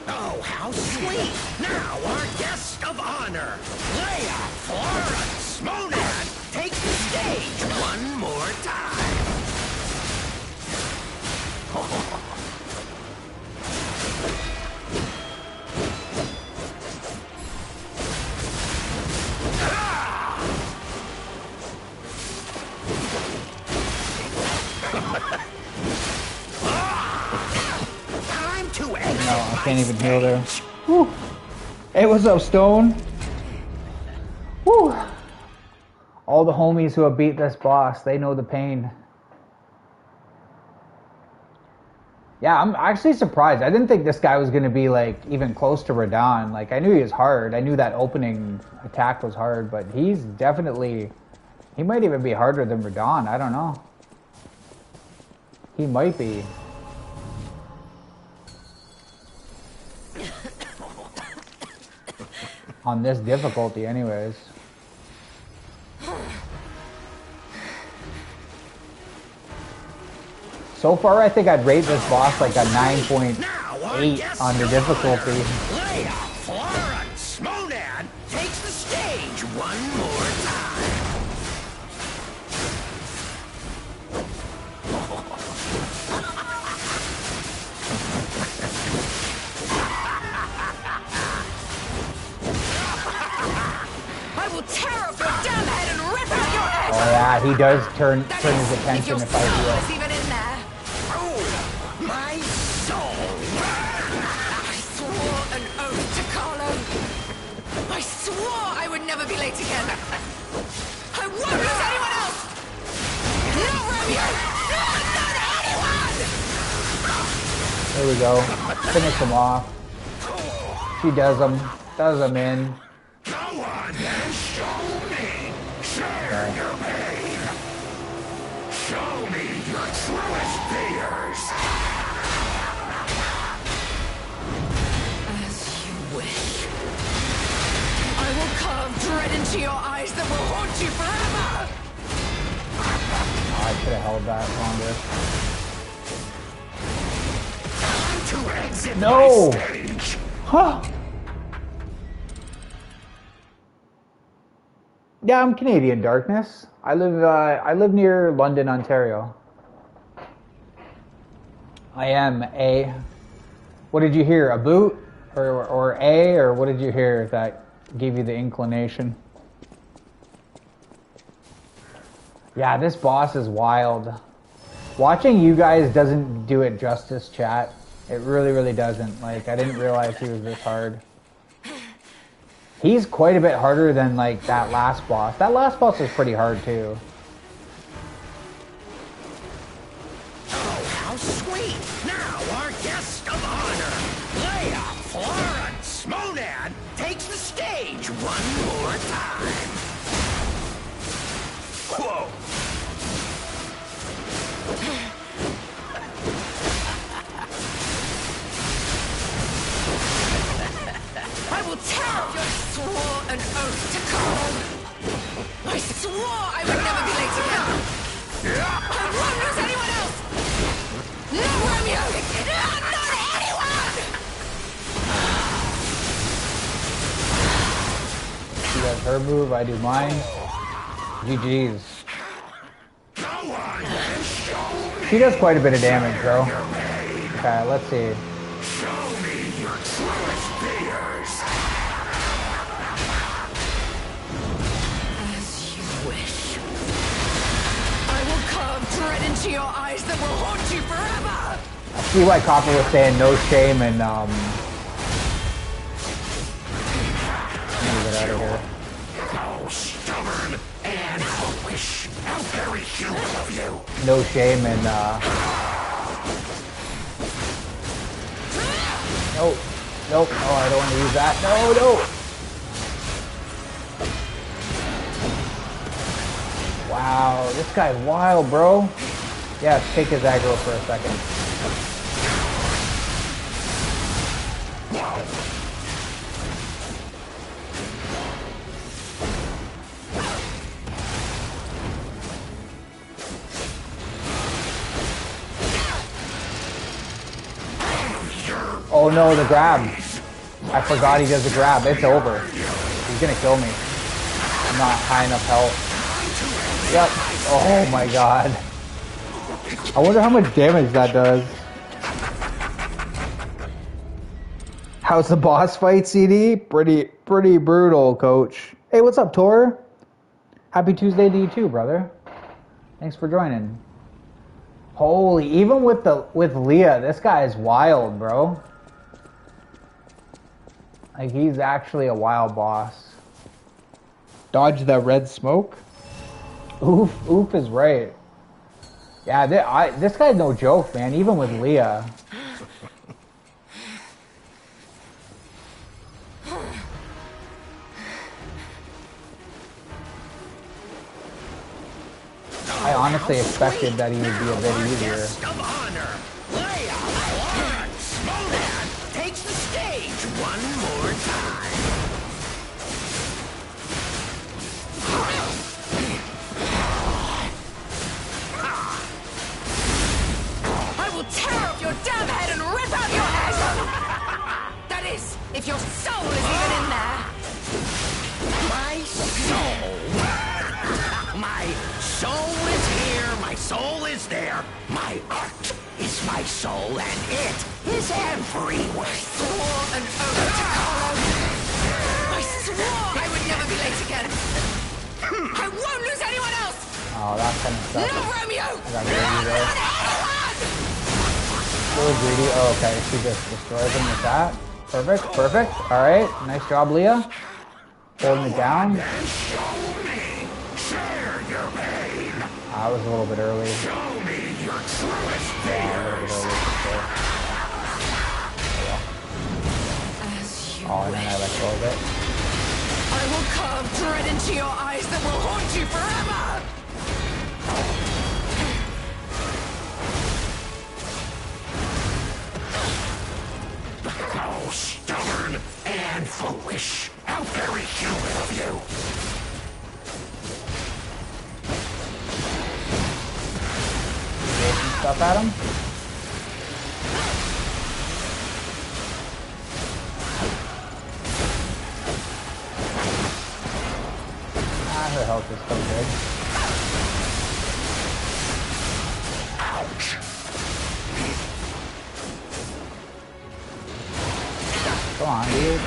Oh, how sweet! Now our guest of honor, Leia Florence Monan, takes the stage one more time. Time to exit. No, I can't even heal there. Whew. Hey, what's up, Stone? Whew. All the homies who have beat this boss, they know the pain. Yeah, I'm actually surprised. I didn't think this guy was going to be, like, even close to Radahn. Like, I knew he was hard. I knew that opening attack was hard, but he's definitely... He might even be harder than Radahn. I don't know. He might be. On this difficulty, anyways. So far, I think I'd rate this boss like a 9.8 on the difficulty. Leia Florence Monan takes the stage one more time. I will tear off your damn head and rip out your head! Oh yeah, he does turn his If attention your if soul I is heal. even in there. Oh, my soul! I swore an oath to Carlo. I swore I would never be late again. I won't lose anyone else! Not Romeo! Not anyone! There we go. Finish him off. She does him in. Go on then, show me. Share your pain. Show me your truest fears. As you wish. I will carve dread into your eyes that will haunt you forever! Oh, I should have held that longer. Time to exit No! my stage. Huh. Yeah, I'm Canadian, Darkness. I live near London, Ontario. I am a... What did you hear? A boot? Or A? Or what did you hear that gave you the inclination? Yeah, this boss is wild. Watching you guys doesn't do it justice, chat. It really, really doesn't. Like, I didn't realize he was this hard. He's quite a bit harder than, like, that last boss. That last boss was pretty hard, too. Oh, how sweet! Now our guest of honor, Leia one more time. Whoa! I will tear up your swore an oath to Carl. I swore I would never be late again. I won't lose anyone else. No Romeo. Not anyone. She does her move, I do mine. GG's. She does quite a bit of damage, bro. Okay, let's see. Show me your truest fears. As you wish. I will carve dread into your eyes that will haunt you forever. I see why Copper was saying no shame and I'm gonna get out of here. How stubborn and hawkish. How very human of you. No shame and nope. Nope. Oh, I don't want to use that. No, no. Wow, this guy's wild, bro. Yeah, take his aggro for a second. Oh no, the grab. I forgot he does the grab. It's over. He's gonna kill me. I'm not high enough health. Yep. Oh my god. I wonder how much damage that does. How's the boss fight, CD? Pretty brutal, coach. Hey, what's up, Tor? Happy Tuesday to you too, brother. Thanks for joining. Holy, even with Leah, this guy is wild, bro. Like, he's actually a wild boss. Dodge the red smoke? Oof is right. Yeah, this guy's no joke, man, even with Leah. I honestly expected that he would be a bit easier. Guest of honor, Leia Lawrence Monan takes the stage one more time. I will tear up your damn head and rip out your head. That is, if your soul is even in there. My soul. My soul is here, my soul is there. My art is my soul, and it is everywhere. Swore an oath to Carlo. I swore I would never be late again. I won't lose anyone else. Oh, that kind of stuff. No Romeo. I got greedy there. Not anyone. A little greedy. Oh, okay, she just destroys him with that. Perfect, perfect. Alright, nice job, Leah. Holding it down. I was a little bit early. Show me your truest A little bit early for sure. As you Oh, and then I let go of it. I will carve dread into your eyes that will haunt you forever. How stubborn and foolish. How very human of you. Throw some stuff at him. Ah, her health is still good. Come on, dude.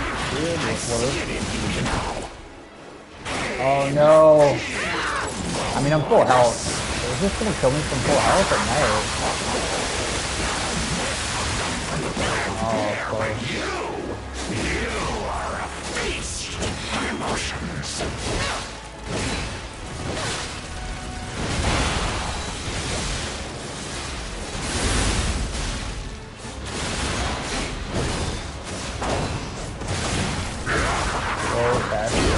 Oh no. I mean, I'm full health. Is this gonna kill me from full health or no? Oh, close. You are a feast of emotions. Okay.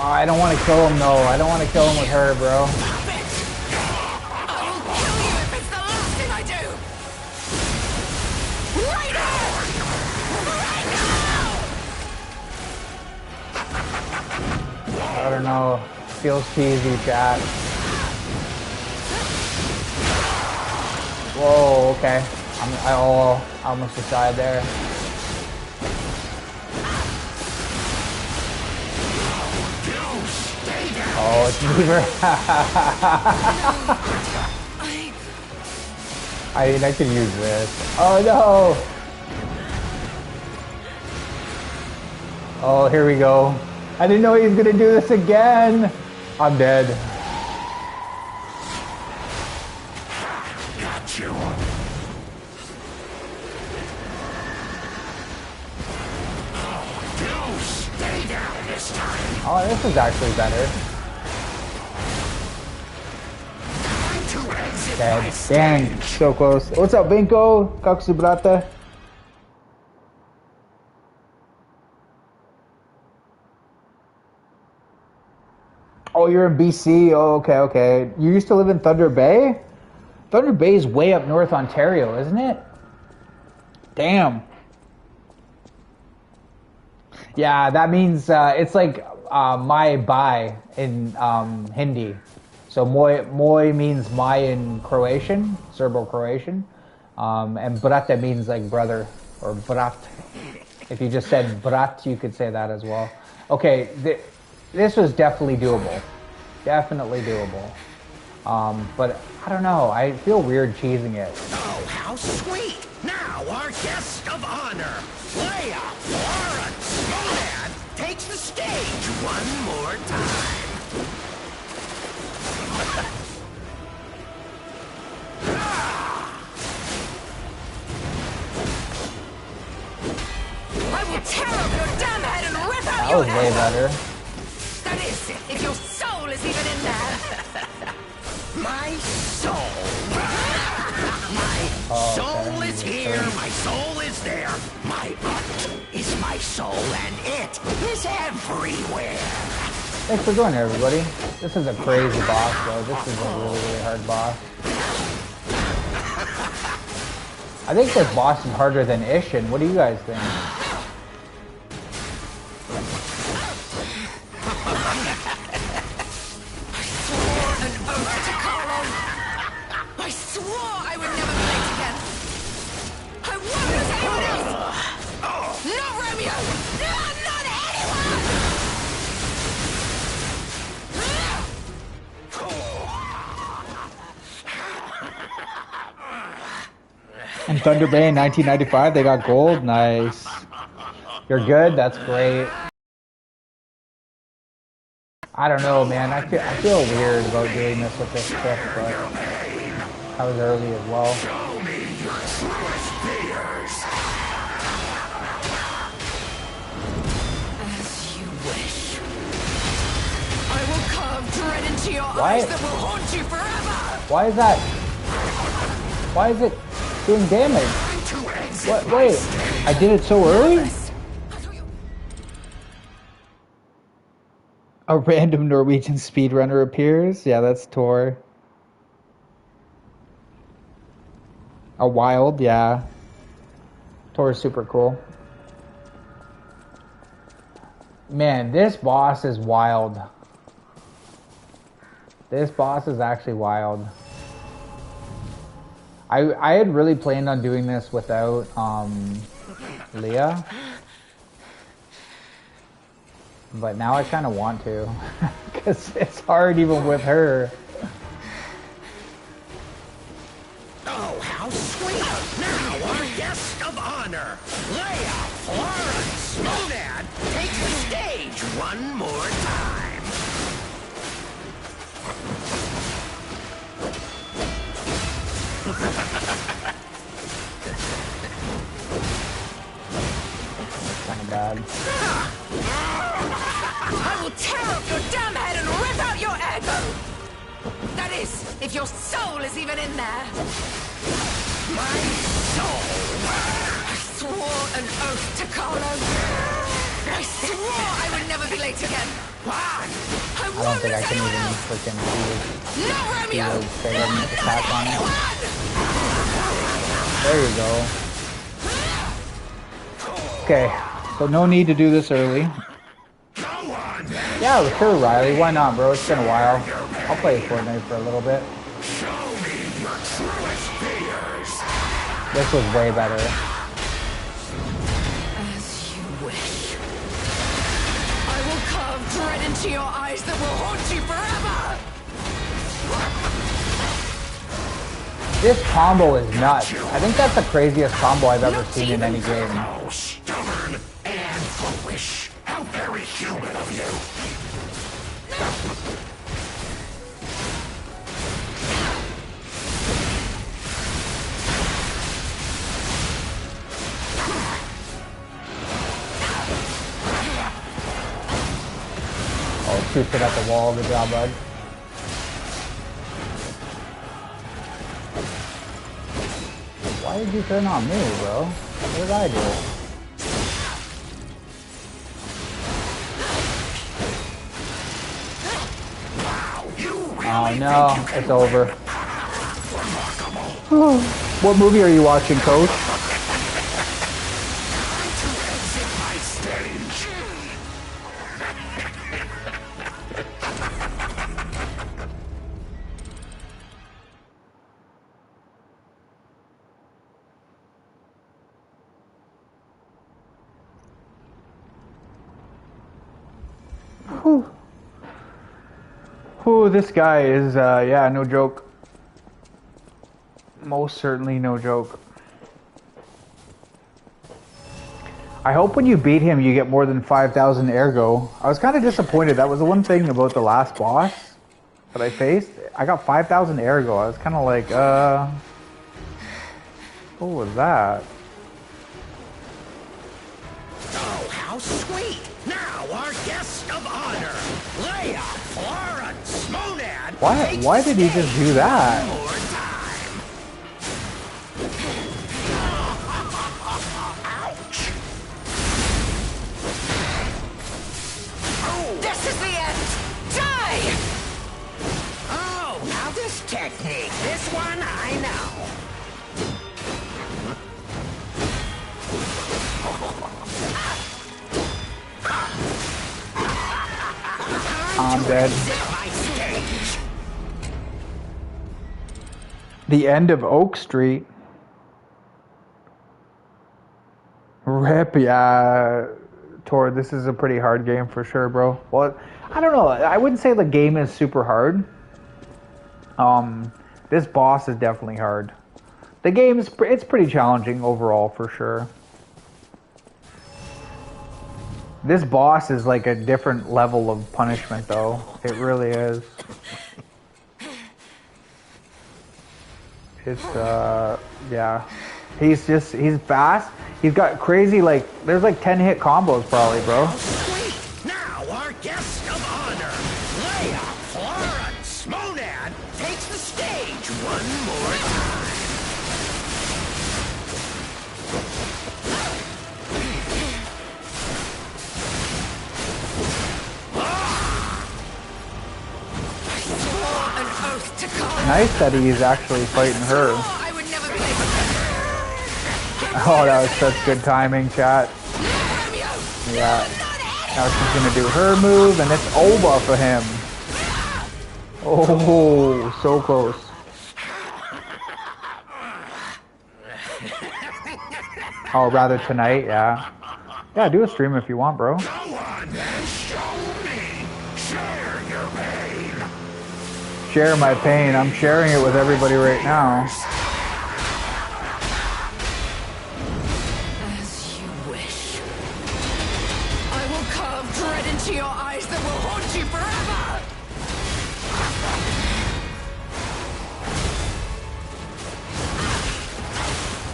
I don't want to kill him though. I don't want to kill him with her, bro. I will kill you if it's the last thing I do! Right now! Right now! I don't know. Feels cheesy, chat. Whoa, okay. I almost just died there. Oh, it's Beaver. I mean, I could use this. Oh no! Oh, here we go. I didn't know he was gonna do this again. I'm dead. Got you. Oh, stay down this time. Oh, this is actually better. Dead. Dang, so close. What's up, Binko? Kako si brate? Oh, you're in BC. Oh, okay, okay. You used to live in Thunder Bay? Thunder Bay is way up north Ontario, isn't it? Damn. Yeah, that means it's like my bye in Hindi. So moi means my in Croatian, Serbo-Croatian, and brate means like brother or brat. If you just said brat, you could say that as well. Okay, this was definitely doable, definitely doable. But I don't know. I feel weird cheesing it. Oh, how sweet! Now our guest of honor, Leia Florence Monad, takes the stage one more time. I will tear up your damn head and rip out That your was way head! better. That is, if your soul is even in there! My soul. My soul is here, my soul is there. My art is my soul, and it is everywhere. Thanks for joining, everybody. This is a crazy boss, though. This is a really, really hard boss. I think this boss is harder than Ishin. What do you guys think? I swore I would never be late again! I won't lose anyone else! Not Romeo! No, not In Thunder Bay in 1995, they got gold. Nice. You're good? That's great. I don't know, man. I feel weird about doing this with this clip, but I was early as well. Show me your truest fears. As you wish. I will carve dread into your Why? eyes that will haunt you forever! Why is that? Why is it doing damage? To exit What? Wait, I did it so early? A random Norwegian speedrunner appears? Yeah, that's Tor. A wild, yeah. Tor is super cool. Man, this boss is wild. This boss is actually wild. I had really planned on doing this without Leah. But now I kind of want to. Because it's hard even with her. Oh, how sweet! Now our guest of honor, Leia Florence Monad, takes the stage one more time. Kind of bad. I will tear up your damn head and rip out your ego! That is, if your soul is even in there! My soul. I swore an oath to Carlo. I swore I would never be late again. I I don't won't think I lose can even anyone. freaking do No, Romeo. the Tyvm attack on it. Anyone. There you go. Okay, so no need to do this early. Yeah, sure, Riley. Why not, bro? It's been a while. I'll play Fortnite for a little bit. This was way better. As you wish. I will carve dread into your eyes that will haunt you forever. This combo is nuts. I think that's the craziest combo I've ever seen in any game. Oh, stubborn and foolish. How very human of you. Oh, shoots it at the wall. Good job, bud. Why did you turn on me, bro? What did I do? Oh no, it's over. What movie are you watching, Coach? Whew, this guy is, yeah, no joke. Most certainly no joke. I hope when you beat him you get more than 5,000 ergo. I was kind of disappointed. That was the one thing about the last boss that I faced. I got 5,000 ergo. I was kind of like, what was that? Oh, how sweet! Now our guest of honor, Leia, Florence, Monad. Why did he just do that? More time. Ouch! This is the end. Die! Oh, now this technique. This one I know. I'm dead. My stage. The end of Oak Street. Rip, yeah. Tor, this is a pretty hard game for sure, bro. Well, I don't know. I wouldn't say the game is super hard. This boss is definitely hard. The game is it's pretty challenging overall for sure. This boss is like a different level of punishment, though. It really is. It's yeah. He's fast. He's got crazy, like, there's like 10 hit combos probably, bro. Sweet! Now our guest of honor, Leia, Florence, Monad, takes the stage one more time. Swore an oath to call. Nice that he's actually fighting her. I would never be late. Oh, that was such good timing, chat. Romeo! Yeah. Now she's gonna do her move, and it's over for him. Oh, so close. Oh, rather tonight, yeah. Yeah, do a stream if you want, bro. Go on then, show me. Share your pain. Share my pain. I'm sharing it with everybody right now. As you wish. I will carve dread into your eyes that will haunt you forever!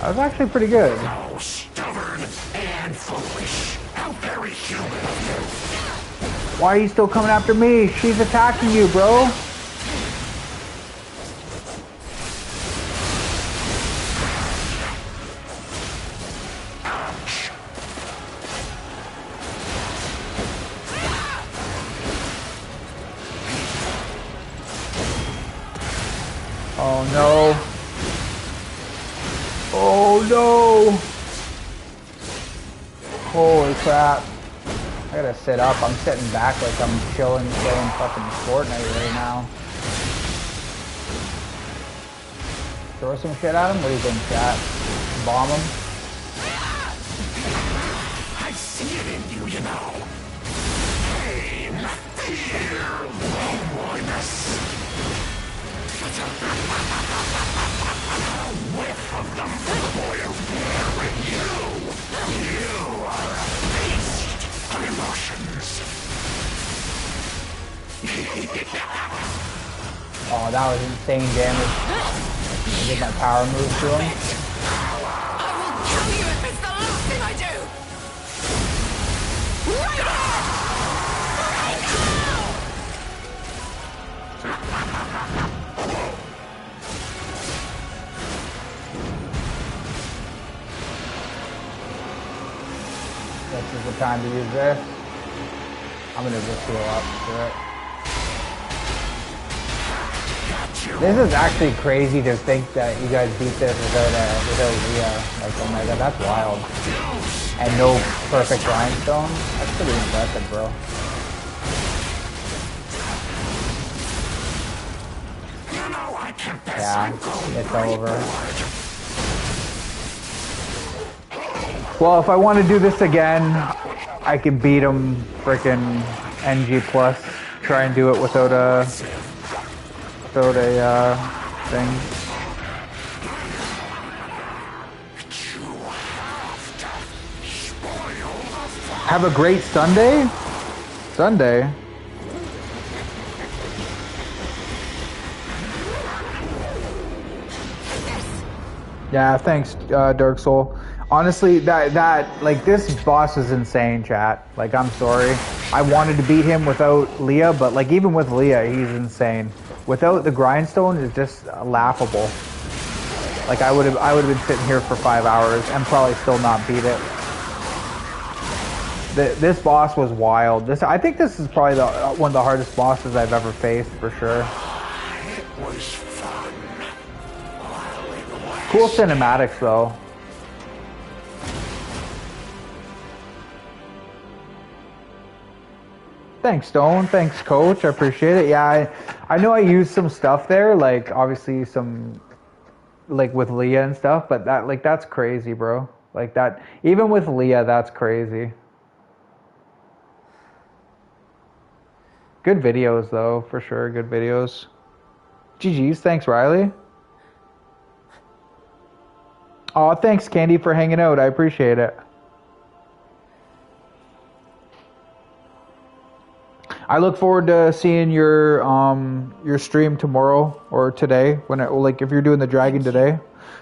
That was actually pretty good. Oh, stubborn and foolish. How very human of you. Why are you still coming after me? She's attacking you, bro. Oh no. Oh no. Holy crap. I gotta sit up. I'm sitting back like I'm chilling, playing fucking Fortnite right now. Throw some shit at him? What do you think, chat? Bomb him? I see it in you, you know. Pain, fear, loneliness. A whiff of them for the boy who's bearing you. You are a beast of emotions. Oh, that was insane damage. I did my power move to him. I will kill you if it's the last thing I do! Right here! Right now! This is the time to use this. I'm gonna just heal up for it. This is actually crazy to think that you guys beat this without Leah. Like, oh my god, that's wild. And no perfect grindstone. That's pretty impressive, bro. Yeah, it's over. Well, if I want to do this again, I can beat him frickin' NG plus. Try and do it without a thing. Have a great Sunday? Sunday? Yeah, thanks, Dark Soul. Honestly, like, this boss is insane, chat. Like, I'm sorry. I wanted to beat him without Leah, but, like, even with Leah, he's insane. Without the grindstone, it's just laughable. Like, I would have been sitting here for 5 hours and probably still not beat it. This boss was wild. I think this is probably one of the hardest bosses I've ever faced, for sure. It was fun. Cool cinematics, though. Thanks, Stone. Thanks, Coach. I appreciate it. Yeah, I know I used some stuff there, like, obviously some, like, with Leah and stuff, but that's crazy, bro. Like, that, even with Leah, that's crazy. Good videos, though, for sure. Good videos. GG's. Thanks, Riley. Aw, thanks, Candy, for hanging out. I appreciate it. I look forward to seeing your stream tomorrow or today, like, if you're doing the dragon today.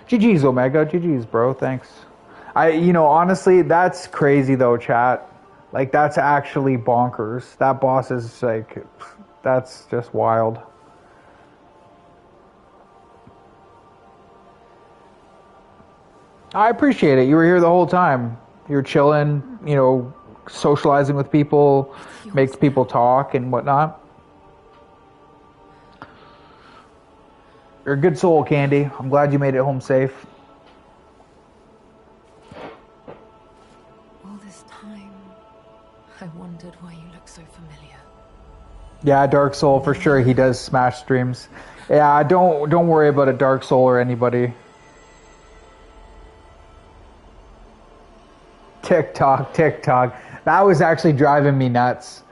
GG's, Omega. GG's, bro. Thanks. Honestly, that's crazy, though, chat. Like, that's actually bonkers. That boss is, like, that's just wild. I appreciate it. You were here the whole time. You're chilling, socializing with people, makes people talk and whatnot. You're a good soul, Candy. I'm glad you made it home safe. All this time, I wondered why you look so familiar. Yeah, Dark Soul, for sure. He does Smash streams. Yeah, don't worry about a Dark Soul or anybody. TikTok. That was actually driving me nuts.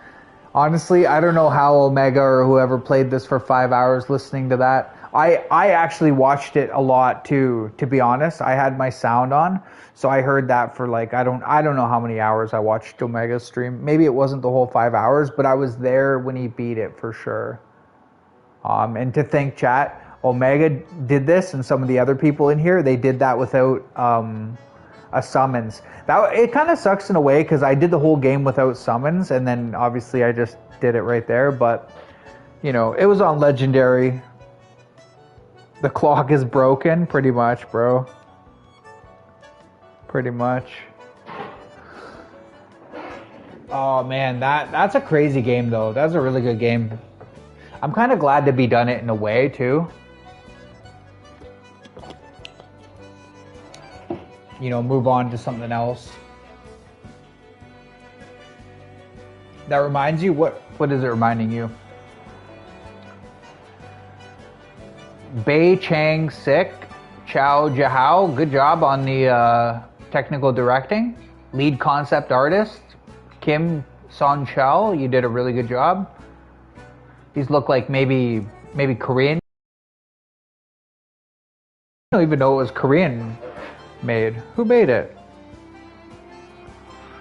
Honestly, I don't know how Omega or whoever played this for 5 hours listening to that. I actually watched it a lot too, to be honest. I had my sound on, so I heard that for, like, I don't know how many hours I watched Omega's stream. Maybe it wasn't the whole 5 hours, but I was there when he beat it for sure. And to think, chat, Omega did this, and some of the other people in here, they did that without a summons. It kind of sucks in a way, because I did the whole game without summons, and then obviously I just did it right there, but it was on Legendary. The clock is broken, pretty much, bro. Pretty much. Oh man, that's a crazy game, though. That's a really good game. I'm kind of glad to be done it in a way too. move on to something else. That reminds you? What is it reminding you? Bei Chang Sik, Chow Jahao, good job on the technical directing. Lead concept artist, Kim Son Chow, you did a really good job. These look like maybe Korean. I don't even know it was Korean made. Who made it?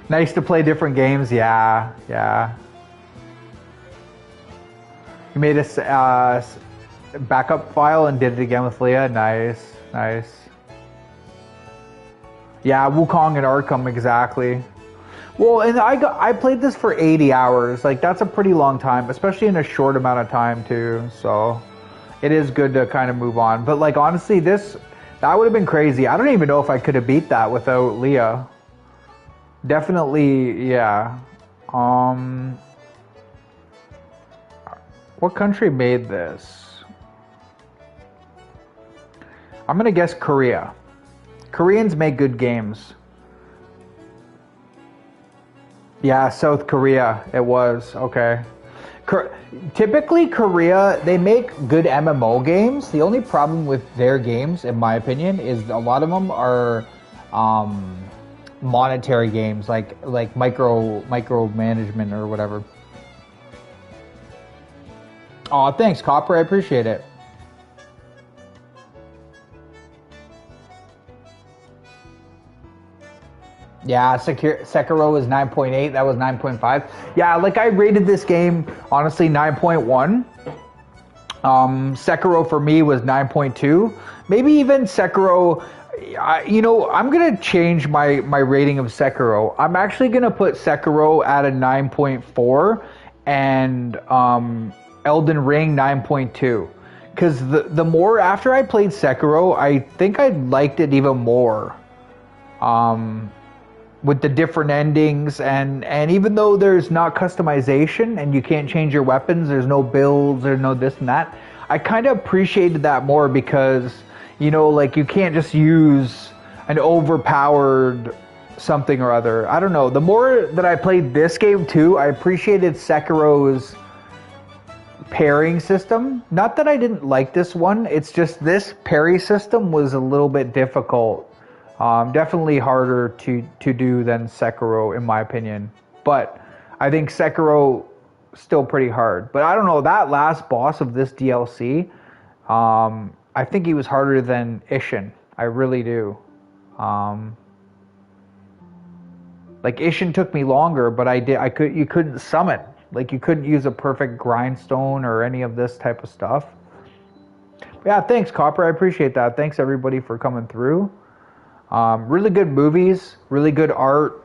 Nice to play different games, yeah. You made a backup file and did it again with Leah. Nice. Yeah, Wukong and Arkham, exactly. Well, and I played this for 80 hours. Like, that's a pretty long time, especially in a short amount of time too. So it is good to kind of move on. But like, honestly, that would have been crazy. I don't even know if I could have beat that without Leah. Definitely, yeah. What country made this? I'm gonna guess Korea. Koreans make good games. Yeah, South Korea, it was. Okay. Typically, Korea, they make good MMO games. The only problem with their games, in my opinion, is a lot of them are monetary games, like micromanagement or whatever. Oh, thanks, Copper. I appreciate it. Yeah, Sekiro was 9.8. That was 9.5. Yeah, like I rated this game, honestly, 9.1. Sekiro for me was 9.2. Maybe even Sekiro, I'm going to change my rating of Sekiro. I'm actually going to put Sekiro at a 9.4 and Elden Ring 9.2. Because the more, after I played Sekiro, I think I liked it even more. With the different endings, and even though there's not customization and you can't change your weapons, there's no builds, there's no this and that, I kind of appreciated that more because, like you can't just use an overpowered something or other. I don't know. The more that I played this game too, I appreciated Sekiro's pairing system. Not that I didn't like this one, it's just this parry system was a little bit difficult. Definitely harder to do than Sekiro, in my opinion. But I think Sekiro still pretty hard. But I don't know, that last boss of this DLC, I think he was harder than Ishin. I really do. Like Ishin took me longer, but you couldn't summon. Like you couldn't use a perfect grindstone or any of this type of stuff. But yeah, thanks, Copper. I appreciate that. Thanks everybody for coming through. Really good movies, really good art,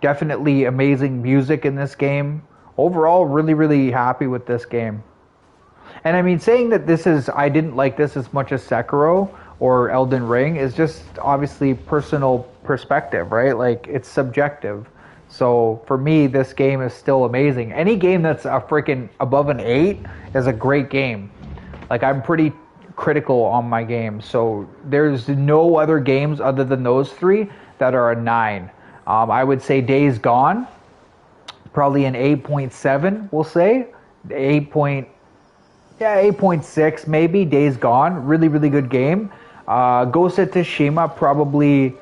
definitely amazing music in this game. Overall, really, really happy with this game. And I mean, saying that I didn't like this as much as Sekiro or Elden Ring is just obviously personal perspective, right? Like, it's subjective. So for me, this game is still amazing. Any game that's a freaking above an 8 is a great game. Like, I'm pretty critical on my games, so there's no other games other than those three that are a 9. I would say Days Gone, probably an 8.7, we'll say 8.6 maybe. Days Gone, really, really good game. Ghost of Tsushima, probably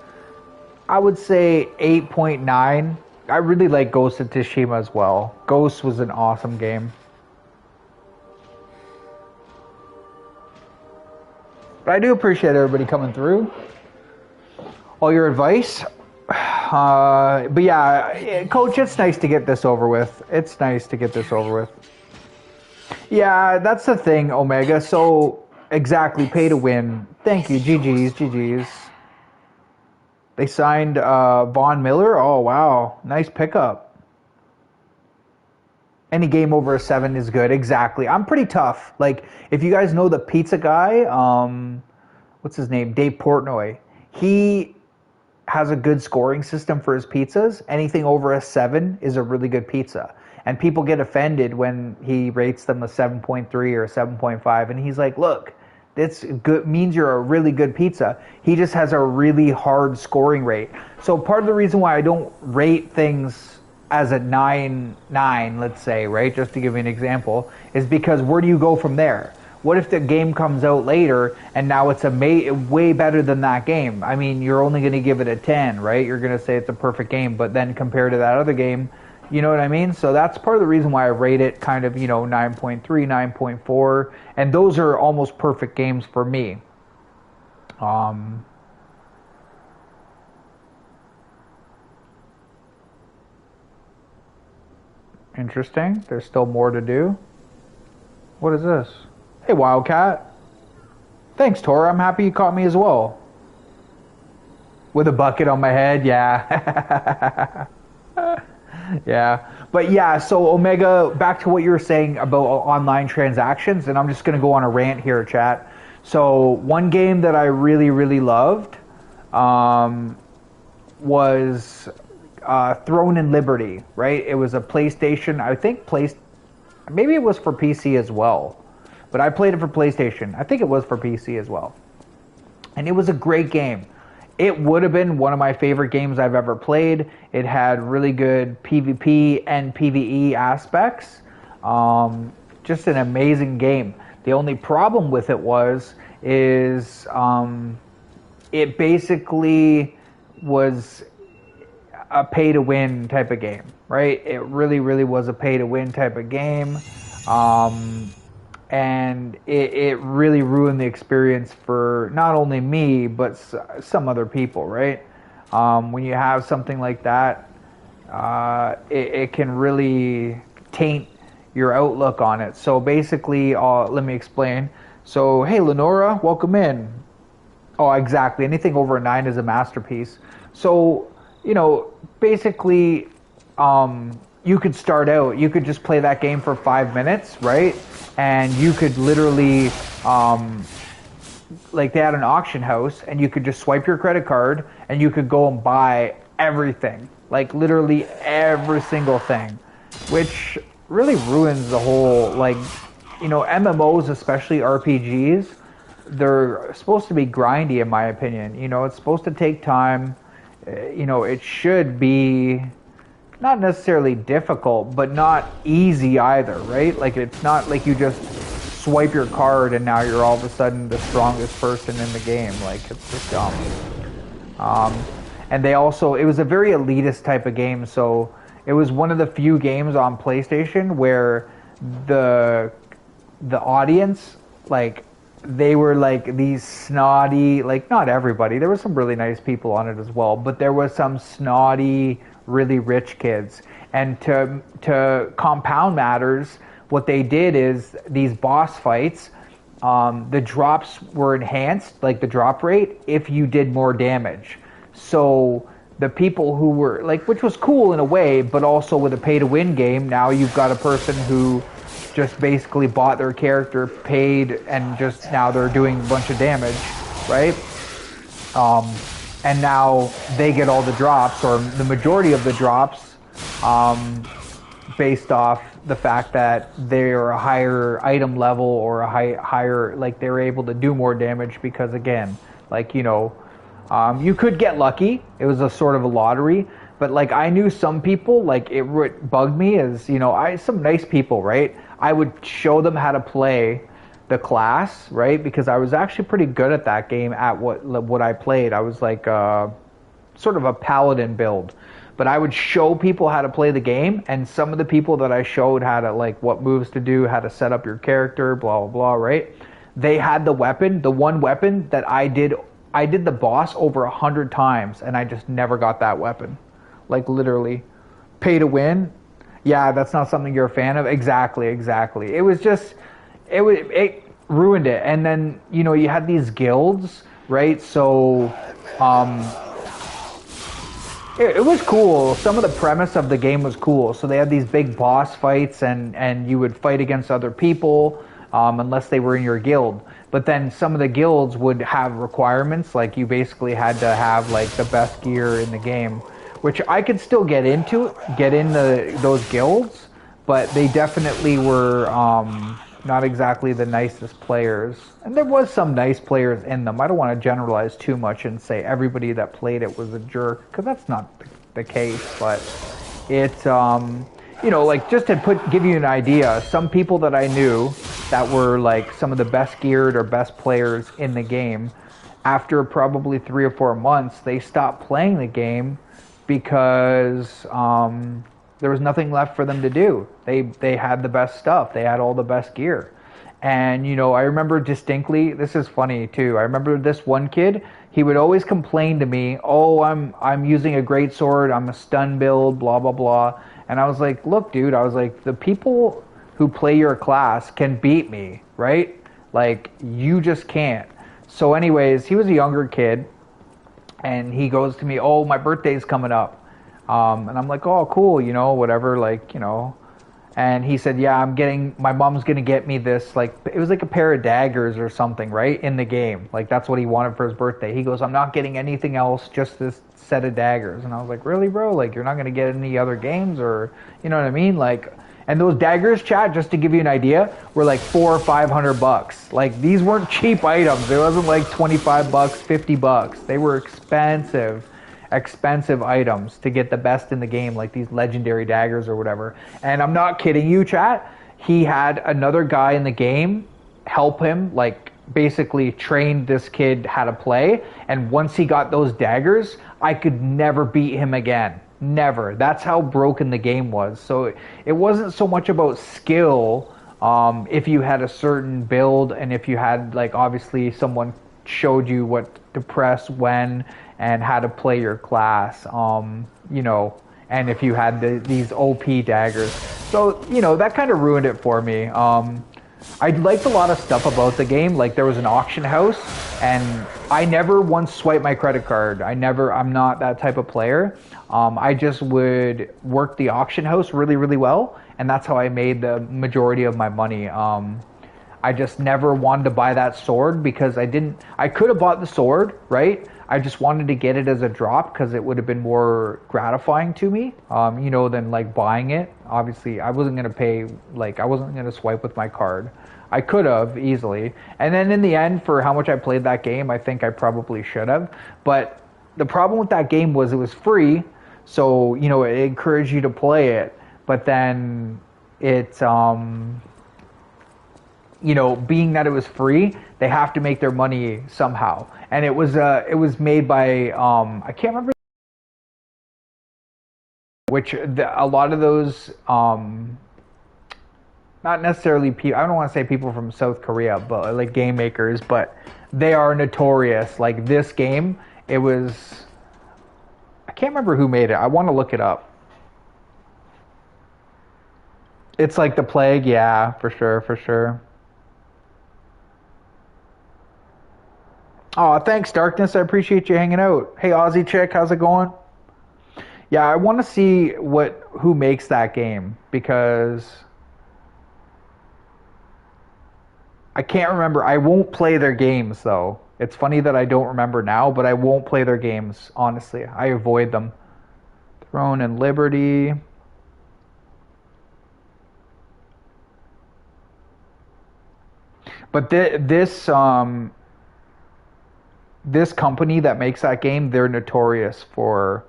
I would say 8.9. I really like Ghost of Tsushima as well. Ghost was an awesome game. But I do appreciate everybody coming through. All your advice. But yeah, Coach, it's nice to get this over with. It's nice to get this over with. Yeah, that's the thing, Omega. So, exactly, pay to win. Thank you. GG's. They signed Von Miller. Oh, wow. Nice pickup. Any game over a 7 is good. Exactly. I'm pretty tough. Like, if you guys know the pizza guy, what's his name? Dave Portnoy. He has a good scoring system for his pizzas. Anything over a 7 is a really good pizza. And people get offended when he rates them a 7.3 or a 7.5. And he's like, look, This good means you're a really good pizza. He just has a really hard scoring rate. So part of the reason why I don't rate things as a 9, let's say, right, just to give you an example, is because where do you go from there? What if the game comes out later and now it's way better than that game? I mean, you're only going to give it a 10, right? You're going to say it's a perfect game, but then compared to that other game, you know what I mean? So that's part of the reason why I rate it kind of, 9.3, 9.4, and those are almost perfect games for me. Interesting. There's still more to do. What is this? Hey, Wildcat. Thanks, Tor. I'm happy you caught me as well. With a bucket on my head, yeah. Yeah. But yeah, so Omega, back to what you were saying about online transactions, and I'm just going to go on a rant here, chat. So one game that I really, really loved was Throne and Liberty, right? It was a PlayStation, I think maybe it was for PC as well. But I played it for PlayStation. I think it was for PC as well. And it was a great game. It would have been one of my favorite games I've ever played. It had really good PvP and PvE aspects. Just an amazing game. The only problem with it is it basically was a pay-to-win type of game, right? It really, really was a pay-to-win type of game. And it really ruined the experience for not only me, but some other people, right? When you have something like that, it can really taint your outlook on it. So basically, let me explain. So, hey, Lenora, welcome in. Oh, exactly. Anything over a 9 is a masterpiece. So, basically, you could start out, you could just play that game for 5 minutes, right? And you could literally, like they had an auction house, and you could just swipe your credit card, and you could go and buy everything, like literally every single thing, which really ruins the whole, MMOs, especially RPGs, they're supposed to be grindy, in my opinion. It's supposed to take time. It should be not necessarily difficult, but not easy either, right? Like, it's not like you just swipe your card and now you're all of a sudden the strongest person in the game. Like, it's just dumb. And it was a very elitist type of game, so it was one of the few games on PlayStation where the audience, like, they were like these snotty, like, not everybody, there were some really nice people on it as well, but there was some snotty, really rich kids. And to compound matters, what they did is these boss fights, the drops were enhanced, like the drop rate, if you did more damage. So the people who were like, which was cool in a way, but also with a pay to win game, now you've got a person who just basically bought their character, paid, and just now they're doing a bunch of damage, right? And now they get all the drops, or the majority of the drops, based off the fact that they're a higher item level or a higher, like, they're able to do more damage because, again, like, you could get lucky. It was a sort of a lottery. But, like, I knew some people, like, it bugged me as, some nice people, right? I would show them how to play the class, right? Because I was actually pretty good at that game at what I played. I was like sort of a paladin build. But I would show people how to play the game, and some of the people that I showed how to, like, what moves to do, how to set up your character, blah, blah, blah, right? They had the weapon, the one weapon that I did the boss over 100 times, and I just never got that weapon. Like, literally. Pay to win? Yeah, that's not something you're a fan of? Exactly. It was just... It ruined it. And then, you had these guilds, right? So, it was cool. Some of the premise of the game was cool. So they had these big boss fights, and you would fight against other people, unless they were in your guild. But then some of the guilds would have requirements, like you basically had to have, like, the best gear in the game, which I could still get into those guilds, but they definitely were, not exactly the nicest players. And there was some nice players in them. I don't want to generalize too much and say everybody that played it was a jerk, because that's not the case. But it's, you know, like just to give you an idea, some people that I knew that were like some of the best geared or best players in the game, after probably 3 or 4 months, they stopped playing the game because there was nothing left for them to do. They had the best stuff. They had all the best gear. And, you know, I remember distinctly, this is funny too. I remember this one kid, he would always complain to me, oh, I'm using a great sword, I'm a stun build, blah, blah, blah. And I was like, look, dude, I was like, the people who play your class can beat me, right? Like, you just can't. So anyways, he was a younger kid, and he goes to me, oh, my birthday's coming up. And I'm like, oh, cool, you know, whatever, like, you know. And he said, yeah, my mom's going to get me this, like, it was like a pair of daggers or something, right, in the game. Like, that's what he wanted for his birthday. He goes, I'm not getting anything else, just this set of daggers. And I was like, really, bro? Like, you're not going to get any other games, or, you know what I mean? Like, and those daggers, chat, just to give you an idea, were like $400 or $500. Like, these weren't cheap items. It wasn't like $25, $50. They were expensive items to get the best in the game, like these legendary daggers or whatever. And I'm not kidding you, chat. He had another guy in the game help him, like basically train this kid how to play. And once he got those daggers, I could never beat him again. Never. That's how broken the game was. So it wasn't so much about skill. If you had a certain build, and if you had, like, obviously someone showed you what to press when and how to play your class, you know, and if you had these OP daggers. So, you know, that kind of ruined it for me. I liked a lot of stuff about the game. Like, there was an auction house, and I never once swiped my credit card. I'm not that type of player. I just would work the auction house really, really well, and that's how I made the majority of my money. I just never wanted to buy that sword because I could have bought the sword, right? I just wanted to get it as a drop because it would have been more gratifying to me, you know, than like buying it. Obviously, I wasn't going to pay, like, I wasn't going to swipe with my card. I could have easily. And then in the end, for how much I played that game, I think I probably should have. But the problem with that game was it was free. So, you know, it encouraged you to play it. But then it's, you know, being that it was free, they have to make their money somehow. And it was made by, I can't remember, a lot of those, not necessarily people, I don't want to say people from South Korea, but like game makers, but they are notorious. Like this game, it was, I can't remember who made it. I want to look it up. It's like The Plague, yeah, for sure, for sure. Oh, thanks, Darkness. I appreciate you hanging out. Hey, Aussie chick, how's it going? Yeah, I want to see who makes that game, because I can't remember. I won't play their games, though. It's funny that I don't remember now, but I won't play their games, honestly. I avoid them. Throne and Liberty. But this company that makes that game, they're notorious for,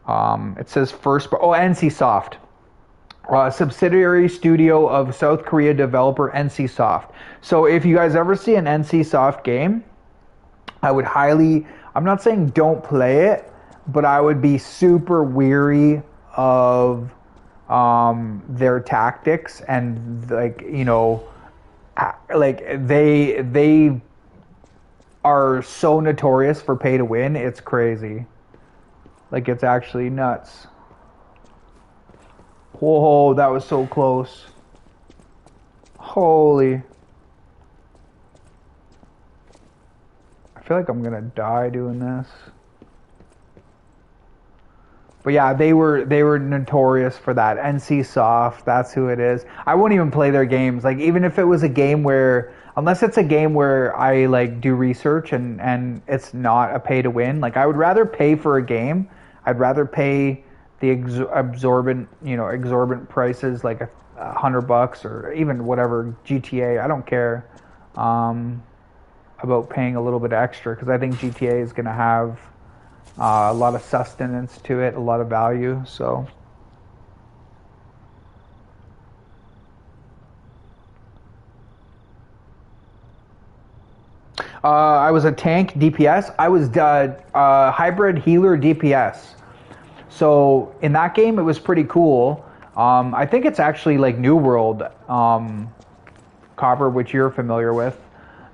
it says NCSoft. Subsidiary studio of South Korea developer NCSoft. So if you guys ever see an NCSoft game, I would I'm not saying don't play it, but I would be super weary of their tactics, and like, you know, like they are so notorious for pay to win. It's crazy. Like, it's actually nuts. Whoa, that was so close. Holy. I feel like I'm gonna die doing this. But yeah, they were notorious for that. NCSoft, that's who it is. I won't even play their games. Like, even if it was a game where, unless it's a game where I like do research and it's not a pay to win, like I would rather pay for a game. I'd rather pay the exorbitant prices, like $100 or even whatever GTA. I don't care about paying a little bit extra because I think GTA is going to have a lot of sustenance to it, a lot of value. So. I was a tank DPS. I was hybrid healer DPS. So in that game, it was pretty cool. I think it's actually like New World, Copper, which you're familiar with.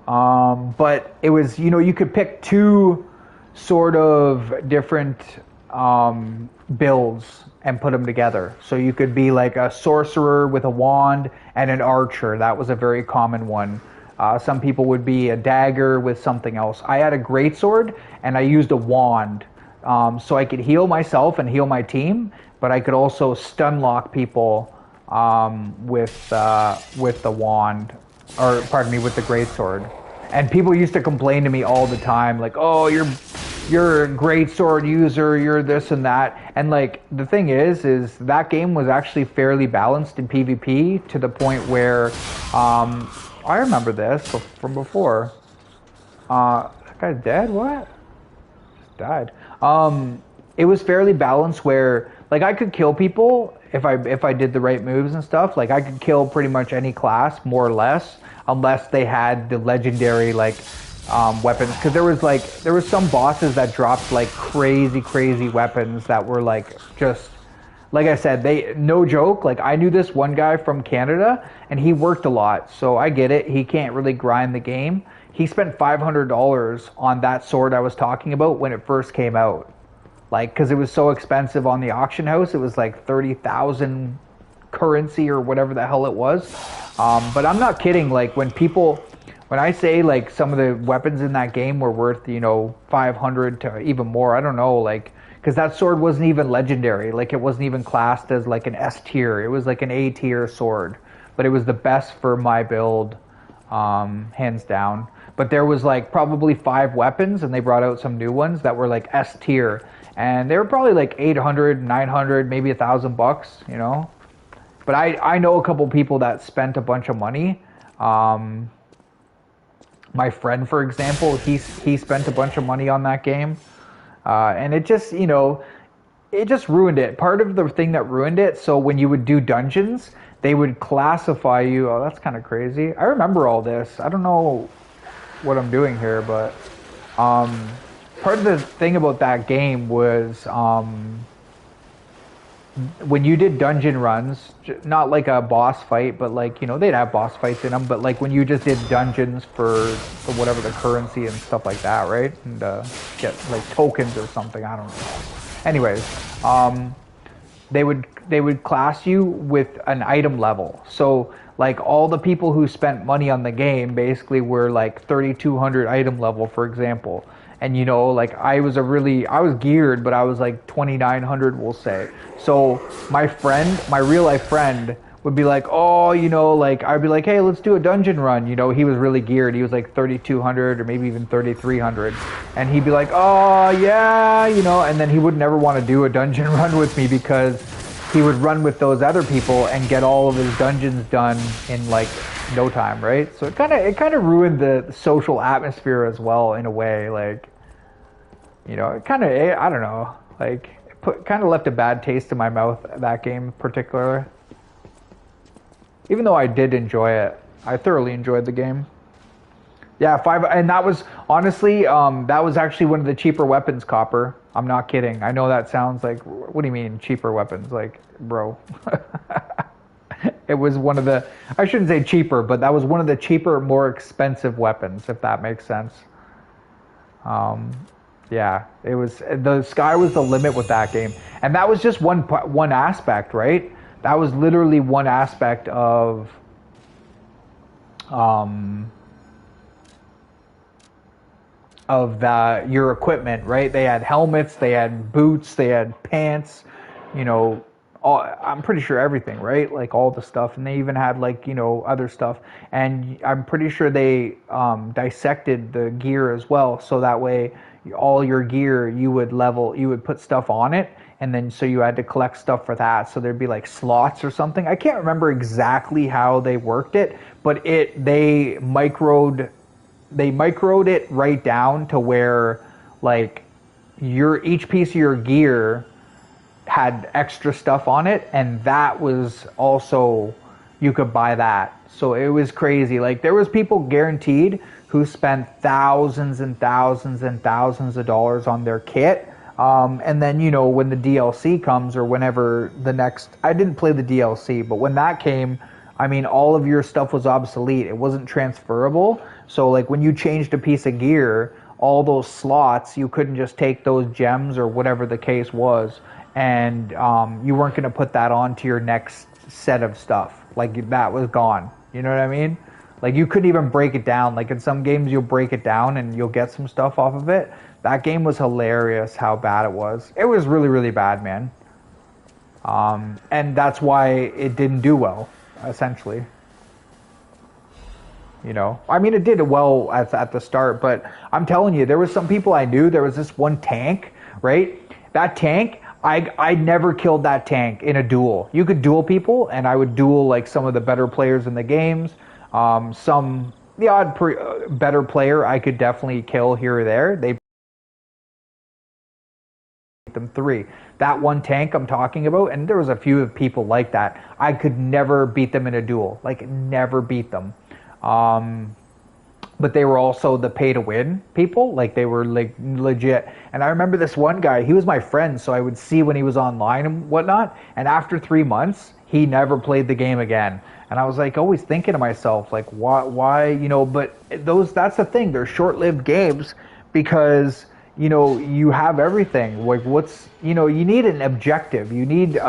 But it was, you could pick two sort of different builds and put them together. So you could be like a sorcerer with a wand and an archer. That was a very common one. Some people would be a dagger with something else. I had a greatsword and I used a wand. So I could heal myself and heal my team, but I could also stun lock people with the wand, or pardon me, with the greatsword. And people used to complain to me all the time, like, "Oh, you're a greatsword user, you're this and that." And like the thing is that game was actually fairly balanced in PvP to the point where I remember this from before. That guy's dead. What? Just died. It was fairly balanced where like I could kill people if I did the right moves and stuff. Like I could kill pretty much any class more or less, unless they had the legendary like weapons. Because there was some bosses that dropped like crazy weapons that were like just. Like I said, no joke. Like I knew this one guy from Canada, and he worked a lot, so I get it. He can't really grind the game. He spent $500 on that sword I was talking about when it first came out, like because it was so expensive on the auction house. It was like 30,000 currency or whatever the hell it was. But I'm not kidding. Like when I say like some of the weapons in that game were worth 500 to even more. I don't know, like. Because that sword wasn't even legendary. Like it wasn't even classed as like an S tier. It was like an A tier sword. But it was the best for my build, hands down. But there was like probably 5 weapons, and they brought out some new ones that were like S tier. And they were probably like 800, 900, maybe $1,000, But I know a couple people that spent a bunch of money. My friend, for example, he spent a bunch of money on that game. And it just, it just ruined it. Part of the thing that ruined it, so when you would do dungeons, they would classify you. Oh, that's kind of crazy. I remember all this. I don't know what I'm doing here, but part of the thing about that game was when you did dungeon runs, not like a boss fight, but like, they'd have boss fights in them, but like when you just did dungeons for whatever the currency and stuff like that, right? And get like tokens or something, I don't know. Anyways, they would class you with an item level. So like all the people who spent money on the game basically were like 3,200 item level, for example. And like I was geared, but I was like 2,900, we'll say. So my real life friend would be like, oh, like I'd be like, hey, let's do a dungeon run. He was really geared. He was like 3,200 or maybe even 3,300. And he'd be like, oh yeah, and then he would never want to do a dungeon run with me because he would run with those other people and get all of his dungeons done in like no time, right? So it kind of ruined the social atmosphere as well in a way. Like, it kind of, I don't know, like it kind of left a bad taste in my mouth, that game in particular. Even though I did enjoy it, I thoroughly enjoyed the game. Yeah, and that was honestly, that was actually one of the cheaper weapons, Copper. I'm not kidding. I know that sounds like, what do you mean cheaper weapons? Like, bro. It was one of the, I shouldn't say cheaper, but that was one of the cheaper, more expensive weapons, if that makes sense. Yeah, it was, the sky was the limit with that game. And that was just one aspect, right? That was literally one aspect of your equipment, right? They had helmets, they had boots, they had pants, I'm pretty sure everything, right? Like all the stuff. And they even had like, other stuff. And I'm pretty sure they dissected the gear as well. So that way, all your gear, you would put stuff on it, and then so you had to collect stuff for that. So there'd be like slots or something. I can't remember exactly how they worked it, but they microed it right down to where like each piece of your gear had extra stuff on it, and that was also, you could buy that. So it was crazy. Like there was people guaranteed who spent thousands and thousands and thousands of dollars on their kit. And then, you know, when the DLC comes, or whenever the next, I didn't play the DLC, but when that came, I mean, all of your stuff was obsolete. It wasn't transferable. So like when you changed a piece of gear, all those slots, you couldn't just take those gems or whatever the case was, and you weren't going to put that onto your next set of stuff. Like that was gone. You know what I mean? Like you couldn't even break it down. Like in some games you'll break it down and you'll get some stuff off of it. That game was hilarious how bad it was. It was really, really bad, man. And that's why it didn't do well, essentially. You know, I mean, it did well at the start, but I'm telling you, there was some people I knew. There was this one tank, right? That tank, I never killed that tank in a duel. You could duel people, and I would duel like some of the better players in the games. The odd better player I could definitely kill here or there. They them 3. That one tank I'm talking about, and there was a few people like that. I could never beat them in a duel, like never beat them. But they were also the pay to win people, like they were like legit. And I remember this one guy, he was my friend, so I would see when he was online and whatnot. And after 3 months, he never played the game again. And I was like always thinking to myself, like why, you know, but that's the thing, they're short-lived games because, you know, you have everything. Like you know, you need an objective. You need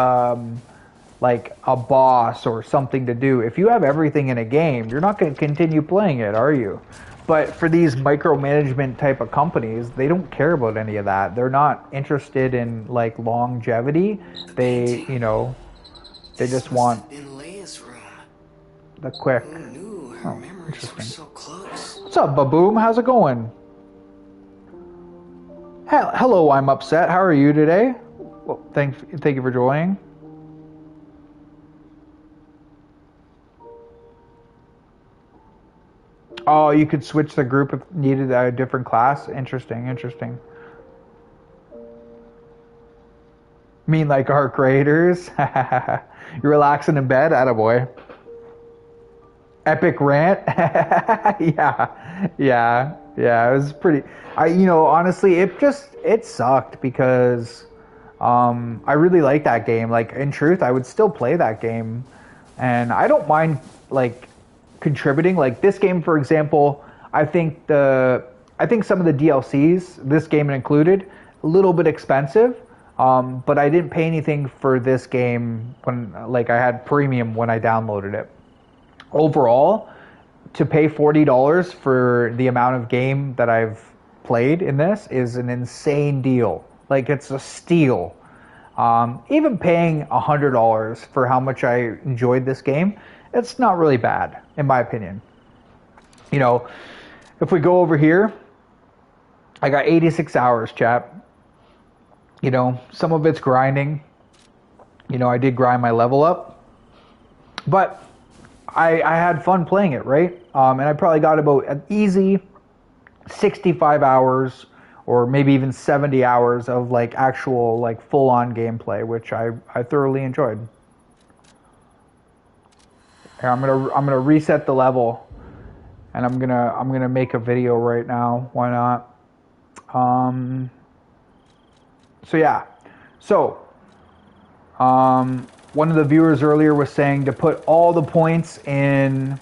like a boss or something to do. If you have everything in a game, you're not going to continue playing it, are you? But for these micromanagement type of companies, they don't care about any of that. They're not interested in like longevity. They, you know, they just want the quick. Oh, interesting. What's up, Baboom? How's it going? Hello, I'm upset. How are you today? Well, thank you for joining. Oh, you could switch the group if needed a different class. Interesting. Mean like our creators? You're relaxing in bed? Attaboy. Epic rant? Yeah. It was pretty. You know, honestly, it sucked because I really like that game. Like, in truth, I would still play that game, and I don't mind like contributing. Like this game, for example, I think some of the DLCs, this game included, a little bit expensive. But I didn't pay anything for this game when, like, I had premium when I downloaded it. Overall, to pay $40 for the amount of game that I've played in this is an insane deal. Like, it's a steal. Even paying $100 for how much I enjoyed this game, it's not really bad, in my opinion. You know, if we go over here, I got 86 hours, chap. You know, some of it's grinding. You know, I did grind my level up. But I had fun playing it, right? And I probably got about an easy 65 hours or maybe even 70 hours of like actual like full-on gameplay, which I thoroughly enjoyed. Here, I'm gonna reset the level, and I'm gonna make a video right now. Why not? So yeah, one of the viewers earlier was saying to put all the points in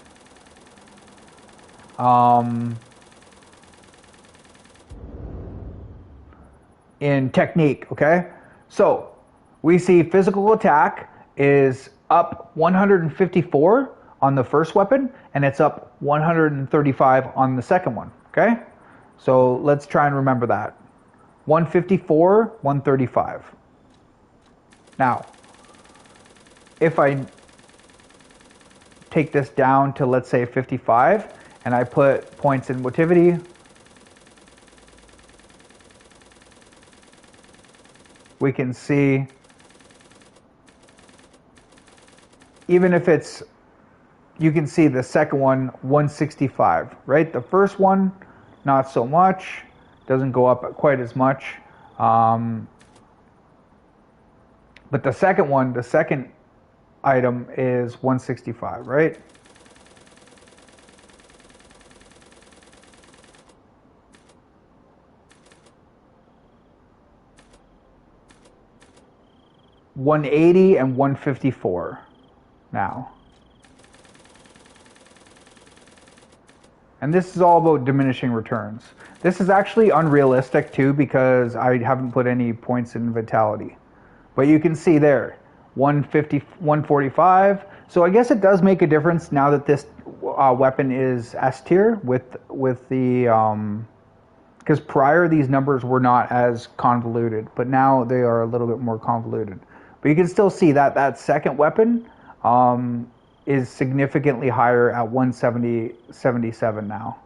technique, okay? So we see physical attack is up 154 on the first weapon, and it's up 135 on the second one, okay? So let's try and remember that. 154, 135. Now, if I take this down to, let's say, 55, and I put points in motivity, we can see, even if it's, you can see the second one, 165, right? The first one, not so much, doesn't go up quite as much. But the second one, the second item is 165, right? $180 and $154 now. And this is all about diminishing returns. This is actually unrealistic too because I haven't put any points in vitality. But you can see there, 150, 145. So I guess it does make a difference now that this weapon is S tier with the, because prior these numbers were not as convoluted, but now they are a little bit more convoluted. But you can still see that that second weapon is significantly higher at 177 now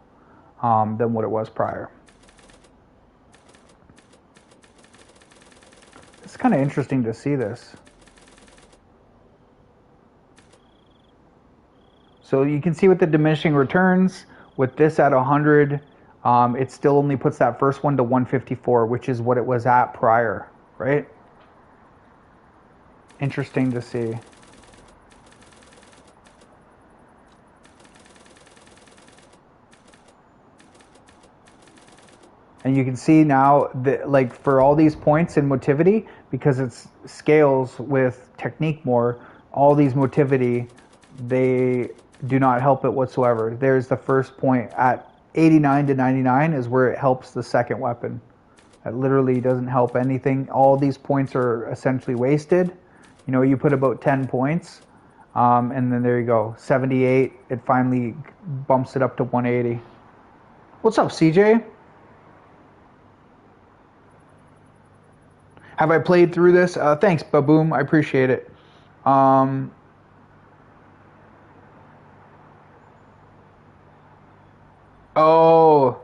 than what it was prior. It's kind of interesting to see this. So you can see with the diminishing returns, with this at 100, it still only puts that first one to 154, which is what it was at prior, right? Interesting to see. And you can see now that, like, for all these points in motivity, because it scales with technique more, all these motivity, they do not help it whatsoever. There's the first point at 89 to 99 is where it helps the second weapon. It literally doesn't help anything. All these points are essentially wasted. You know, you put about 10 points, and then there you go. 78, it finally bumps it up to 180. What's up, CJ? Have I played through this? Thanks, Baboom. I appreciate it. Oh,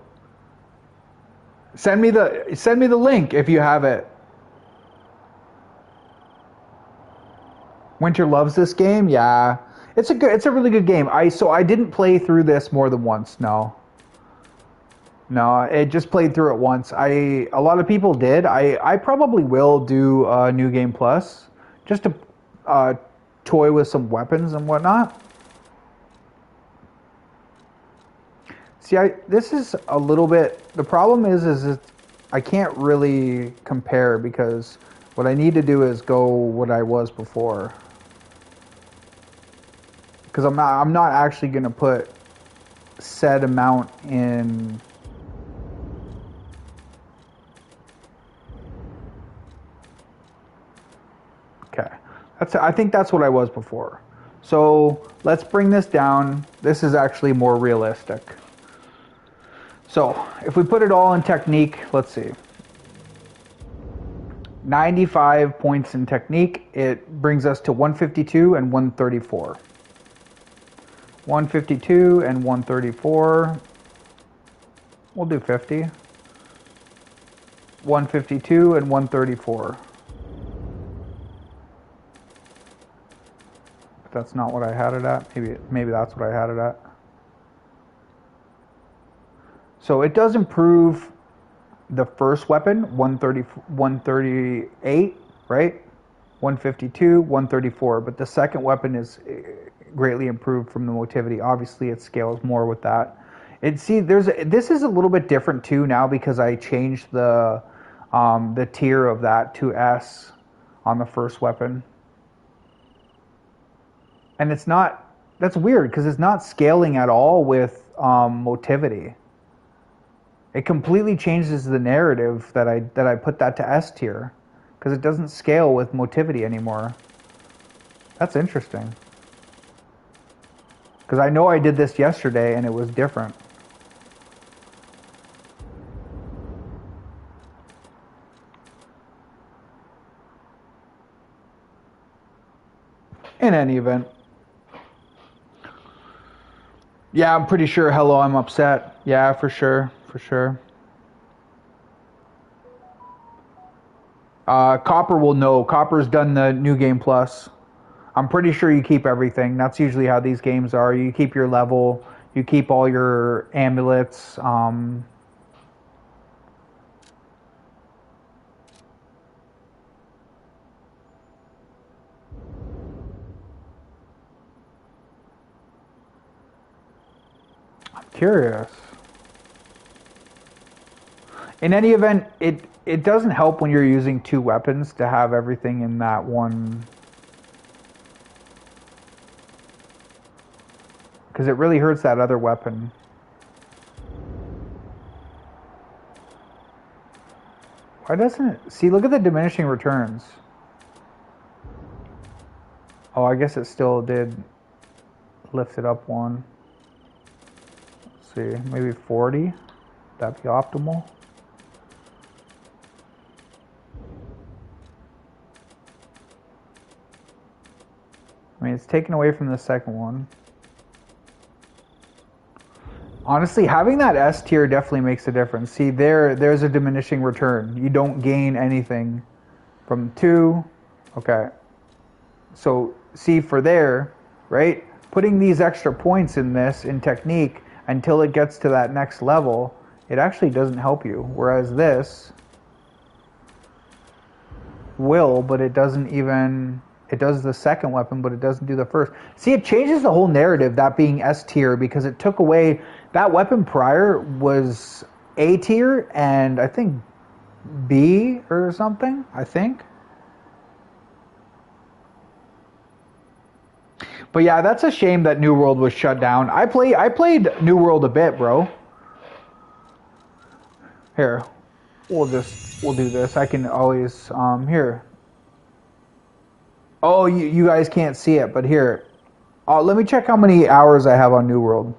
send me the link if you have it. Winter loves this game. Yeah, it's a really good game. I didn't play through this more than once. No, it just played through it once. A lot of people did. I probably will do a New Game Plus just to toy with some weapons and whatnot. See, this is a little bit. The problem is I can't really compare because what I need to do is go what I was before. Because I'm not actually gonna put set amount in. Okay, I think that's what I was before. So let's bring this down. This is actually more realistic. So if we put it all in technique, let's see. 95 points in technique. It brings us to 152 and 134. 152 and 134. We'll do 50. 152 and 134. But that's not what I had it at. Maybe that's what I had it at. So it does improve the first weapon, 138, right? 152, 134. But the second weapon is greatly improved from the motivity. Obviously, it scales more with that. This is a little bit different too now because I changed the tier of that to S on the first weapon. And it's not. That's weird because it's not scaling at all with motivity. It completely changes the narrative that I put that to S tier because it doesn't scale with motivity anymore. That's interesting. Because I know I did this yesterday and it was different. In any event. Yeah, I'm pretty sure. Hello, I'm upset. Yeah, for sure. For sure. Copper will know. Copper's done the New Game Plus. I'm pretty sure you keep everything. That's usually how these games are. You keep your level. You keep all your amulets. I'm curious. In any event, it doesn't help when you're using two weapons to have everything in that one. Because it really hurts that other weapon. Why doesn't it? See, look at the diminishing returns. Oh, I guess it still did lift it up one. Let's see, maybe 40. That'd be optimal. I mean, it's taken away from the second one. Honestly, having that S tier definitely makes a difference. See, there's a diminishing return. You don't gain anything from 2. Okay. So, see, for there, right? Putting these extra points in this, in technique, until it gets to that next level, it actually doesn't help you. Whereas this will, but it doesn't even... It does the second weapon, but it doesn't do the first. See, it changes the whole narrative, that being S tier, because it took away... That weapon prior was A tier, and I think B or something, I think. But yeah, that's a shame that New World was shut down. I played New World a bit, bro. Here, we'll do this. I can always, here. Oh, you guys can't see it, but here. Let me check how many hours I have on New World.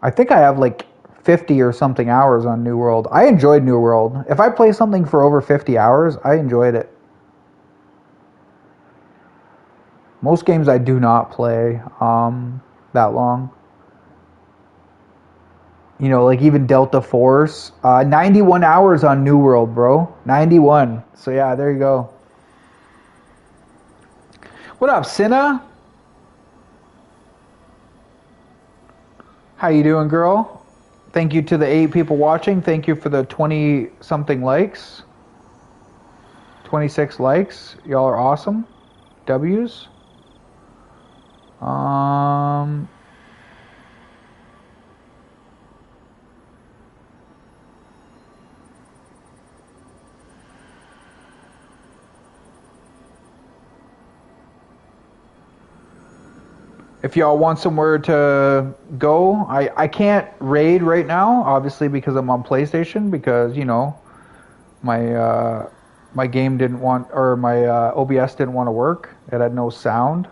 I think I have like 50 or something hours on New World. I enjoyed New World. If I play something for over 50 hours, I enjoyed it. Most games I do not play that long. You know, like even Delta Force. 91 hours on New World, bro. 91. So yeah, there you go. What up, Cinna? How you doing, girl? Thank you to the 8 people watching. Thank you for the 20-something likes. 26 likes. Y'all are awesome. W's. If y'all want somewhere to go, I can't raid right now, obviously, because I'm on PlayStation, because, you know, my game didn't want, or my OBS didn't want to work. It had no sound.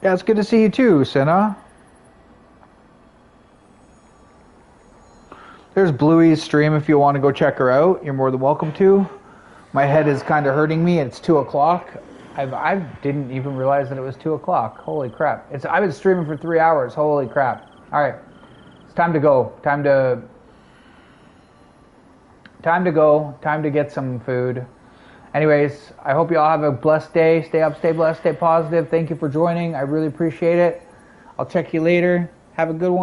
Yeah, it's good to see you too, Senna. There's Bluey's stream if you want to go check her out. You're more than welcome to. My head is kind of hurting me. It's 2 o'clock. I didn't even realize that it was 2 o'clock. Holy crap. I've been streaming for 3 hours. Holy crap. All right. It's time to go. Time to go. Time to get some food. Anyways, I hope you all have a blessed day. Stay up, stay blessed, stay positive. Thank you for joining. I really appreciate it. I'll check you later. Have a good one.